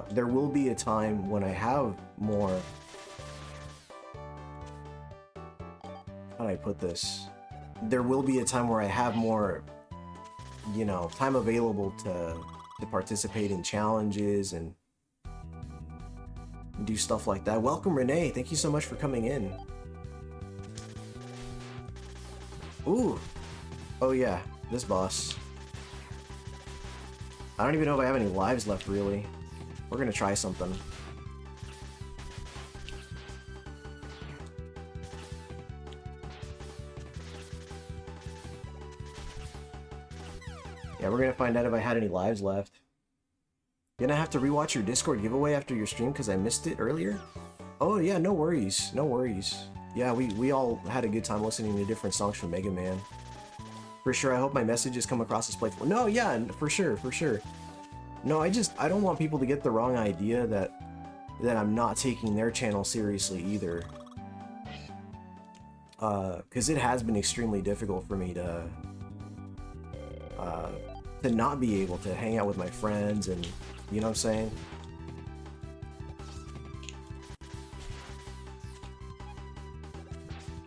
There will be a time when I have more... How do I put this? There will be a time where I have more, you know, time available to to participate in challenges and do stuff like that. Welcome, Renee. Thank you so much for coming in. Ooh. Oh yeah, this boss. I don't even know if I have any lives left, really. We're gonna try something. Yeah, we're gonna find out if I had any lives left. Gonna have to rewatch your Discord giveaway after your stream because I missed it earlier? Oh yeah, no worries, no worries. Yeah, we all had a good time listening to different songs from Mega Man. For sure, I hope my messages come across as playful. No, yeah, for sure, for sure. No, I don't want people to get the wrong idea that I'm not taking their channel seriously either. Because it has been extremely difficult for me to not be able to hang out with my friends and, you know what I'm saying?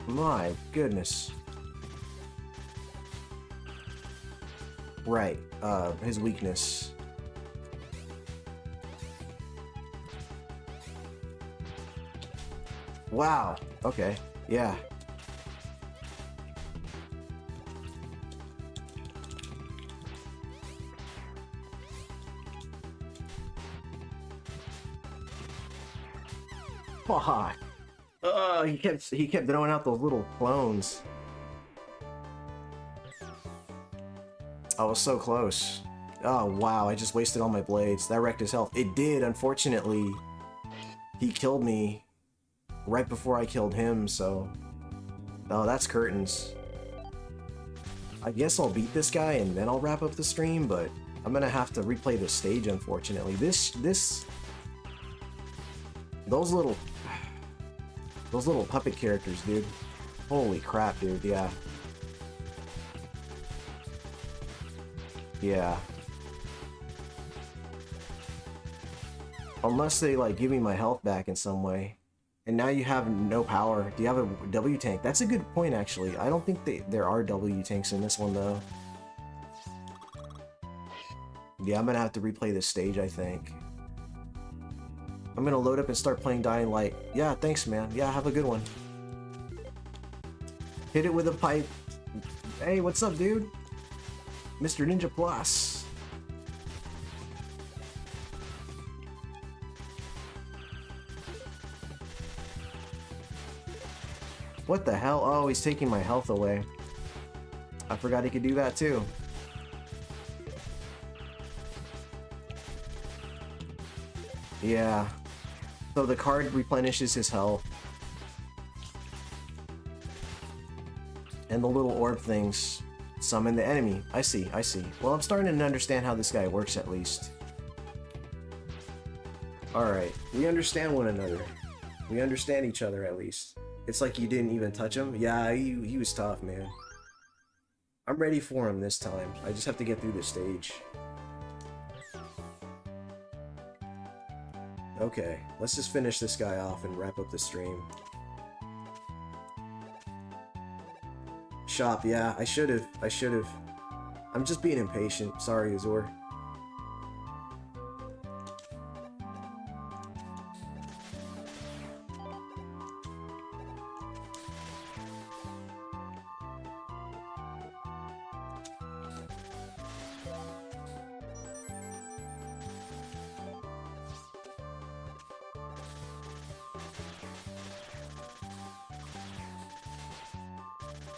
My goodness. Right, his weakness. Wow, okay, yeah. Fuck. Oh, he kept throwing out those little clones. I was so close. Oh wow, I just wasted all my blades. That wrecked his health. It did, unfortunately. He killed me right before I killed him, so... Oh, that's curtains. I guess I'll beat this guy and then I'll wrap up the stream, but I'm gonna have to replay this stage, unfortunately. Those little puppet characters, dude. Holy crap, dude, yeah. Yeah. Unless they, like, give me my health back in some way. And now you have no power. Do you have a W tank? That's a good point, actually. I don't think there are W tanks in this one, though. Yeah, I'm gonna have to replay this stage, I think. I'm gonna load up and start playing Dying Light. Yeah, thanks, man. Yeah, have a good one. Hit it with a pipe. Hey, what's up, dude? Mr. Ninja Plus. What the hell? Oh, he's taking my health away. I forgot he could do that too. Yeah. So the card replenishes his health. And the little orb things summon the enemy. I see, I see. Well, I'm starting to understand how this guy works, at least. Alright, we understand one another. We understand each other, at least. It's like you didn't even touch him. Yeah, he was tough, man. I'm ready for him this time. I just have to get through this stage. Okay, let's just finish this guy off and wrap up the stream. Shop, yeah, I should have. I'm just being impatient. Sorry, Azor.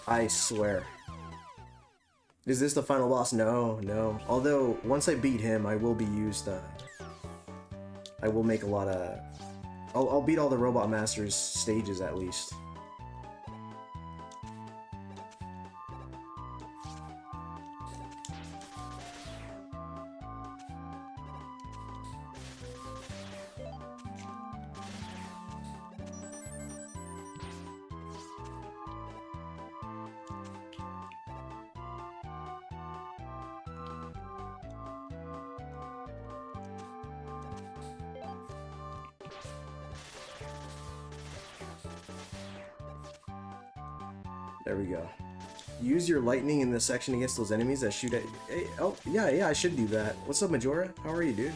I swear. Is this the final boss? No, no. Although, once I beat him, I will be used, I will make a lot of... I'll beat all the Robot Masters stages, at least. There we go. Use your lightning in this section against those enemies that shoot at. Hey, oh, yeah, I should do that. What's up, Majora? How are you, dude?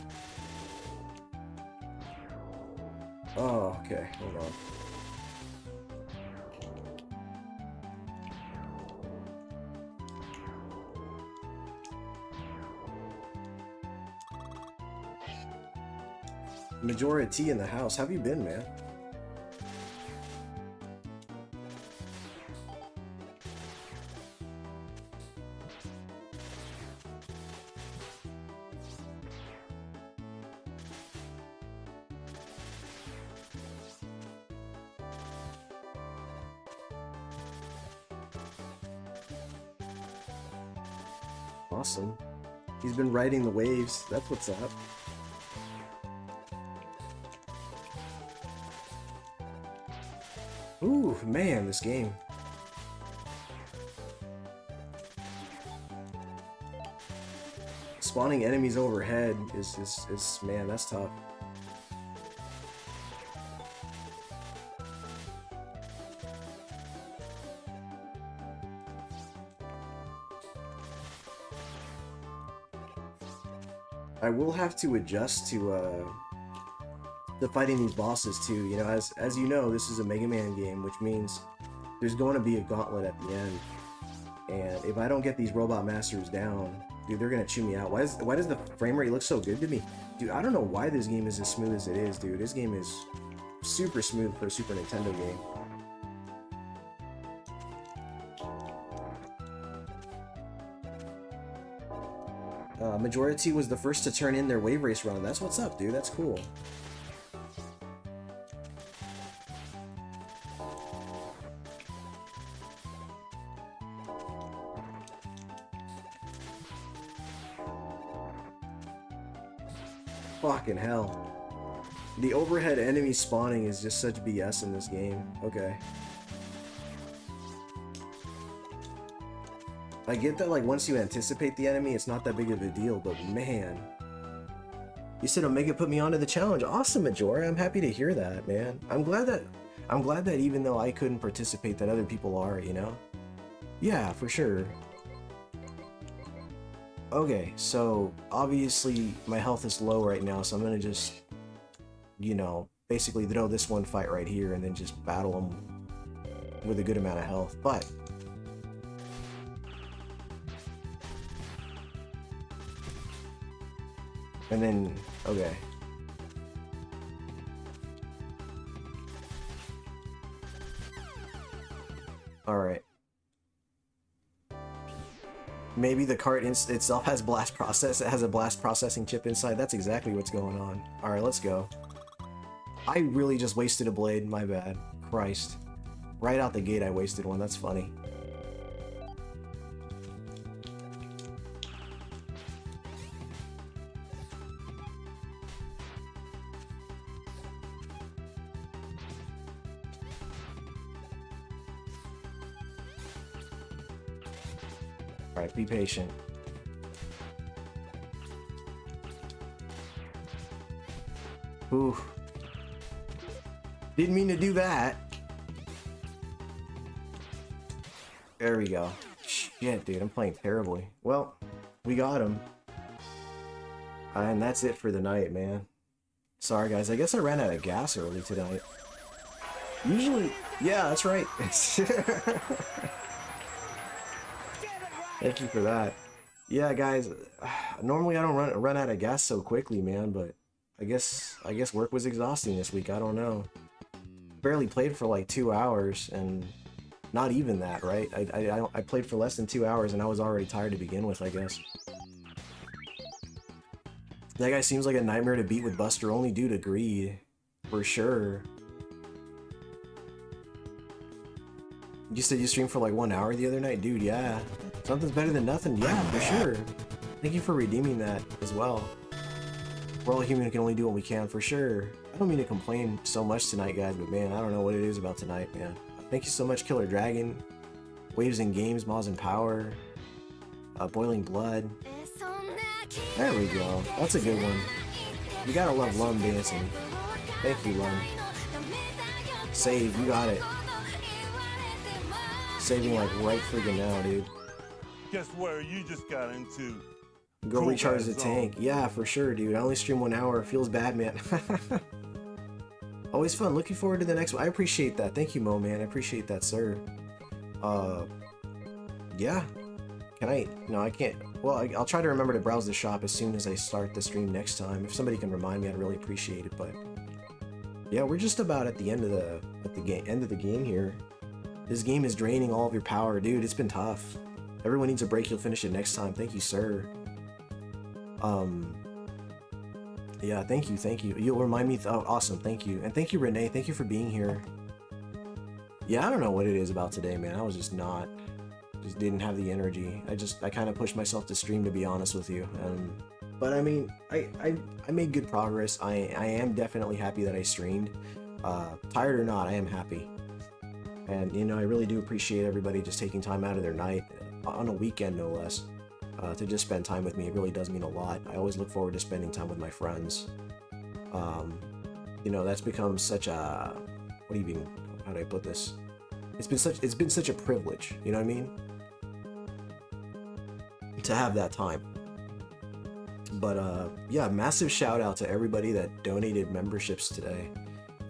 Oh, okay. Hold on. Majora T in the house. How have you been, man? Awesome. He's been riding the waves. That's what's up. Ooh, man, this game. Spawning enemies overhead is man, that's tough. I will have to adjust to fighting these bosses too. You know, as you know, this is a Mega Man game, which means there's going to be a gauntlet at the end. And if I don't get these robot masters down, dude, they're gonna chew me out. Why does the frame rate look so good to me? Dude, I don't know why this game is as smooth as it is, dude. This game is super smooth for a Super Nintendo game. Majority was the first to turn in their wave race run. That's what's up, dude. That's cool. Fucking hell. The overhead enemy spawning is just such BS in this game. Okay. I get that, like, once you anticipate the enemy, it's not that big of a deal, but man. You said Omega put me onto the challenge. Awesome, Majora. I'm happy to hear that, man. I'm glad that even though I couldn't participate, that other people are, you know? Yeah, for sure. Okay, so obviously my health is low right now, so I'm gonna just, you know, basically throw this one fight right here and then just battle them with a good amount of health. But and then, okay. Alright. Maybe the cart itself has blast process. It has a blast processing chip inside. That's exactly what's going on. Alright, let's go. I really just wasted a blade. My bad. Christ. Right out the gate I wasted one. That's funny. Alright, be patient. Ooh. Didn't mean to do that. There we go. Shit, dude, I'm playing terribly. Well, we got him. And that's it for the night, man. Sorry, guys. I guess I ran out of gas early tonight. Usually... Yeah, that's right. Thank you for that. Yeah, guys. Normally I don't run out of gas so quickly, man, but I guess work was exhausting this week. I don't know. Barely played for like 2 hours, and not even that, right? I played for less than 2 hours, and I was already tired to begin with, I guess. That guy seems like a nightmare to beat with Buster, only due to greed. For sure. You said you streamed for like 1 hour the other night? Dude, yeah. Something's better than nothing. Yeah, for sure. Thank you for redeeming that as well. We're all human, can only do what we can, for sure. I don't mean to complain so much tonight, guys, but man, I don't know what it is about tonight, man. Thank you so much, Killer Dragon. Waves and Games, Moz and Power. Boiling Blood. There we go. That's a good one. You gotta love Lum dancing. Thank you, Lum. Save, you got it. saving like right friggin' now, dude. Guess where you just got into? Go recharge the Coolguyzone. tank. Yeah, for sure, dude. I only stream 1 hour. Feels bad, man. Always fun. Looking forward to the next one. I appreciate that. Thank you, Mo, man. I appreciate that, sir. Yeah. Can I? No, I can't. Well, I'll try to remember to browse the shop as soon as I start the stream next time. If somebody can remind me, I'd really appreciate it. But yeah, we're just about at the end of the game here. This game is draining all of your power, dude. It's been tough. Everyone needs a break. You'll finish it next time. Thank you, sir. Yeah, thank you. You'll remind me. Oh, awesome. Thank you. And thank you, Renee. Thank you for being here. Yeah, I don't know what it is about today, man. I was just didn't have the energy. I kind of pushed myself to stream, to be honest with you. But I mean, I made good progress. I am definitely happy that I streamed. Tired or not, I am happy. And, you know, I really do appreciate everybody just taking time out of their night, on a weekend no less, to just spend time with me. It really does mean a lot. I always look forward to spending time with my friends. You know, that's become such a, how do I put this? It's been such a privilege, you know what I mean? To have that time. But yeah, massive shout out to everybody that donated memberships today.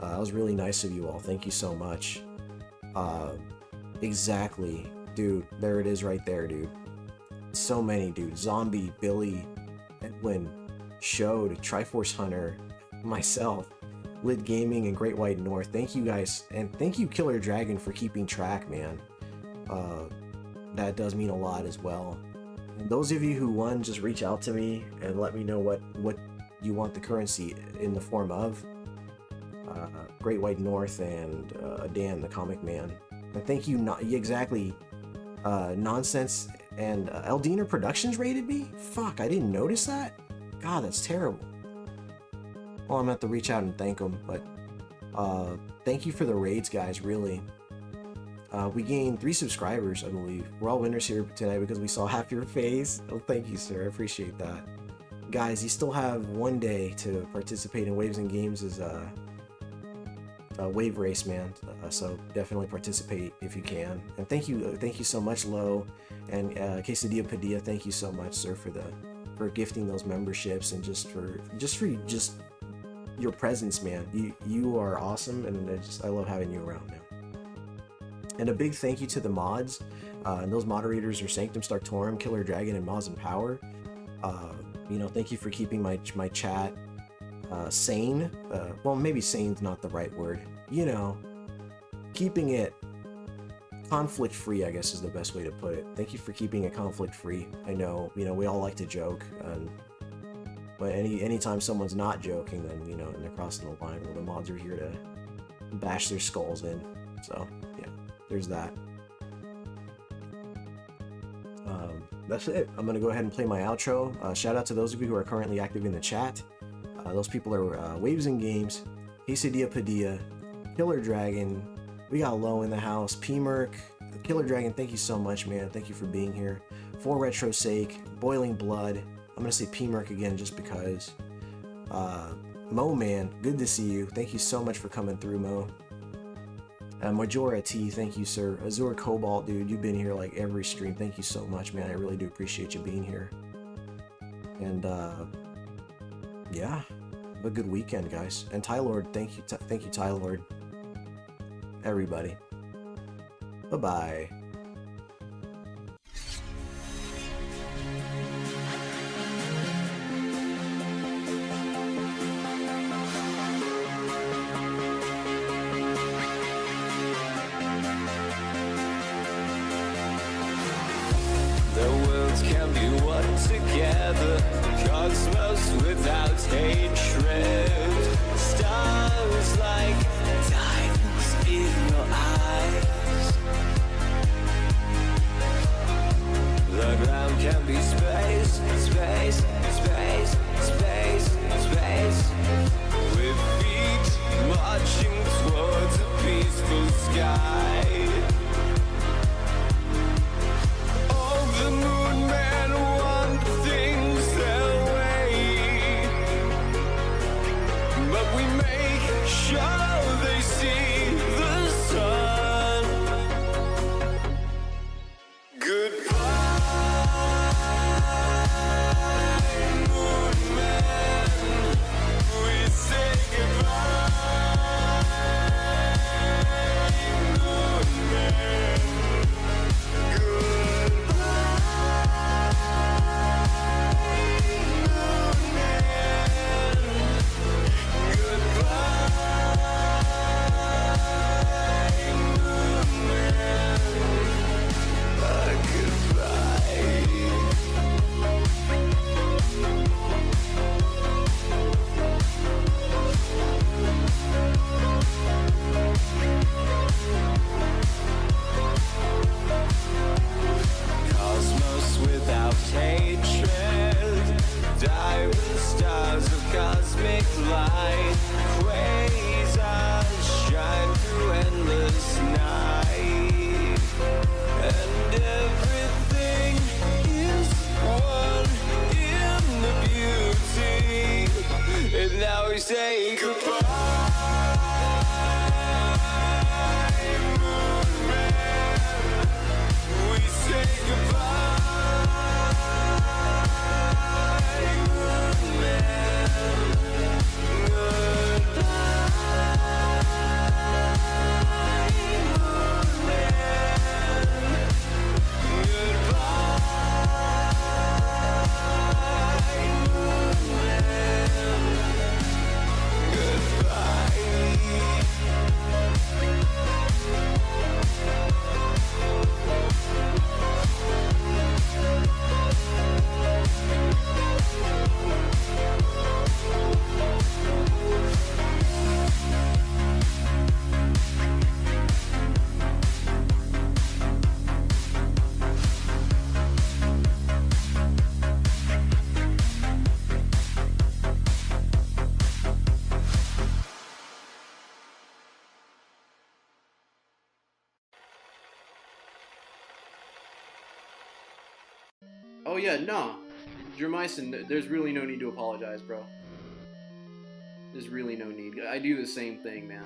That was really nice of you all. Thank you so much. Exactly, dude. There it is right there, dude. So many, dude. Zombie, Billy, Edwin, Showed, Triforce Hunter, myself, Lid Gaming, and Great White North. Thank you guys, and thank you Killer Dragon for keeping track, man. That does mean a lot as well. And those of you who won, just reach out to me and let me know what you want the currency in the form of. Great White North and Dan, the Comic Man. And thank you, exactly, Nonsense and Eldina Productions rated me? Fuck, I didn't notice that? God, that's terrible. Well, I'm gonna have to reach out and thank them, but thank you for the raids, guys, really. We gained 3 subscribers, I believe. We're all winners here tonight because we saw half your face. Oh, thank you, sir. I appreciate that. Guys, you still have 1 day to participate in Waves and Games' wave race, man. So definitely participate if you can. And thank you so much, Lo, and Quesadilla Padilla. Thank you so much, sir, for gifting those memberships and just for your presence, man. You are awesome, and I love having you around, man. And a big thank you to the mods, and those moderators are Sanctum Starktorum, Killer Dragon, and Moz and Power. You know, thank you for keeping my chat sane. Well, maybe sane's not the right word. You know, keeping it conflict free, I guess, is the best way to put it. Thank you for keeping it conflict free. I know, you know, we all like to joke, but anytime someone's not joking, then, you know, and they're crossing the line, well, the mods are here to bash their skulls in. So yeah, there's that. That's it. I'm gonna go ahead and play my outro. Shout out to those of you who are currently active in the chat. Those people are Waves and Games, Quesadilla Padilla, Killer Dragon. We got Low in the house, P-Merc, Killer Dragon. Thank you so much, man. Thank you for being here. For Retro's sake, Boiling Blood. I'm gonna say P-Merc again just because. Mo, man, good to see you. Thank you so much for coming through, Mo. Majora T, thank you, sir. Azure Cobalt, dude, you've been here like every stream. Thank you so much, man. I really do appreciate you being here. And yeah, have a good weekend, guys. And Tylord, thank you, Tylord. Everybody, bye bye. Can be one together, cosmos without hatred, stars like diamonds in your eyes. yeah, no. Jermison, there's really no need to apologize, bro. There's really no need. I do the same thing, man.